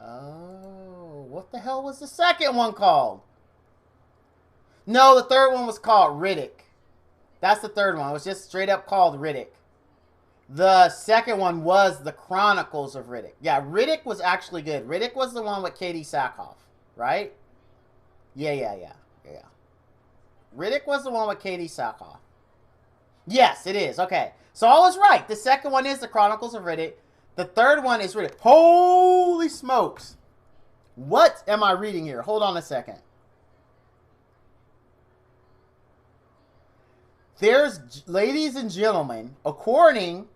Oh. What the hell was the second one called? No, the third one was called Riddick. That's the third one. It was just straight up called Riddick. The second one was The Chronicles of Riddick. Yeah, Riddick was actually good. Riddick was the one with Katie Sackhoff, right? Yeah. Riddick was the one with Katie Sackhoff. Yes, it is. Okay. So I was right. The second one is The Chronicles of Riddick. The third one is Riddick. Holy smokes. What am I reading here? Hold on a second. There's, ladies and gentlemen, according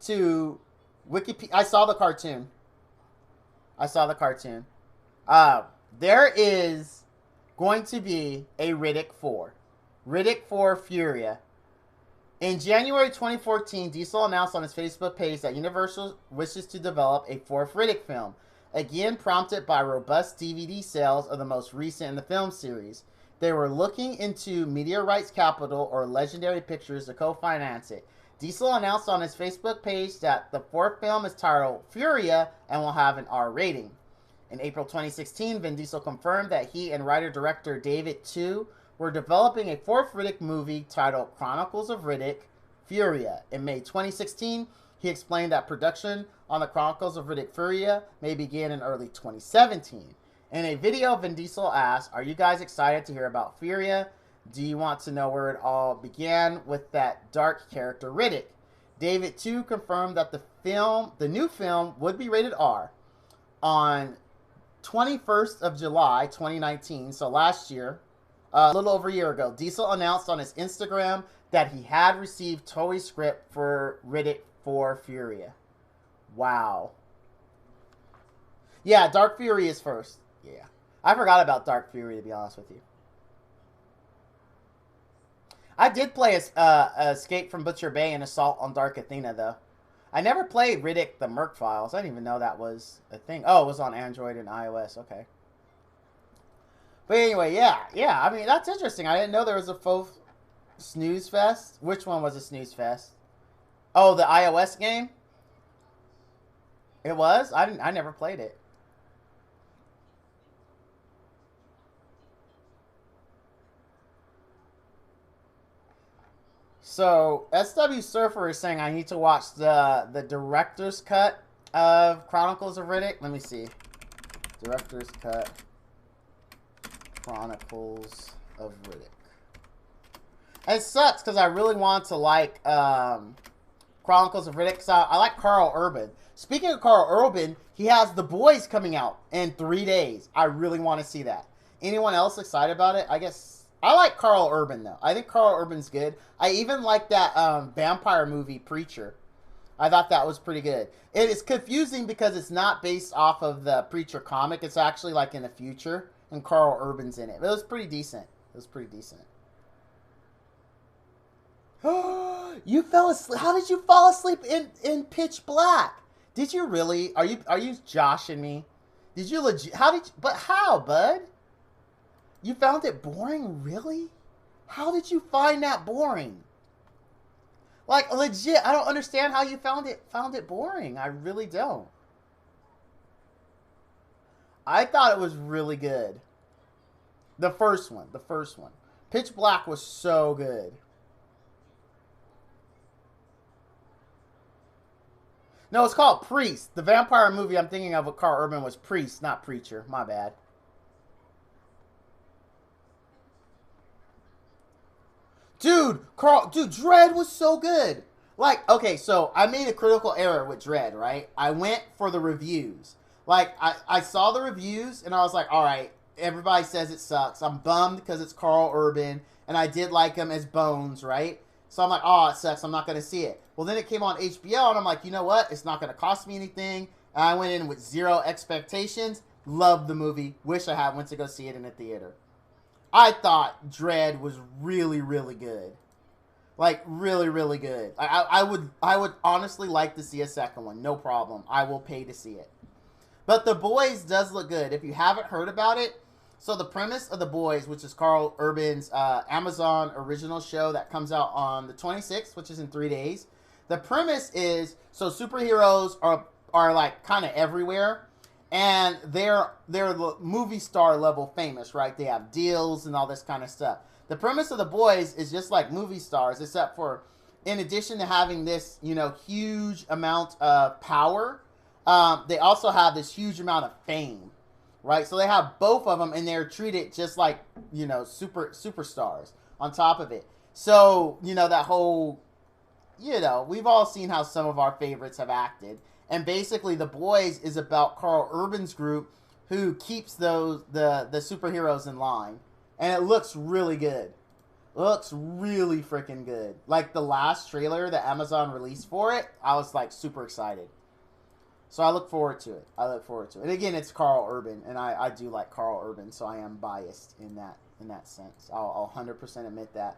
to Wikipedia, I saw the cartoon. There is going to be a Riddick 4. Riddick 4 Furia. In January 2014, Diesel announced on his Facebook page that Universal wishes to develop a fourth Riddick film, again prompted by robust DVD sales of the most recent in the film series. They were looking into Media Rights Capital or Legendary Pictures to co-finance it. Diesel announced on his Facebook page that the fourth film is titled Furia and will have an R rating. In April 2016, Vin Diesel confirmed that he and writer-director David Tu were developing a fourth Riddick movie titled Chronicles of Riddick, Furia. In May 2016, he explained that production on the Chronicles of Riddick Furia may begin in early 2017. In a video, Vin Diesel asked, "Are you guys excited to hear about Furia? Do you want to know where it all began with that dark character Riddick?" David Tu confirmed that the new film would be rated R. On 21st of July 2019, so last year, a little over a year ago, Diesel announced on his Instagram that he had received Toei's script for Riddick 4 Furia. Wow. Yeah, Dark Fury is first. Yeah. I forgot about Dark Fury, to be honest with you. I did play Escape from Butcher Bay and Assault on Dark Athena, though. I never played Riddick the Merc Files. I didn't even know that was a thing. Oh, it was on Android and iOS. Okay. But anyway, yeah. I mean, that's interesting. I didn't know there was a faux snooze fest. Which one was a snooze fest? Oh, the iOS game? It was? I never played it. So, SW Surfer is saying I need to watch the director's cut of Chronicles of Riddick. Let me see. Director's cut. Chronicles of Riddick. And it sucks because I really want to like Chronicles of Riddick because I like Carl Urban. Speaking of Carl Urban, he has The Boys coming out in 3 days. I really want to see that. Anyone else excited about it? I guess I like Carl Urban though. I think Carl Urban's good. I even like that vampire movie Preacher. I thought that was pretty good. It is confusing because it's not based off of the Preacher comic. It's actually like in the future, and Carl Urban's in it. But it was pretty decent. You fell asleep. How did you fall asleep in Pitch Black? Did you really? Are you joshing me? Did you legit? But how, bud? You found it boring, really? How did you find that boring? Like legit, I don't understand how you found it boring. I really don't. I thought it was really good. The first one. Pitch Black was so good. No, it's called Priest. The vampire movie I'm thinking of with Carl Urban was Priest, not Preacher. My bad. Dude, Dredd was so good. Like, okay, so I made a critical error with Dredd, right? I went for the reviews. Like, I saw the reviews, and I was like, all right, everybody says it sucks. I'm bummed because it's Carl Urban, and I did like him as Bones, right? So I'm like, oh, it sucks. I'm not going to see it. Well, then it came on HBO, and I'm like, you know what? It's not going to cost me anything. And I went in with zero expectations. Loved the movie. Wish I had went to go see it in the theater. I thought Dread was really, really good. Like, really, really good. I would honestly like to see a second one. No problem. I will pay to see it. But The Boys does look good. If you haven't heard about it, so the premise of The Boys, which is Carl Urban's Amazon original show that comes out on the 26th, which is in 3 days. The premise is, so superheroes are like kind of everywhere. And they're movie star level famous, right? They have deals and all this kind of stuff. The premise of The Boys is just like movie stars, except for, in addition to having this, huge amount of power, they also have this huge amount of fame, right? So they have both of them, and they're treated just like, superstars on top of it. So, that whole, we've all seen how some of our favorites have acted. And basically, The Boys is about Carl Urban's group who keeps the superheroes in line. And it looks really good. Looks really freaking good. Like the last trailer that Amazon released for it, I was like super excited. So I look forward to it. And again, it's Carl Urban, and I do like Carl Urban, so I am biased in that sense. I'll 100% admit that.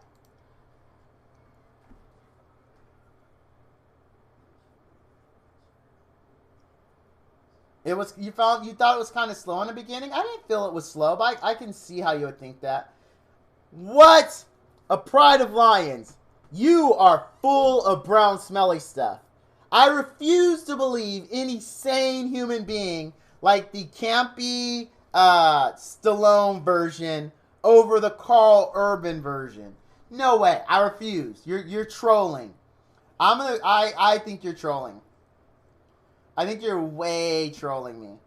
You thought it was kind of slow in the beginning? I didn't feel it was slow, but I can see how you would think that. What? A Pride of Lions. You are full of brown smelly stuff. I refuse to believe any sane human being like the campy Stallone version over the Carl Urban version. No way. I refuse. You're trolling. I think you're trolling. I think you're way trolling me.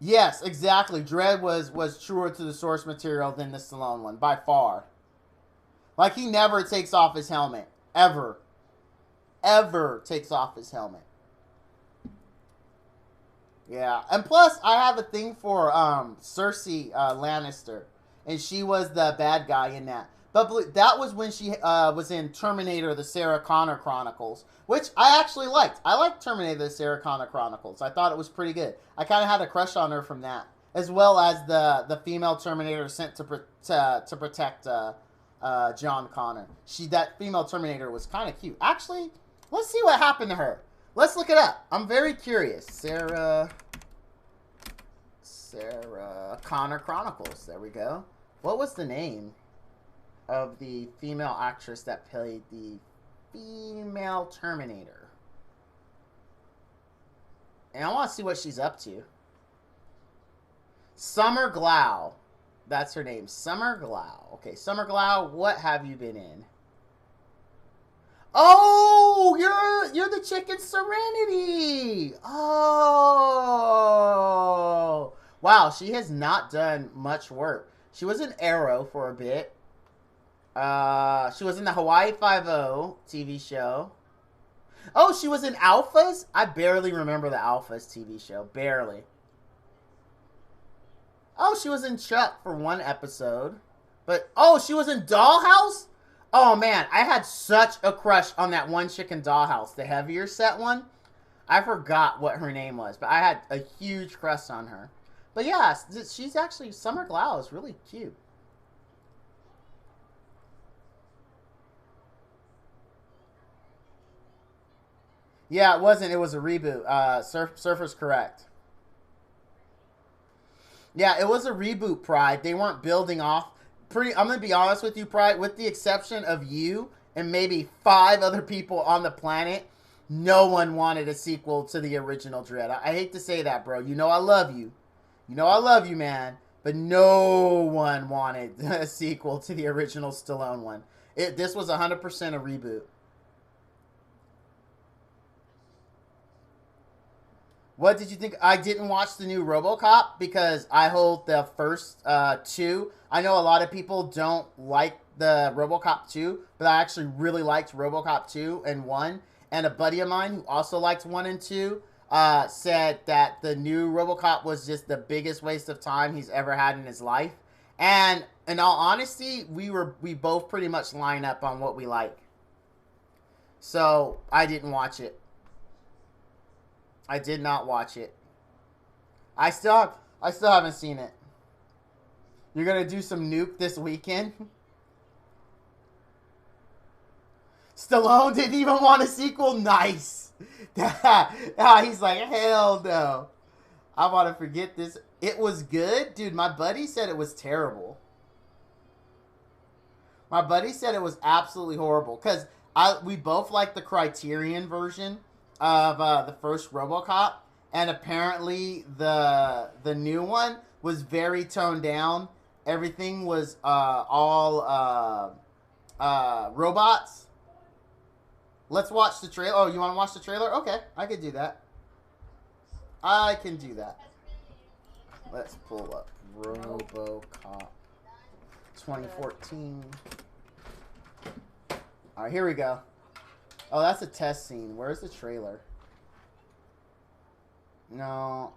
Yes, exactly. Dredd was truer to the source material than the Stallone one, by far. Like, he never takes off his helmet. Ever. Ever takes off his helmet. Yeah, and plus, I have a thing for Cersei Lannister, and she was the bad guy in that. But that was when she was in Terminator, the Sarah Connor Chronicles, which I actually liked. I liked Terminator, the Sarah Connor Chronicles. I thought it was pretty good. I kind of had a crush on her from that, as well as the female Terminator sent to protect John Connor. That female Terminator was kind of cute. Actually, let's see what happened to her. Let's look it up. I'm very curious. Sarah Connor Chronicles. There we go. What was the name of the female actress that played the female Terminator? And I want to see what she's up to. Summer Glau. That's her name. Summer Glau. Okay, Summer Glau, what have you been in? Oh, you're the chick in Serenity. Oh, wow. She has not done much work. She was in Arrow for a bit. She was in the Hawaii Five-0 TV show. Oh, she was in Alphas. I barely remember the Alphas TV show. Barely. Oh, she was in Chuck for one episode. But oh, she was in Dollhouse. Oh, man, I had such a crush on that one chick in Dollhouse, the heavier set one. I forgot what her name was, but I had a huge crush on her. But yeah, she's actually, Summer Glau is really cute. Yeah, it wasn't. It was a reboot. Surfer's correct. Yeah, it was a reboot, Pride. They weren't building off. I'm going to be honest with you, Pride. With the exception of you and maybe 5 other people on the planet, no one wanted a sequel to the original Dredd. I hate to say that, bro. You know I love you. You know I love you, man. But no one wanted a sequel to the original Stallone one. This was 100% a reboot. What did you think? I didn't watch the new RoboCop because I hold the first 2. I know a lot of people don't like the RoboCop 2, but I actually really liked RoboCop 2 and 1. And a buddy of mine who also liked 1 and 2 said that the new RoboCop was just the biggest waste of time he's ever had in his life. And in all honesty, we both pretty much line up on what we like. So I didn't watch it. I did not watch it. I still haven't seen it. You're gonna do some Nuke this weekend? Stallone didn't even want a sequel? Nice. He's like, hell no. I want to forget this. It was good? Dude, my buddy said it was terrible. My buddy said it was absolutely horrible. Because we both like the Criterion version of the first RoboCop. And apparently the new one was very toned down. Everything was all robots. Let's watch the trailer. Oh, you want to watch the trailer? Okay, I could do that. I can do that. Let's pull up RoboCop 2014. All right, here we go. Oh, that's a test scene. Where's the trailer? No.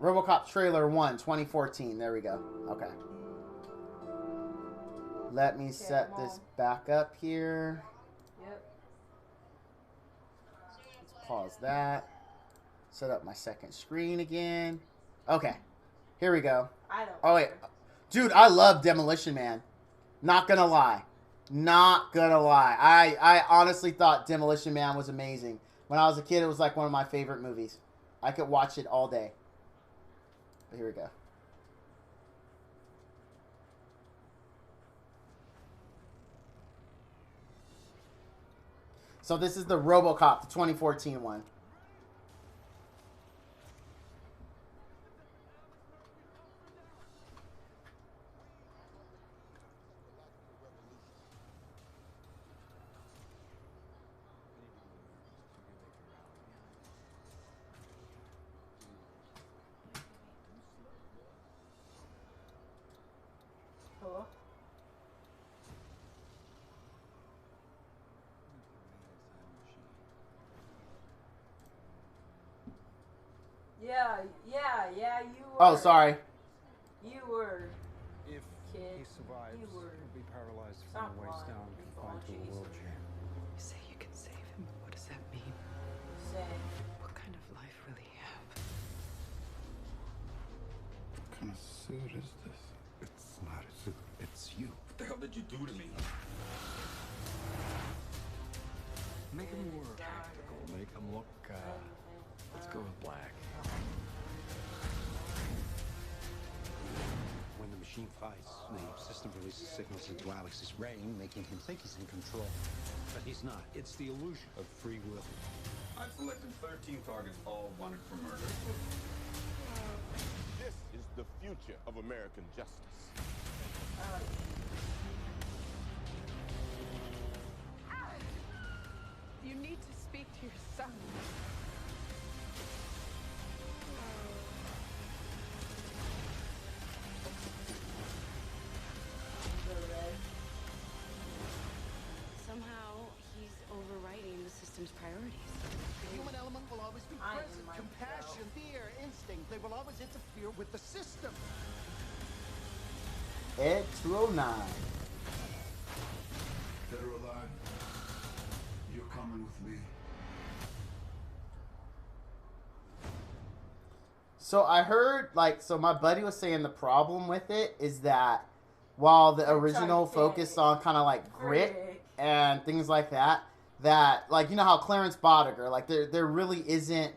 RoboCop trailer 1, 2014. There we go. Okay. Let me set this back up here. Yep. Let's pause that. Set up my second screen again. Okay. Here we go. I don't. Oh, wait. Dude, I love Demolition Man. Not gonna lie. Not gonna lie. I honestly thought Demolition Man was amazing. When I was a kid, it was like one of my favorite movies. I could watch it all day. But here we go. So this is the RoboCop, the 2014 one. Hello? Yeah, you were. Oh, sorry. You were. If Kid, he survives, you were. he'll be paralyzed Stop from the waist lying. down, confined to a Jesus. wheelchair. You say you can save him. What does that mean? Saying. What kind of life will he have? What kind of suit is this? It's not a suit. It's you. What the hell did you do to me? Make him more tactical. Make him look, let's go with black. When the machine fights, the system releases signals into Alex's brain, making him think he's in control. But he's not. It's the illusion of free will. I've selected 13 targets, all wanted for murder. This is the future of American justice. You need to speak to your son. Somehow, he's overriding the system's priorities. The human element will always be I am present. myself. Compassion, fear, instinct, they will always interfere with the system. Ed 209. Dead or alive, you're coming with me. So I heard, like, so my buddy was saying the problem with it is that while the original focused on kind of like grit and things like that, like, you know how Clarence Boddicker, like, there really isn't,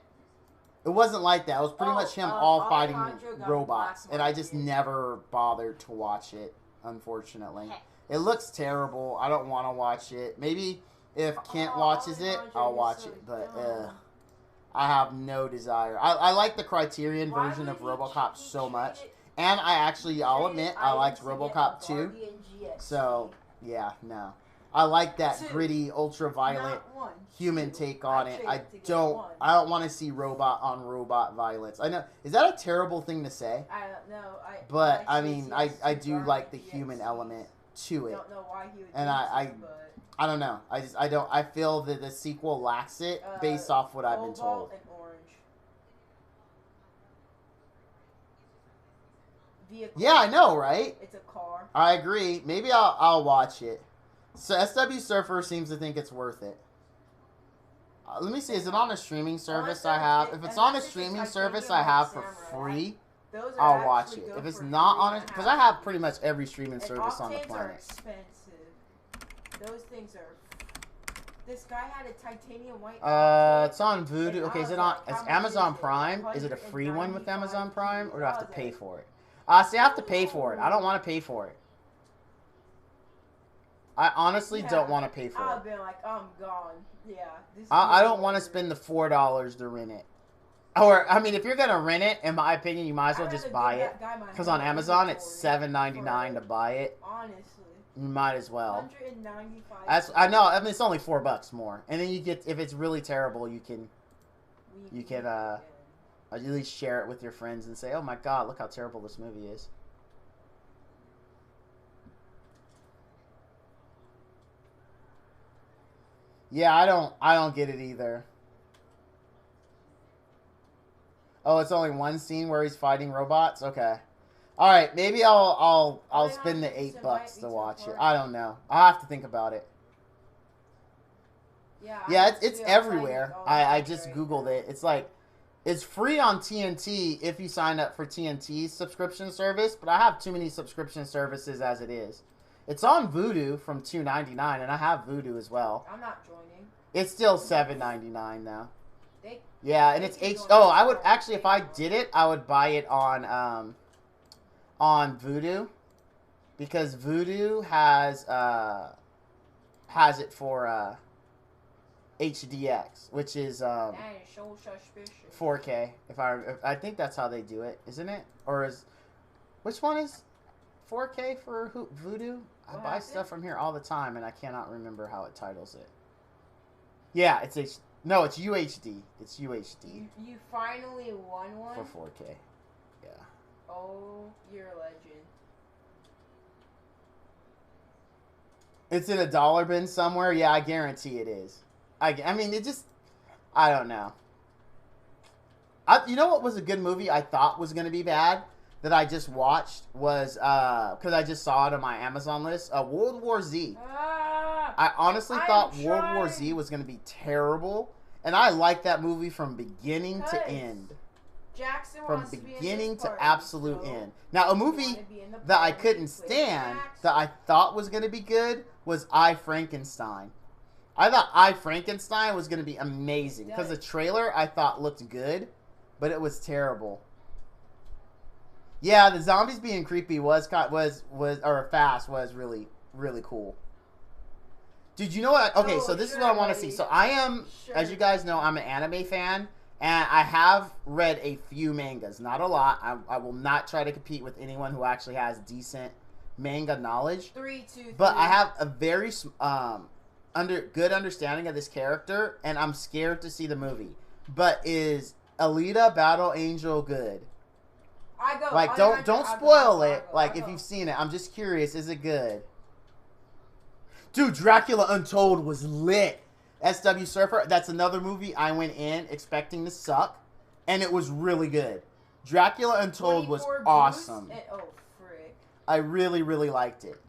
it wasn't like that. It was pretty much him all fighting robots, and I just never bothered to watch it, unfortunately. It looks terrible. I don't want to watch it. Maybe if Kent watches it, I'll watch it, but I have no desire. I like the Criterion version of RoboCop so much. And I'll admit, I liked RoboCop 2. So, yeah, no. I like that gritty, ultra-violent human take on it. I don't want to see robot on robot violence. I know, is that a terrible thing to say? I don't know. But, I mean, I do like the human element to it. Don't know why he would And I don't know. I feel that the sequel lacks it based off what I've been told. And orange. Vehicle. Yeah, I know, right? It's a car. I agree. Maybe I'll watch it. So SW Surfer seems to think it's worth it. Let me see. Is it on a streaming service I have? If it's on a streaming service I have for free, I'll watch it. If it's not on it, because I have pretty much every streaming service on the planet. Expensive. Those things are. This guy had a titanium white. It's on Vudu. Okay, is it on? It's Amazon Prime. Is it a free one with Amazon Prime, or do I have to pay for it? See, I have to pay for it. I don't want to pay for it. I honestly don't want to pay for it. I've been like, I'm gone. Yeah. I don't want to spend the $4 to rent it. Or, I mean, if you're going to rent it, in my opinion, you might as well just buy it. Because on Amazon, it's $7.99 to buy it. Honestly. You might as well. $195. I know. I mean, it's only $4 more. And then you get, if it's really terrible, you can at least share it with your friends and say, oh my God, look how terrible this movie is. Yeah, I don't get it either. Oh, it's only one scene where he's fighting robots? Okay. Alright, maybe I'll spend the $8 to watch it. I don't know. I'll have to think about it. Yeah, it's everywhere. I just Googled it. It's like, it's free on TNT if you sign up for TNT's subscription service, but I have too many subscription services as it is. It's on Vudu from $2.99, and I have Vudu as well. I'm not joining. It's still $7.99 now. Yeah, and it's H. Oh, I would actually, if I did it, I would buy it on Vudu, because Vudu has it for HDX, which is 4K. If I think that's how they do it, isn't it? Or is which one is 4K for Vudu? I buy stuff from here all the time, and I cannot remember how it titles it. Yeah, it's no, it's UHD. It's UHD. You finally won one? For 4K. Yeah. Oh, you're a legend. It's in a dollar bin somewhere? Yeah, I guarantee it is. I mean, it just... I don't know. You know what was a good movie I thought was going to be bad? That I just watched was, because I just saw it on my Amazon list, World War Z. I honestly thought World War Z was going to be terrible, and I liked that movie from beginning to end. Jackson from beginning to absolute end. Now, a movie that I couldn't stand, that I thought was going to be good, was I, Frankenstein. I thought I, Frankenstein was going to be amazing, because the trailer I thought looked good, but it was terrible. Yeah, the zombies being creepy was really, really cool. Dude, you know what? Okay, so this is what I want to see. So I am, as you guys know, I'm an anime fan, and I have read a few mangas. Not a lot. I will not try to compete with anyone who actually has decent manga knowledge. 3, 2, 3. But I have a very good understanding of this character, and I'm scared to see the movie. But is Alita Battle Angel good? Like, don't spoil it. Like, if you've seen it, I'm just curious. Is it good? Dude, Dracula Untold was lit. SW Surfer. That's another movie I went in expecting to suck, and it was really good. Dracula Untold was awesome. Oh, frick. I really, really liked it.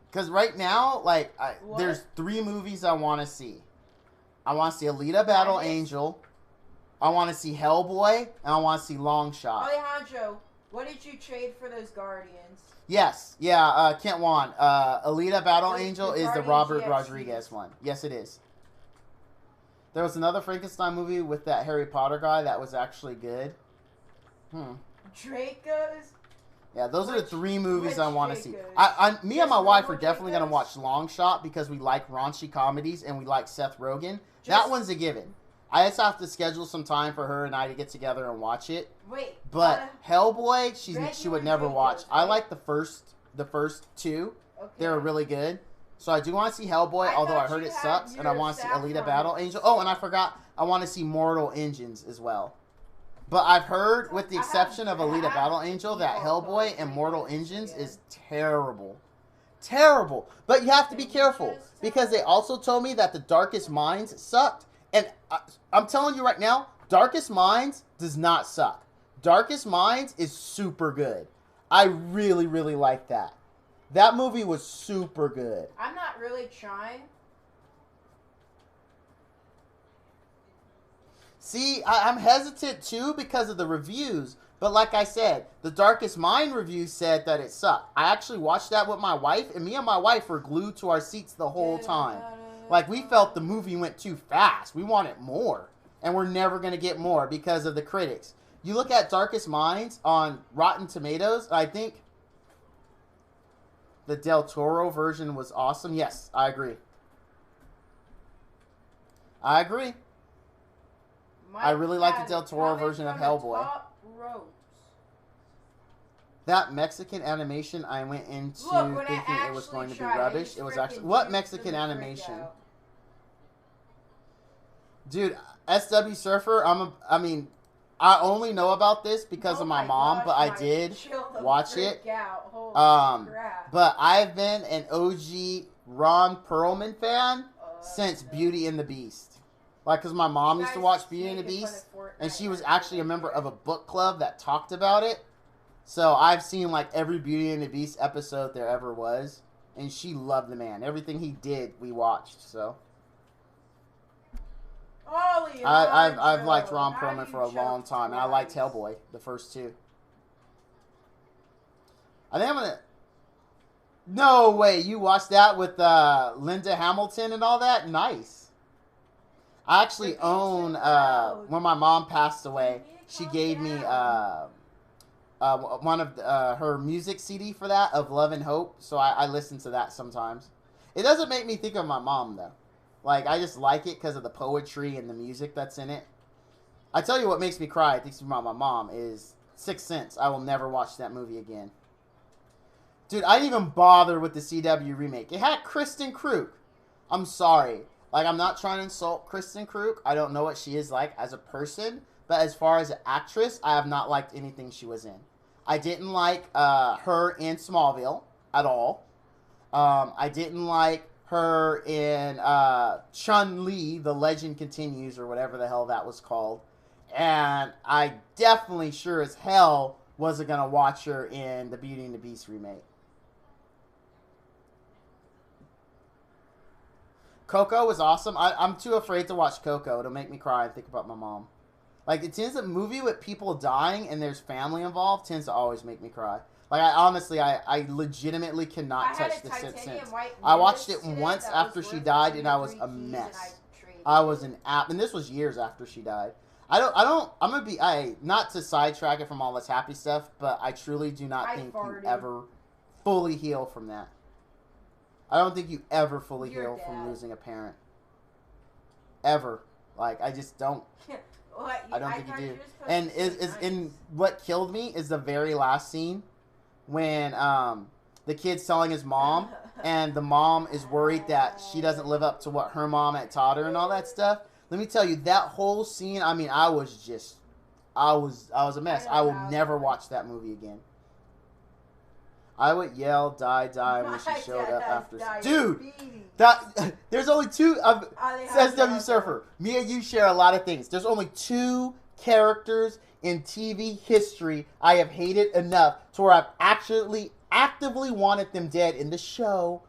Because right now, like, there's 3 movies I want to see. I want to see Alita Battle Angel. I want to see Hellboy, and I want to see Longshot. Alejandro, what did you trade for those Guardians? Yes, yeah, Kent Wan. Alita Battle Angel is the Robert Rodriguez one. Yes, it is. There was another Frankenstein movie with that Harry Potter guy that was actually good. Draco's? Yeah, those are the 3 movies I want to see. Me and my wife are definitely going to watch Longshot because we like raunchy comedies and we like Seth Rogen. That one's a given. I just have to schedule some time for her and I to get together and watch it. Wait. But Hellboy, she would never watch. I like the first 2. Okay. They were really good. So I do want to see Hellboy, although I heard it sucks, and I want to see Alita Battle Angel. Oh, and I forgot, I want to see Mortal Engines as well. But I've heard, with the exception of Alita Battle Angel, that Hellboy and Mortal Engines is terrible. Terrible. But you have to be careful, because they also told me that The Darkest Minds sucked. And I'm telling you right now, Darkest Minds does not suck. Darkest Minds is super good. I really, really like that. That movie was super good. I'm not really trying. See, I'm hesitant too because of the reviews. But like I said, the Darkest Mind review said that it sucked. I actually watched that with my wife, and me and my wife were glued to our seats the whole time. Like, we felt the movie went too fast. We wanted more. And we're never going to get more because of the critics. You look at Darkest Minds on Rotten Tomatoes, I think the Del Toro version was awesome. Yes, I agree. I agree. I really like the Del Toro version of Hellboy. That Mexican animation, I went into thinking it was going to be rubbish. It was actually... What Mexican animation? Dude, SW Surfer, I only know about this because of my mom, but I did watch it. But I've been an OG Ron Perlman fan since Beauty and the Beast. Like, because my mom used to watch Beauty and the Beast, and she was actually a member of a book club that talked about it. So I've seen, like, every Beauty and the Beast episode there ever was, and she loved the man. Everything he did, we watched, so... I've liked Ron Perlman for a long time, and I liked Hellboy, the first two. I think I'm gonna... No way, you watched that with Linda Hamilton and all that? Nice. I actually own, when my mom passed away, she gave me one of her music CD for that, of Love and Hope, so I listen to that sometimes. It doesn't make me think of my mom, though. Like, I just like it because of the poetry and the music that's in it. I tell you what makes me cry, I think about my mom, is Sixth Sense. I will never watch that movie again. Dude, I didn't even bother with the CW remake. It had Kristen Krug. I'm sorry. Like, I'm not trying to insult Kristen Krug. I don't know what she is like as a person. But as far as an actress, I have not liked anything she was in. I didn't like her in Smallville at all. I didn't like her in Chun-Li, The Legend Continues, or whatever the hell that was called. And I definitely sure as hell wasn't going to watch her in the Beauty and the Beast remake. Coco was awesome. I'm too afraid to watch Coco. It'll make me cry and think about my mom. Like, it tends, a movie with people dying and there's family involved tends to always make me cry. Like, I legitimately cannot touch the Sixth Sense. I watched it once after she died, and I was a mess. I was an app, and this was years after she died. I'm gonna be, not to sidetrack it from all this happy stuff, but I truly do not think you ever fully heal from that. I don't think you ever fully heal from losing a parent. Ever. Like, I just don't. I don't think you do. And in what killed me is the very last scene when the kid's telling his mom, and the mom is worried that she doesn't live up to what her mom had taught her and all that stuff. Let me tell you, that whole scene, I mean, I was a mess. I will never watch that movie again. I would yell, die, die when she showed up after. Dude, there's only two, says W Surfer. Me and you share a lot of things. There's only two characters in TV history I have hated enough to where I've actually actively wanted them dead in the show.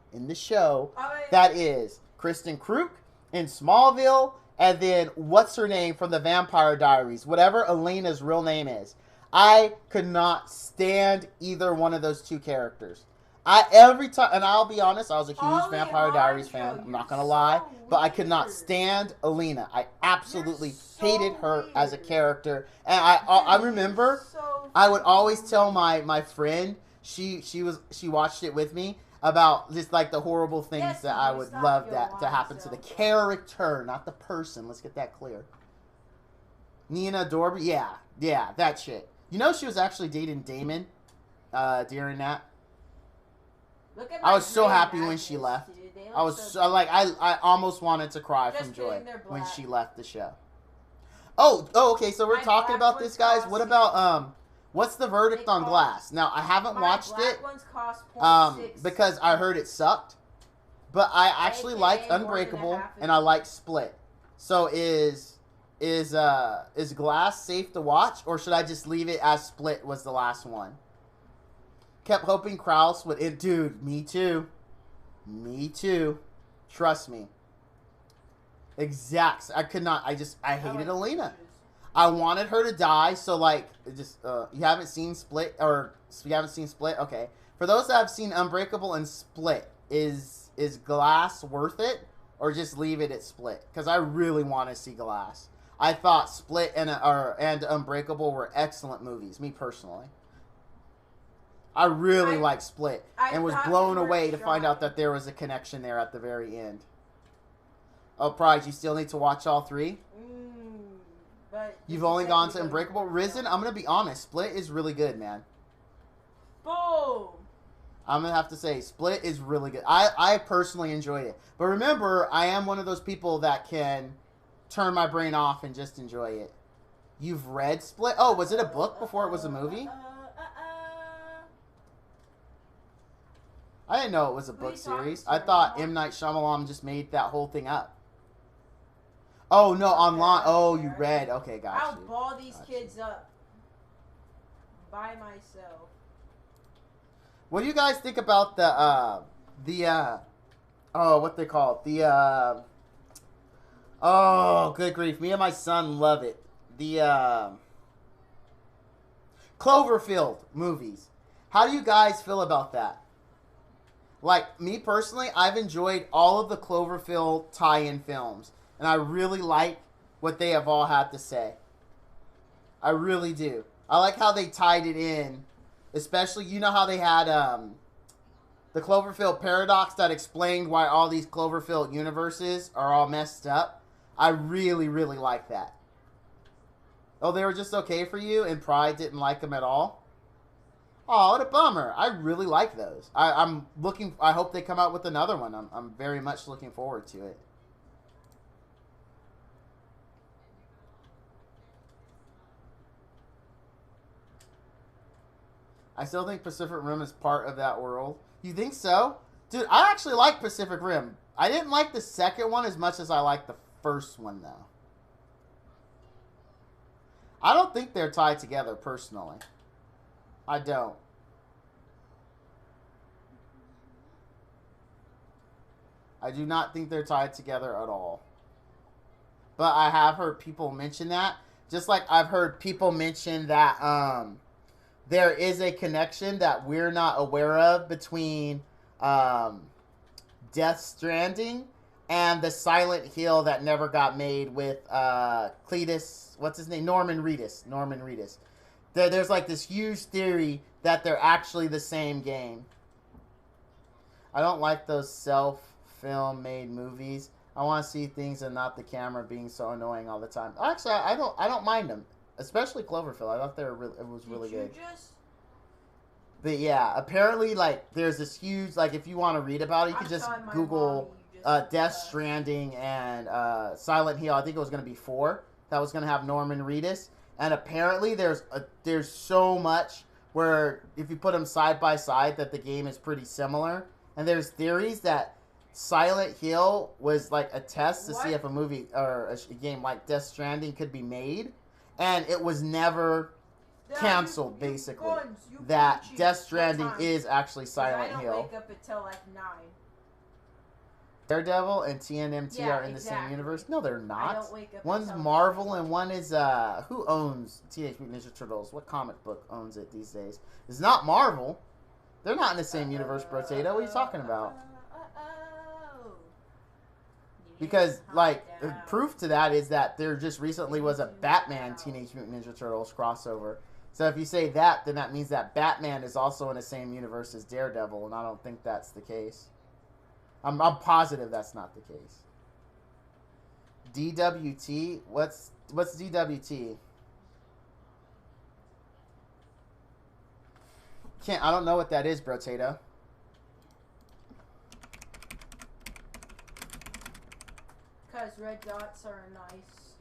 That is Kristen Krug in Smallville, and then what's her name from the Vampire Diaries, whatever Elena's real name is. I could not stand either one of those two characters. Every time, and I'll be honest, I was a huge Vampire Diaries fan. I'm not gonna lie, but I could not stand Elena. I absolutely hated her as a character. And I remember, I would always tell my friend, she watched it with me, about just like the horrible things that I would love that to happen to the character, not the person. Let's get that clear. Nina Dorby, yeah, that shit. You know, she was actually dating Damon during that. I was so happy when she left. I was so, like, I almost wanted to cry from joy when she left the show. Oh, okay. So we're talking about this, guys. What about what's the verdict on Glass? Now, I haven't watched it because I heard it sucked, but I actually liked Unbreakable and I liked Split. So is Glass safe to watch, or should I just leave it as Split was the last one? kept hoping Krause would. Dude, me too. Me too. Trust me. Exact. I could not. I hated Elena. I wanted her to die. So like, you haven't seen Split, or you haven't seen Split. Okay. For those that have seen Unbreakable and Split, is Glass worth it, or just leave it at Split? Because I really want to see Glass. I thought Split and Unbreakable were excellent movies. Me personally. I really like Split, and was blown away to find out that there was a connection there at the very end. Oh, Pride, you still need to watch all three? But you've only gone to Unbreakable? Risen, I'm going to be honest. Split is really good, man. Boom! I'm going to have to say, Split is really good. I personally enjoyed it. But remember, I am one of those people that can turn my brain off and just enjoy it. You've read Split? Oh, was it a book before it was a movie? I didn't know it was a book series. I thought M. Night Shyamalan just made that whole thing up. Oh, no, online. Oh, you read. Okay, got I'll you. ball these kids up by myself. What do you guys think about what they call it? Oh, good grief. Me and my son love it. The Cloverfield movies. How do you guys feel about that? Like, me personally, I've enjoyed all of the Cloverfield tie-in films. And I really like what they have all had to say. I really do. I like how they tied it in. Especially, you know how they had the Cloverfield paradox that explained why all these Cloverfield universes are all messed up. I really, really like that. Oh, they were just okay for you and Pride didn't like them at all? Oh, what a bummer. I really like those. I hope they come out with another one. I'm very much looking forward to it. I still think Pacific Rim is part of that world. You think so? Dude, I actually like Pacific Rim. I didn't like the second one as much as I liked the first one, though. I don't think they're tied together, personally. I don't. I do not think they're tied together at all. But I have heard people mention that. Just like I've heard people mention that there is a connection that we're not aware of between Death Stranding and the Silent Hill that never got made with Cletus, what's his name? Norman Reedus. There's like this huge theory that they're actually the same game. I don't like those self-film made movies. I want to see things and not the camera being so annoying all the time. Actually, I don't mind them, especially Cloverfield. I thought it was really good. But yeah, apparently, like, there's this huge, like, if you want to read about it, you can just Google Death Stranding and Silent Hill. I think it was going to be 4 that was going to have Norman Reedus. And apparently there's so much where if you put them side by side that the game is pretty similar. And there's theories that Silent Hill was like a test to see if a movie or a game like Death Stranding could be made. And it was never canceled, basically. That Death Stranding is actually Silent Hill. I don't wake up until like 9. Daredevil and TNMT are in the same universe? No, they're not. I don't wake up One's Marvel and one is, who owns Teenage Mutant Ninja Turtles? What comic book owns it these days? It's not Marvel. They're not in the same universe, Brotato. What are you talking about? Because, like, proof to that is that there just recently was a Batman Teenage Mutant Ninja Turtles crossover. So if you say that, then that means that Batman is also in the same universe as Daredevil, and I don't think that's the case. I'm positive that's not the case. DWT? What's DWT? I don't know what that is, Brotato. Because red dots are nice.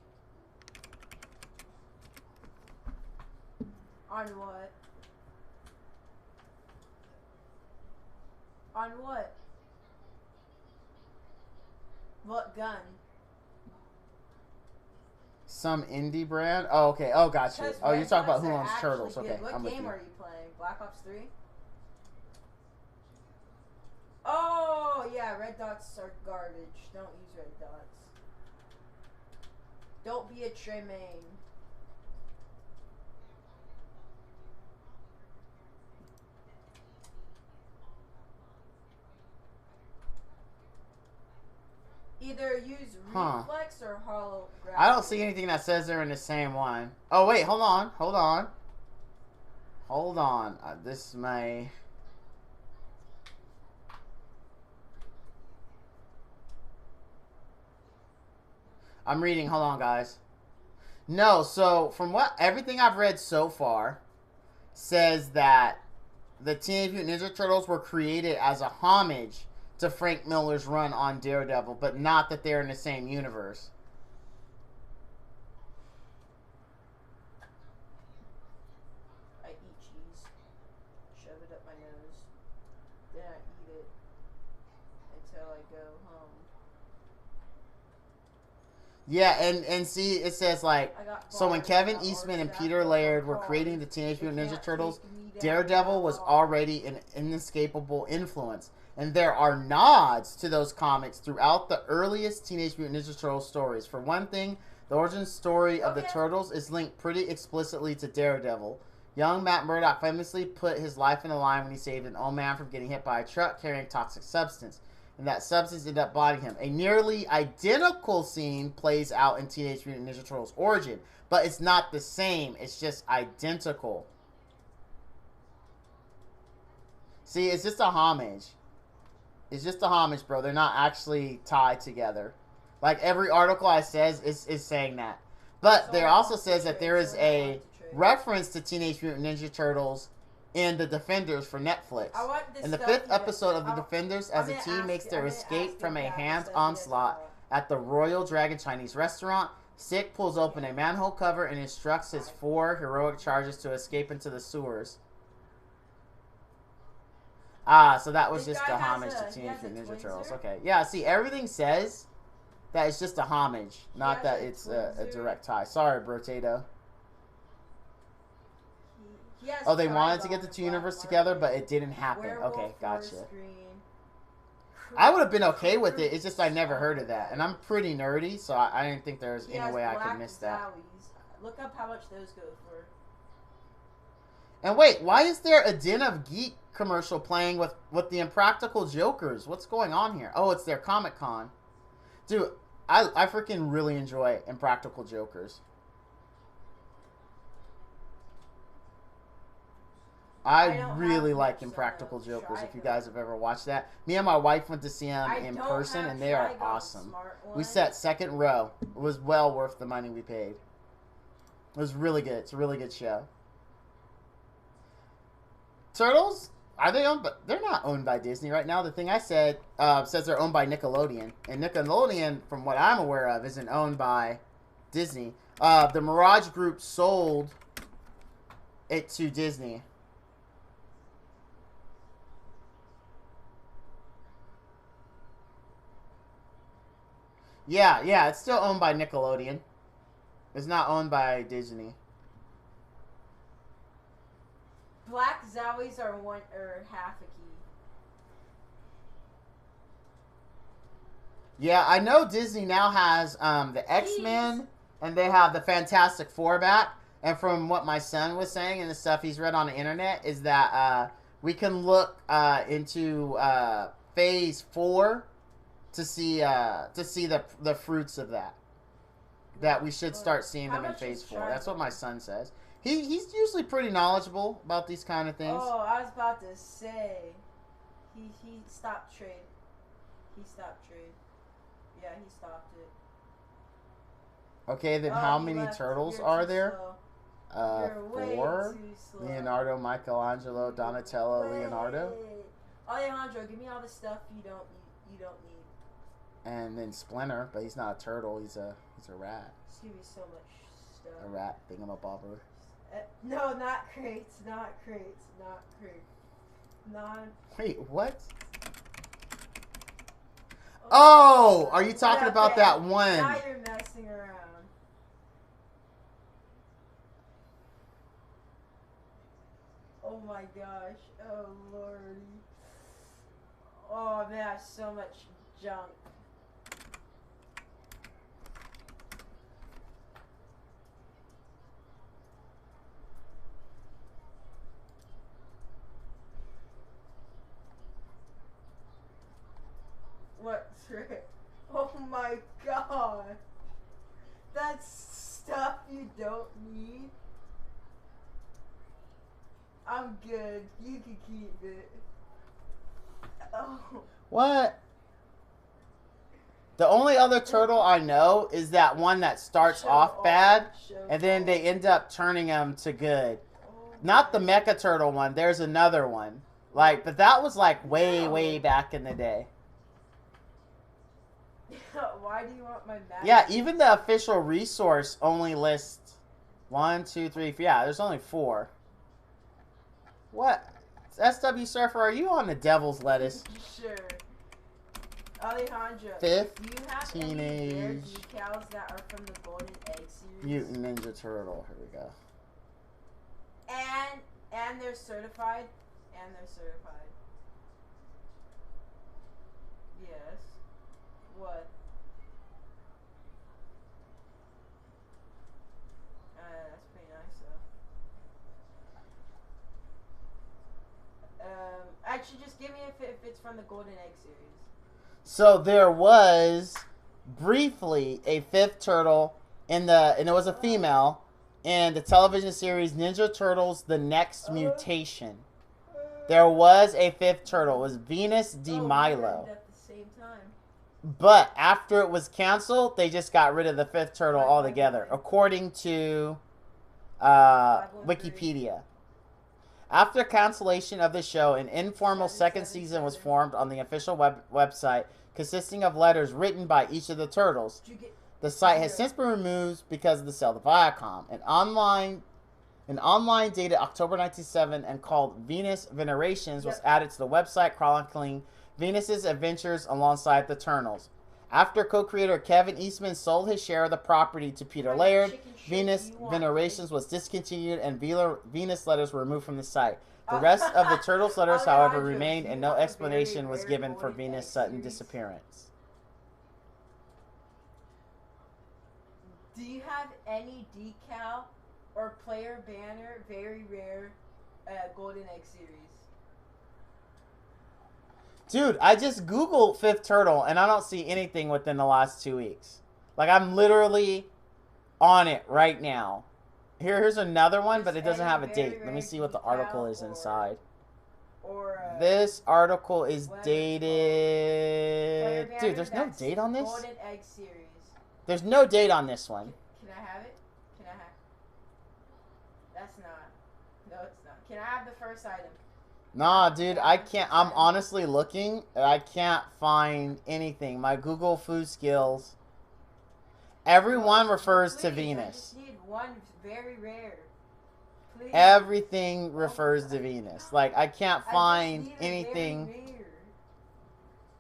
On what? On what? What gun? Some indie brand? Oh, okay. Oh, gotcha. Oh, you're talking about Who Owns Turtles. Okay, What I'm with game you. are you playing? Black Ops 3? Oh yeah, red dots are garbage. Don't use red dots. Don't be a Tremaine. Either use reflex or holographic. I don't see anything that says they're in the same one. Oh wait, hold on. This may. I'm reading. Hold on, guys. No, so from everything I've read so far says that the Teenage Mutant Ninja Turtles were created as a homage to Frank Miller's run on Daredevil, but not that they're in the same universe. I eat cheese, shove it up my nose, then I eat it until I go home. Yeah, and see, it says like, so when Kevin Eastman and Peter Laird were creating the Teenage Mutant Ninja Turtles, Daredevil was already an inescapable influence. And there are nods to those comics throughout the earliest Teenage Mutant Ninja Turtles stories. For one thing, the origin story of the Turtles is linked pretty explicitly to Daredevil. Young Matt Murdock famously put his life in the line when he saved an old man from getting hit by a truck carrying toxic substance. And that substance ended up bodying him. A nearly identical scene plays out in Teenage Mutant Ninja Turtles Origin. But it's not the same. It's just identical. See, it's just a homage. It's just a homage, bro. They're not actually tied together. Like, every article I says is saying that. But there also says that there is a reference to Teenage Mutant Ninja Turtles in The Defenders for Netflix. In the 5th episode of The Defenders, as a team makes their escape from a Han's onslaught at the Royal Dragon Chinese restaurant, Sick pulls open a manhole cover and instructs his 4 heroic charges to escape into the sewers. Ah, so that was just a homage to Teenage Mutant Ninja Turtles. Okay. Yeah, see, everything says that it's just a homage, not that it's a direct tie. Sorry, Brotato. Oh, they wanted to get the two universes together, but it didn't happen. Okay, gotcha. I would have been okay with it. It's just I never heard of that. And I'm pretty nerdy, so I didn't think there was any way I could miss that. Look up how much those go for. And wait, why is there a Den of Geek commercial playing with the Impractical Jokers? What's going on here? Oh, it's their Comic-Con. Dude, I freaking really enjoy Impractical Jokers. I really like Impractical Jokers, if you guys have ever watched that. Me and my wife went to see them in person, and they are awesome. We sat second row. It was well worth the money we paid. It was really good. It's a really good show. Turtles? Are they owned? But they're not owned by Disney right now. The thing I said says they're owned by Nickelodeon, and Nickelodeon, from what I'm aware of, isn't owned by Disney. The Mirage Group sold it to Disney. Yeah, it's still owned by Nickelodeon. It's not owned by Disney. Black Zowies are half a key. Yeah, I know Disney now has the X-Men, and they have the Fantastic Four back. And from what my son was saying and the stuff he's read on the internet is that we can look into Phase 4 to see the fruits of that. That we should start seeing them in Phase 4. That's what my son says. He's usually pretty knowledgeable about these kind of things. Oh, I was about to say, he stopped trade. He stopped trade. Yeah, he stopped it. Okay, then how many turtles are there? 4. Leonardo, Michelangelo, Donatello, Leonardo. Alejandro, give me all the stuff you don't need. And then Splinter, but he's not a turtle. He's a rat. Just give me so much stuff. A rat thingamabobber. No, not crates. Not crates. Not crates. Wait, what? Oh, are you talking about that one? Now you're messing around. Oh my gosh. Oh lordy. Oh man, I have so much junk. What's right? Oh my god. That's stuff you don't need. I'm good. You can keep it. Oh. What? The only other turtle I know is that one that starts off bad, and then they end up turning him to good. Not the Mecha Turtle one. There's another one. Like, but that was like way back in the day. Why do you want my map? Yeah, even the official resource only lists 1, 2, 3. Yeah, there's only 4. What? SW Surfer, are you on the devil's lettuce? Sure. Alejandro, Fifth do you have any rare decals that are from the Golden Egg series? Mutant Ninja Turtle. Here we go. And they're certified? And they're certified. Yes. What? That's pretty nice though. Actually, just give me if it's from the Golden Egg series. So there was briefly a 5th turtle and it was a female in the television series Ninja Turtles: The Next Mutation. There was a 5th turtle. It was Venus de Milo. At the same time. But after it was canceled, they just got rid of the 5th turtle altogether, according to Wikipedia. After cancellation of the show, an informal second season was formed on the official website, consisting of letters written by each of the turtles. The site has since been removed because of the sale to Viacom. An online dated October 1997 and called Venus Venerations was added to the website, chronicling Venus's adventures alongside the Turtles. After co-creator Kevin Eastman sold his share of the property to Peter Laird, Venus Venerations was discontinued and Venus letters were removed from the site. The rest of the Turtles letters, however, remained, and no explanation was given for Venus' sudden disappearance. Do you have any decal or player banner, very rare, Golden Egg series? Dude, I just Googled 5th turtle and I don't see anything within the last 2 weeks. Like, I'm literally on it right now. Here's another one, but it doesn't have a date. Let me see what the article is inside. This article is dated... Dude, there's no date on this? Golden Egg series. There's no date on this one. Can I have it? Can I have... That's not... No, it's not. Can I have the first item? Nah, dude, I can't. I'm honestly looking, and I can't find anything. My Google food skills. Everyone refers to Venus. I just need one very rare. Please. Everything refers to Venus. Like, I can't find anything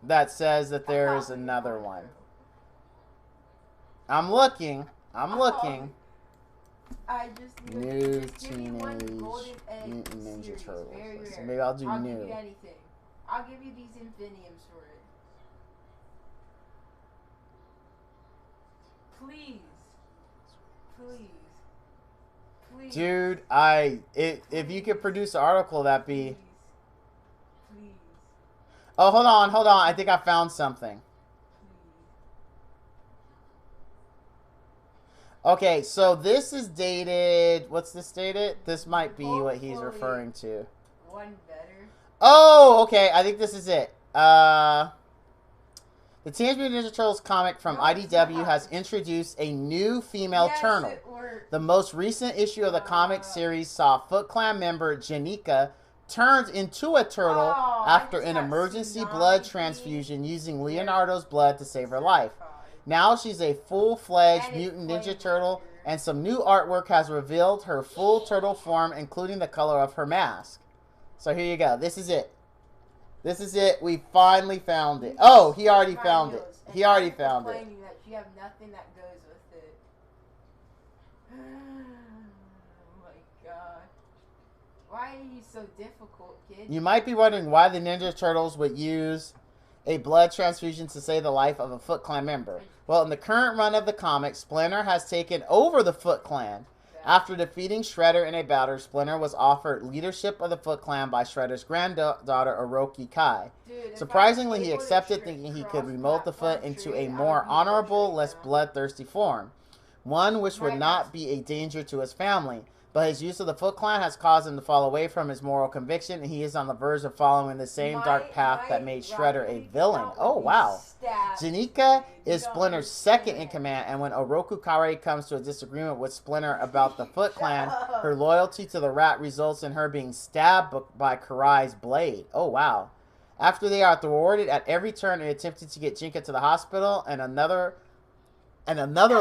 that says that there is another one. I'm looking. I'm looking. I just need New just give me one Golden Egg Mutant Ninja series. Turtles. Very rare. So maybe I'll do I'll new. give you anything. I'll give you these Infiniums for it. Please. Please. Please. Dude, if you could produce an article, that'd be... Please. Oh, hold on. I think I found something. Okay, so this is dated... What's this dated? This might be what he's referring to. One better. Oh, okay. I think this is it. The Teenage Mutant Ninja Turtles comic from IDW has introduced a new female turtle. The most recent issue of the comic series saw Foot Clan member Janika turned into a turtle after an emergency blood transfusion using Leonardo's blood to save her life. Now she's a full-fledged Mutant Ninja Turtle, and some new artwork has revealed her full turtle form, including the color of her mask. So here you go. This is it. This is it. We finally found it. Oh, he already found it. He already found it. Complaining that you have nothing that goes with it. Oh my god. Why are you so difficult, kid? You might be wondering why the Ninja Turtles would use a blood transfusion to save the life of a Foot Clan member. Well, in the current run of the comic, Splinter has taken over the Foot Clan. After defeating Shredder in a battle, Splinter was offered leadership of the Foot Clan by Shredder's granddaughter, Orochi Kai. Surprisingly, he accepted, thinking he could remold the Foot into a more honorable, less bloodthirsty form. One which would not be a danger to his family. But his use of the Foot Clan has caused him to fall away from his moral conviction, and he is on the verge of following the same dark path that made Shredder a villain. Oh, wow. Janika is Splinter's second in command, and when Oroku Kare comes to a disagreement with Splinter about the Foot Clan, her loyalty to the rat results in her being stabbed by Karai's blade. Oh, wow. After they are thwarted at every turn and attempted to get Jinka to the hospital, and another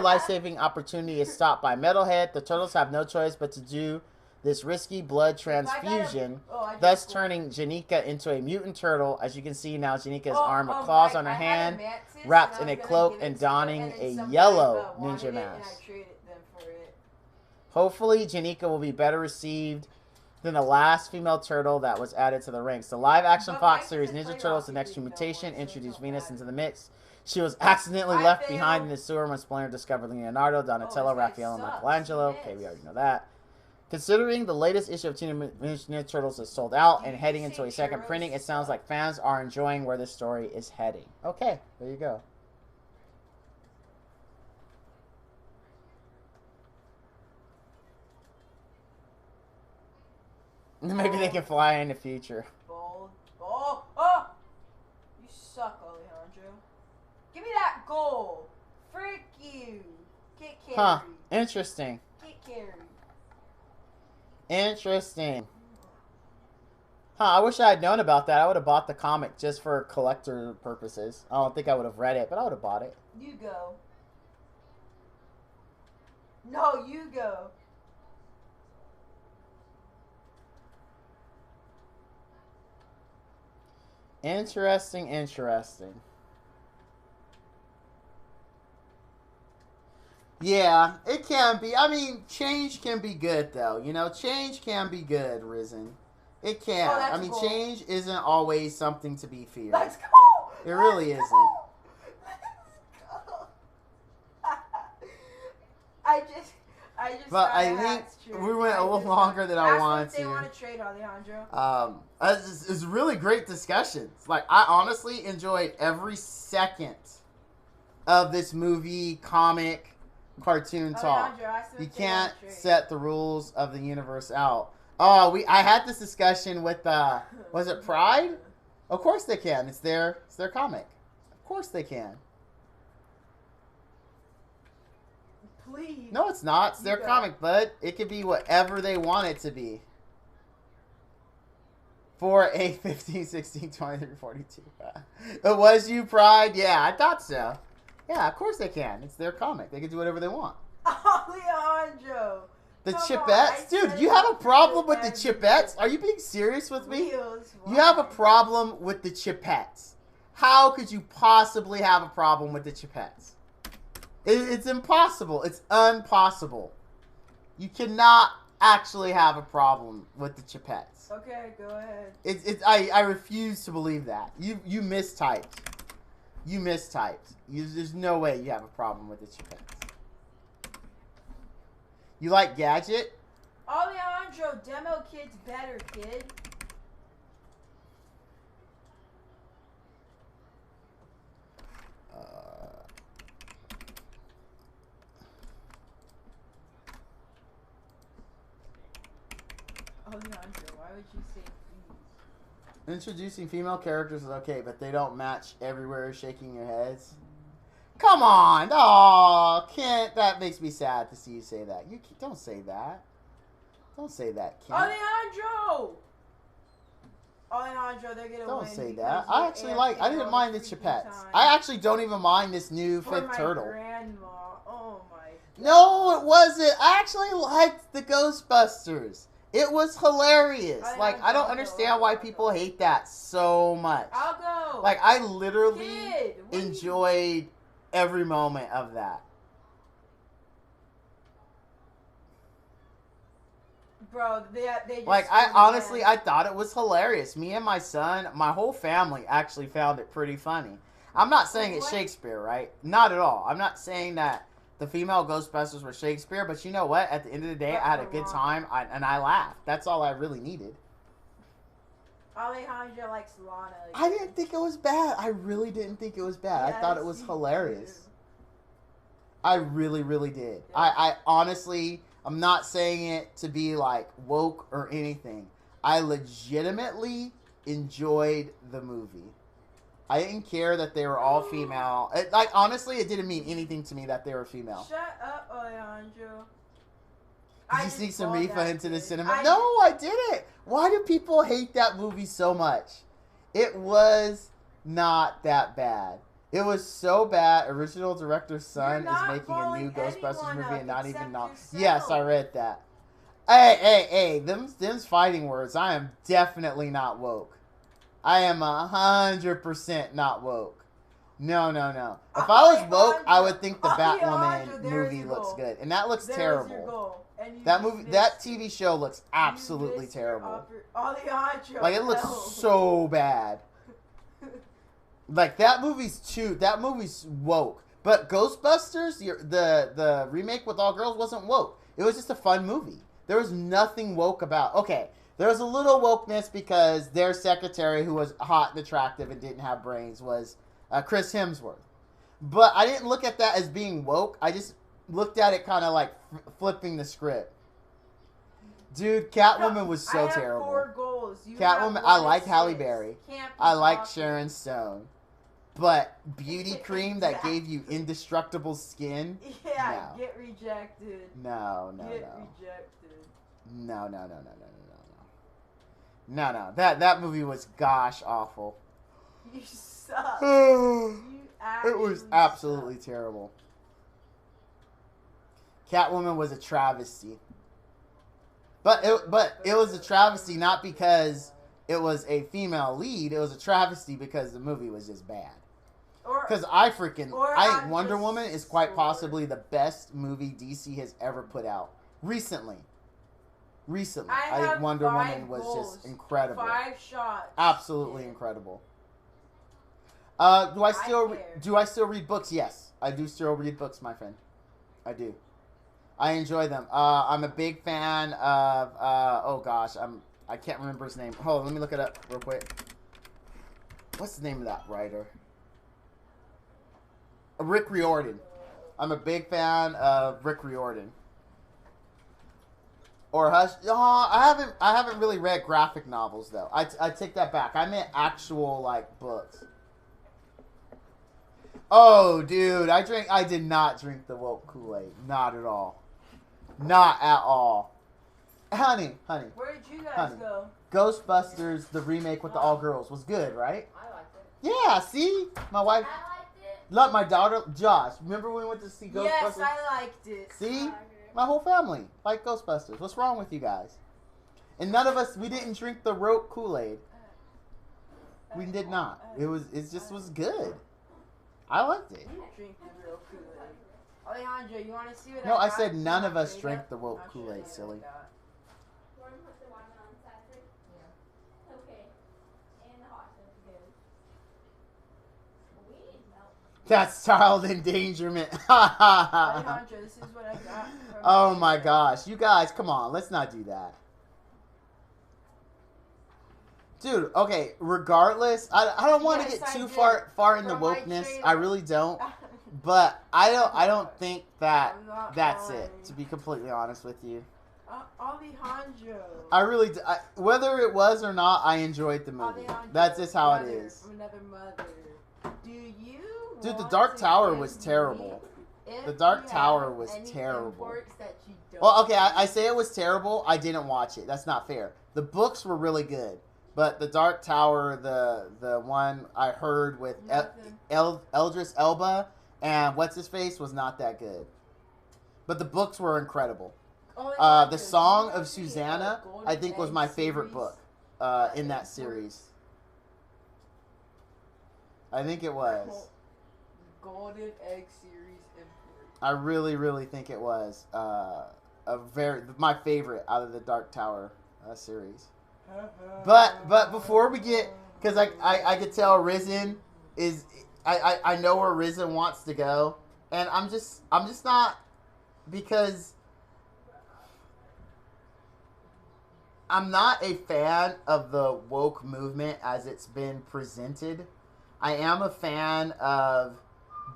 life-saving opportunity is stopped by Metalhead, the turtles have no choice but to do this risky blood transfusion, thus turning Janika into a mutant turtle. As you can see now, Janika's armed with claws on her hand, wrapped in a cloak and donning a yellow ninja mask. Hopefully, Janika will be better received than the last female turtle that was added to the ranks. The live-action Fox series Ninja Turtles: The Next Mutation introduced Venus into the mix. She was accidentally left behind in the sewer when Splinter discovered Leonardo, Donatello, Raphael, and Michelangelo. Okay, we already know that. Considering the latest issue of Teenage Mutant Ninja Turtles is sold out and heading into a second printing, it sounds like fans are enjoying where this story is heading. Okay, there you go. Maybe they can fly in the future. Oh! You suck, Alejandro. Give me that goal. Frick you. Get carried. Huh. Interesting. Get carried. Interesting. Huh, I wish I had known about that. I would have bought the comic just for collector purposes. I don't think I would have read it, but I would have bought it. You go. No, you go. Interesting, interesting. Yeah, it can be. I mean, change can be good, though. You know, change can be good, Risen. It can. I mean, change isn't always something to be feared. Let's go. It really isn't. I just. But I think we went a little longer than I wanted to. They want to trade Alejandro. It's really great discussions. Like, I honestly enjoyed every second of this movie, comic, cartoon talk. You can't set the rules of the universe out. Oh, I had this discussion with was it Pride? Of course they can. It's their comic. Of course they can. Please. No, it's not. It's their comic, bud. It could be whatever they want it to be. For a 15, 16, 23, 42. It was you, Pride? Yeah, I thought so. Yeah, of course they can. It's their comic. They can do whatever they want. Alejandro. The Chipettes? Dude, you have a problem with the Chipettes? Are you being serious with me? You have a problem with the Chipettes. How could you possibly have a problem with the Chipettes? It's impossible. It's impossible. You cannot actually have a problem with the Chipettes. Okay, go ahead. I refuse to believe that. You mistyped. You mistyped. There's no way you have a problem with the Chipettes. You like Gadget? Alejandro, demo kid's better, kid. Alejandro, why would you say please? Introducing female characters is okay, but they don't match everywhere shaking your heads. Come on! Oh, Kent, that makes me sad to see you say that. You don't say that. Don't say that, Kent. Alejandro, they're gonna win. Don't say that. I actually I didn't mind the Chipettes. I actually don't even mind this new fifth turtle. Grandma. Oh my God. No, it wasn't. I actually liked the Ghostbusters. It was hilarious. Like, I don't understand why people hate that so much. I'll go. Like, I literally enjoyed every moment of that. Bro, they just Like, I screwed honestly, again. I thought it was hilarious. Me and my son, my whole family actually found it pretty funny. I'm not saying it's What? Shakespeare, right? Not at all. I'm not saying that the female Ghostbusters were Shakespeare, but you know what? At the end of the day, I had a good time, and I laughed. That's all I really needed. Alejandro likes Lana. I didn't think it was bad. I really didn't think it was bad. I thought it Yes, was you hilarious. do. I really, really did. Yeah. I honestly, I'm not saying it to be like woke or anything. I legitimately enjoyed the movie. I didn't care that they were all female. Like, honestly, it didn't mean anything to me that they were female. Shut up, Alejandro. Did you sneak some bought Rifa that into the shit. cinema? No, I didn't. Why do people hate that movie so much? It was not that bad. It was so bad. Original director's son You're is not making a new blowing Ghostbusters anyone movie up and not even except know. yourself. Yes, I read that. Hey, them's fighting words. I am definitely not woke. I am 100% not woke. No. If I was woke, I would think the Batwoman movie looks good, and that looks terrible. That movie, that TV show looks absolutely terrible. Alejandro, Like, it looks no. so bad. Like, that movie's woke. But Ghostbusters, the remake with all girls wasn't woke. It was just a fun movie. There was nothing woke about. Okay, there was a little wokeness because their secretary, who was hot and attractive and didn't have brains, was Chris Hemsworth. But I didn't look at that as being woke. I just looked at it kind of like flipping the script. Dude, Catwoman was so I have terrible. 4 goals. You Catwoman, have I 1 like and Halle 6. Berry. Can't be I like talking. Sharon Stone. But beauty cream that gave you indestructible skin? Yeah, No. get rejected. No. Get rejected. No. That movie was gosh awful. You suck. It was absolutely terrible. Catwoman was a travesty. But it was a travesty not because it was a female lead. It was a travesty because the movie was just bad. Because I think Wonder Woman is quite possibly the best movie DC has ever put out. Recently. I think Wonder Woman was just incredible. 5 shots. Absolutely incredible. Do I still read books? Yes. I do still read books, my friend. I do. I enjoy them. I'm a big fan of I can't remember his name. Hold on, let me look it up real quick. What's the name of that writer? Rick Riordan. I'm a big fan of Rick Riordan. Or Hush. I haven't really read graphic novels though. I take that back. I meant actual like books. Oh, dude, I did not drink the woke Kool-Aid. Not at all. Not at all. Honey. Where did you guys go? Ghostbusters, the remake with the all girls, was good, right? I liked it. Yeah, see? My wife. I liked it. Look, my daughter, Josh. Remember when we went to see Ghostbusters? Yes, I liked it. See? My whole family liked Ghostbusters. What's wrong with you guys? And none of us, we didn't drink the rope Kool-Aid. We did not. It just was good. I liked it. You drink the real Kool-Aid. Alejandro, you want to see what No, I got? said none of us Straight drank up? the woke I'll show you Kool-Aid, what I silly. got. Want to put the watermelon salsa? Yeah. Okay. And the hot sauce goes. We need milk. That's child endangerment. Alejandro, this is what I got. From Oh my gosh. You guys, come on. Let's not do that. Dude, okay, regardless, I don't want to Yes, get I too did. far in the From my wokeness. trailer. I really don't. But I don't think that I'm not that's lying. it, to be completely honest with you. Alejandro. I really do. Whether it was or not, I enjoyed the movie. Alejandro, That's just how it mother is. from another mother. Do you Dude, the want Dark to Tower give was me terrible. if The Dark you Tower have was any terrible. imports that you don't Well, okay, I like? say it was terrible. I didn't watch it. That's not fair. The books were really good. But the Dark Tower, the one I heard with Eldris Elba and what's-his-face was not that good. But the books were incredible. The Song of Susanna, I think, was my favorite book in that series. I think it was. Golden Egg series import. I really, really think it was. my favorite out of the Dark Tower series. But before we get, because I could tell Risen is, I know where Risen wants to go, and I'm just not, because I'm not a fan of the woke movement as it's been presented. I am a fan of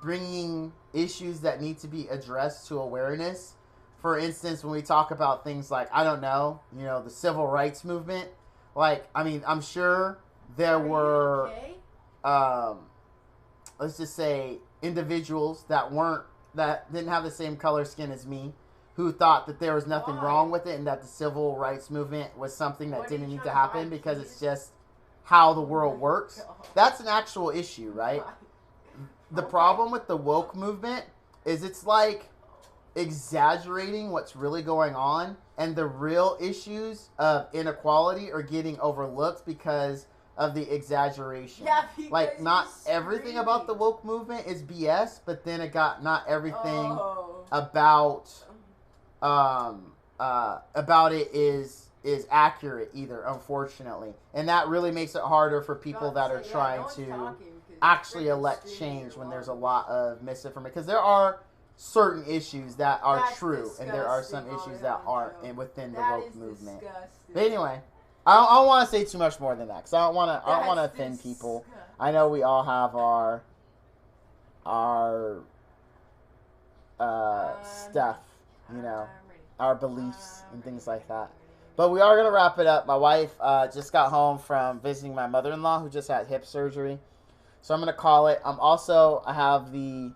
bringing issues that need to be addressed to awareness. For instance, when we talk about things like, I don't know, the civil rights movement, like, I mean, I'm sure there were, let's just say, individuals that didn't have the same color skin as me, who thought that there was nothing wrong with it and that the civil rights movement was something that didn't need to happen because it's just how the world works. That's an actual issue, right? The problem with the woke movement is it's like exaggerating what's really going on, and the real issues of inequality are getting overlooked because of the exaggeration. Yeah, like, not everything about the woke movement is BS, but then not everything about it is accurate either, unfortunately. And that really makes it harder for people that are trying to actually elect change when there's a lot of misinformation. Because there are certain issues that are true, and there are some issues that aren't within the woke movement. But anyway, I don't want to say too much more than that, because I don't want to offend people. I know we all have our stuff, our beliefs and things like that. But we are going to wrap it up. My wife just got home from visiting my mother-in-law, who just had hip surgery. So I'm going to call it. I have the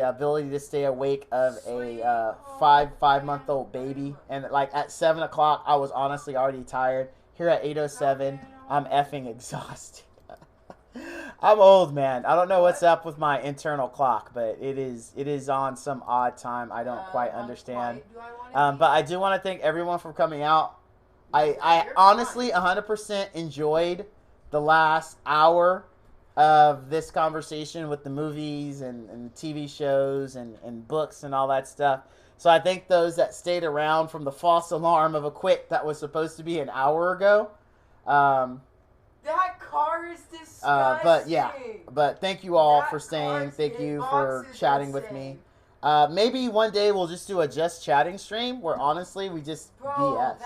ability to stay awake of a 5-month-old baby. And like at 7 o'clock, I was honestly already tired. Here at 8:07, I'm effing exhausted. I'm old, man. I don't know what's up with my internal clock, but it is on some odd time. I don't quite understand. But I do want to thank everyone for coming out. I honestly 100% enjoyed the last hour of this conversation with the movies and TV shows and books and all that stuff. So I thank those that stayed around from the false alarm of a quit that was supposed to be an hour ago. That car is disgusting. But thank you all for staying. Thank you for chatting with me. Maybe one day we'll just do a just chatting stream where honestly we just BS.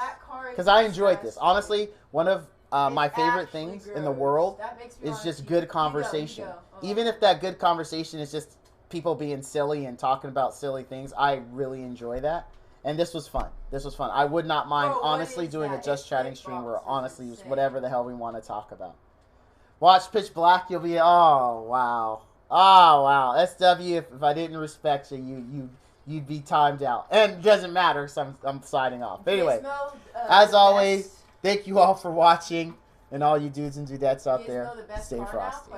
Because I enjoyed this. Honestly, one of my favorite things in the world is just good conversation. Even if that good conversation is just people being silly and talking about silly things, I really enjoy that. And this was fun. I would not mind, honestly, doing a just chatting stream where, honestly, it's whatever the hell we want to talk about. Watch Pitch Black, you'll be, oh, wow. SW, if I didn't respect you, you'd be timed out. And it doesn't matter, so I'm signing off. But anyway, as always, thank you all for watching. And all you dudes and dudettes out there, stay frosty.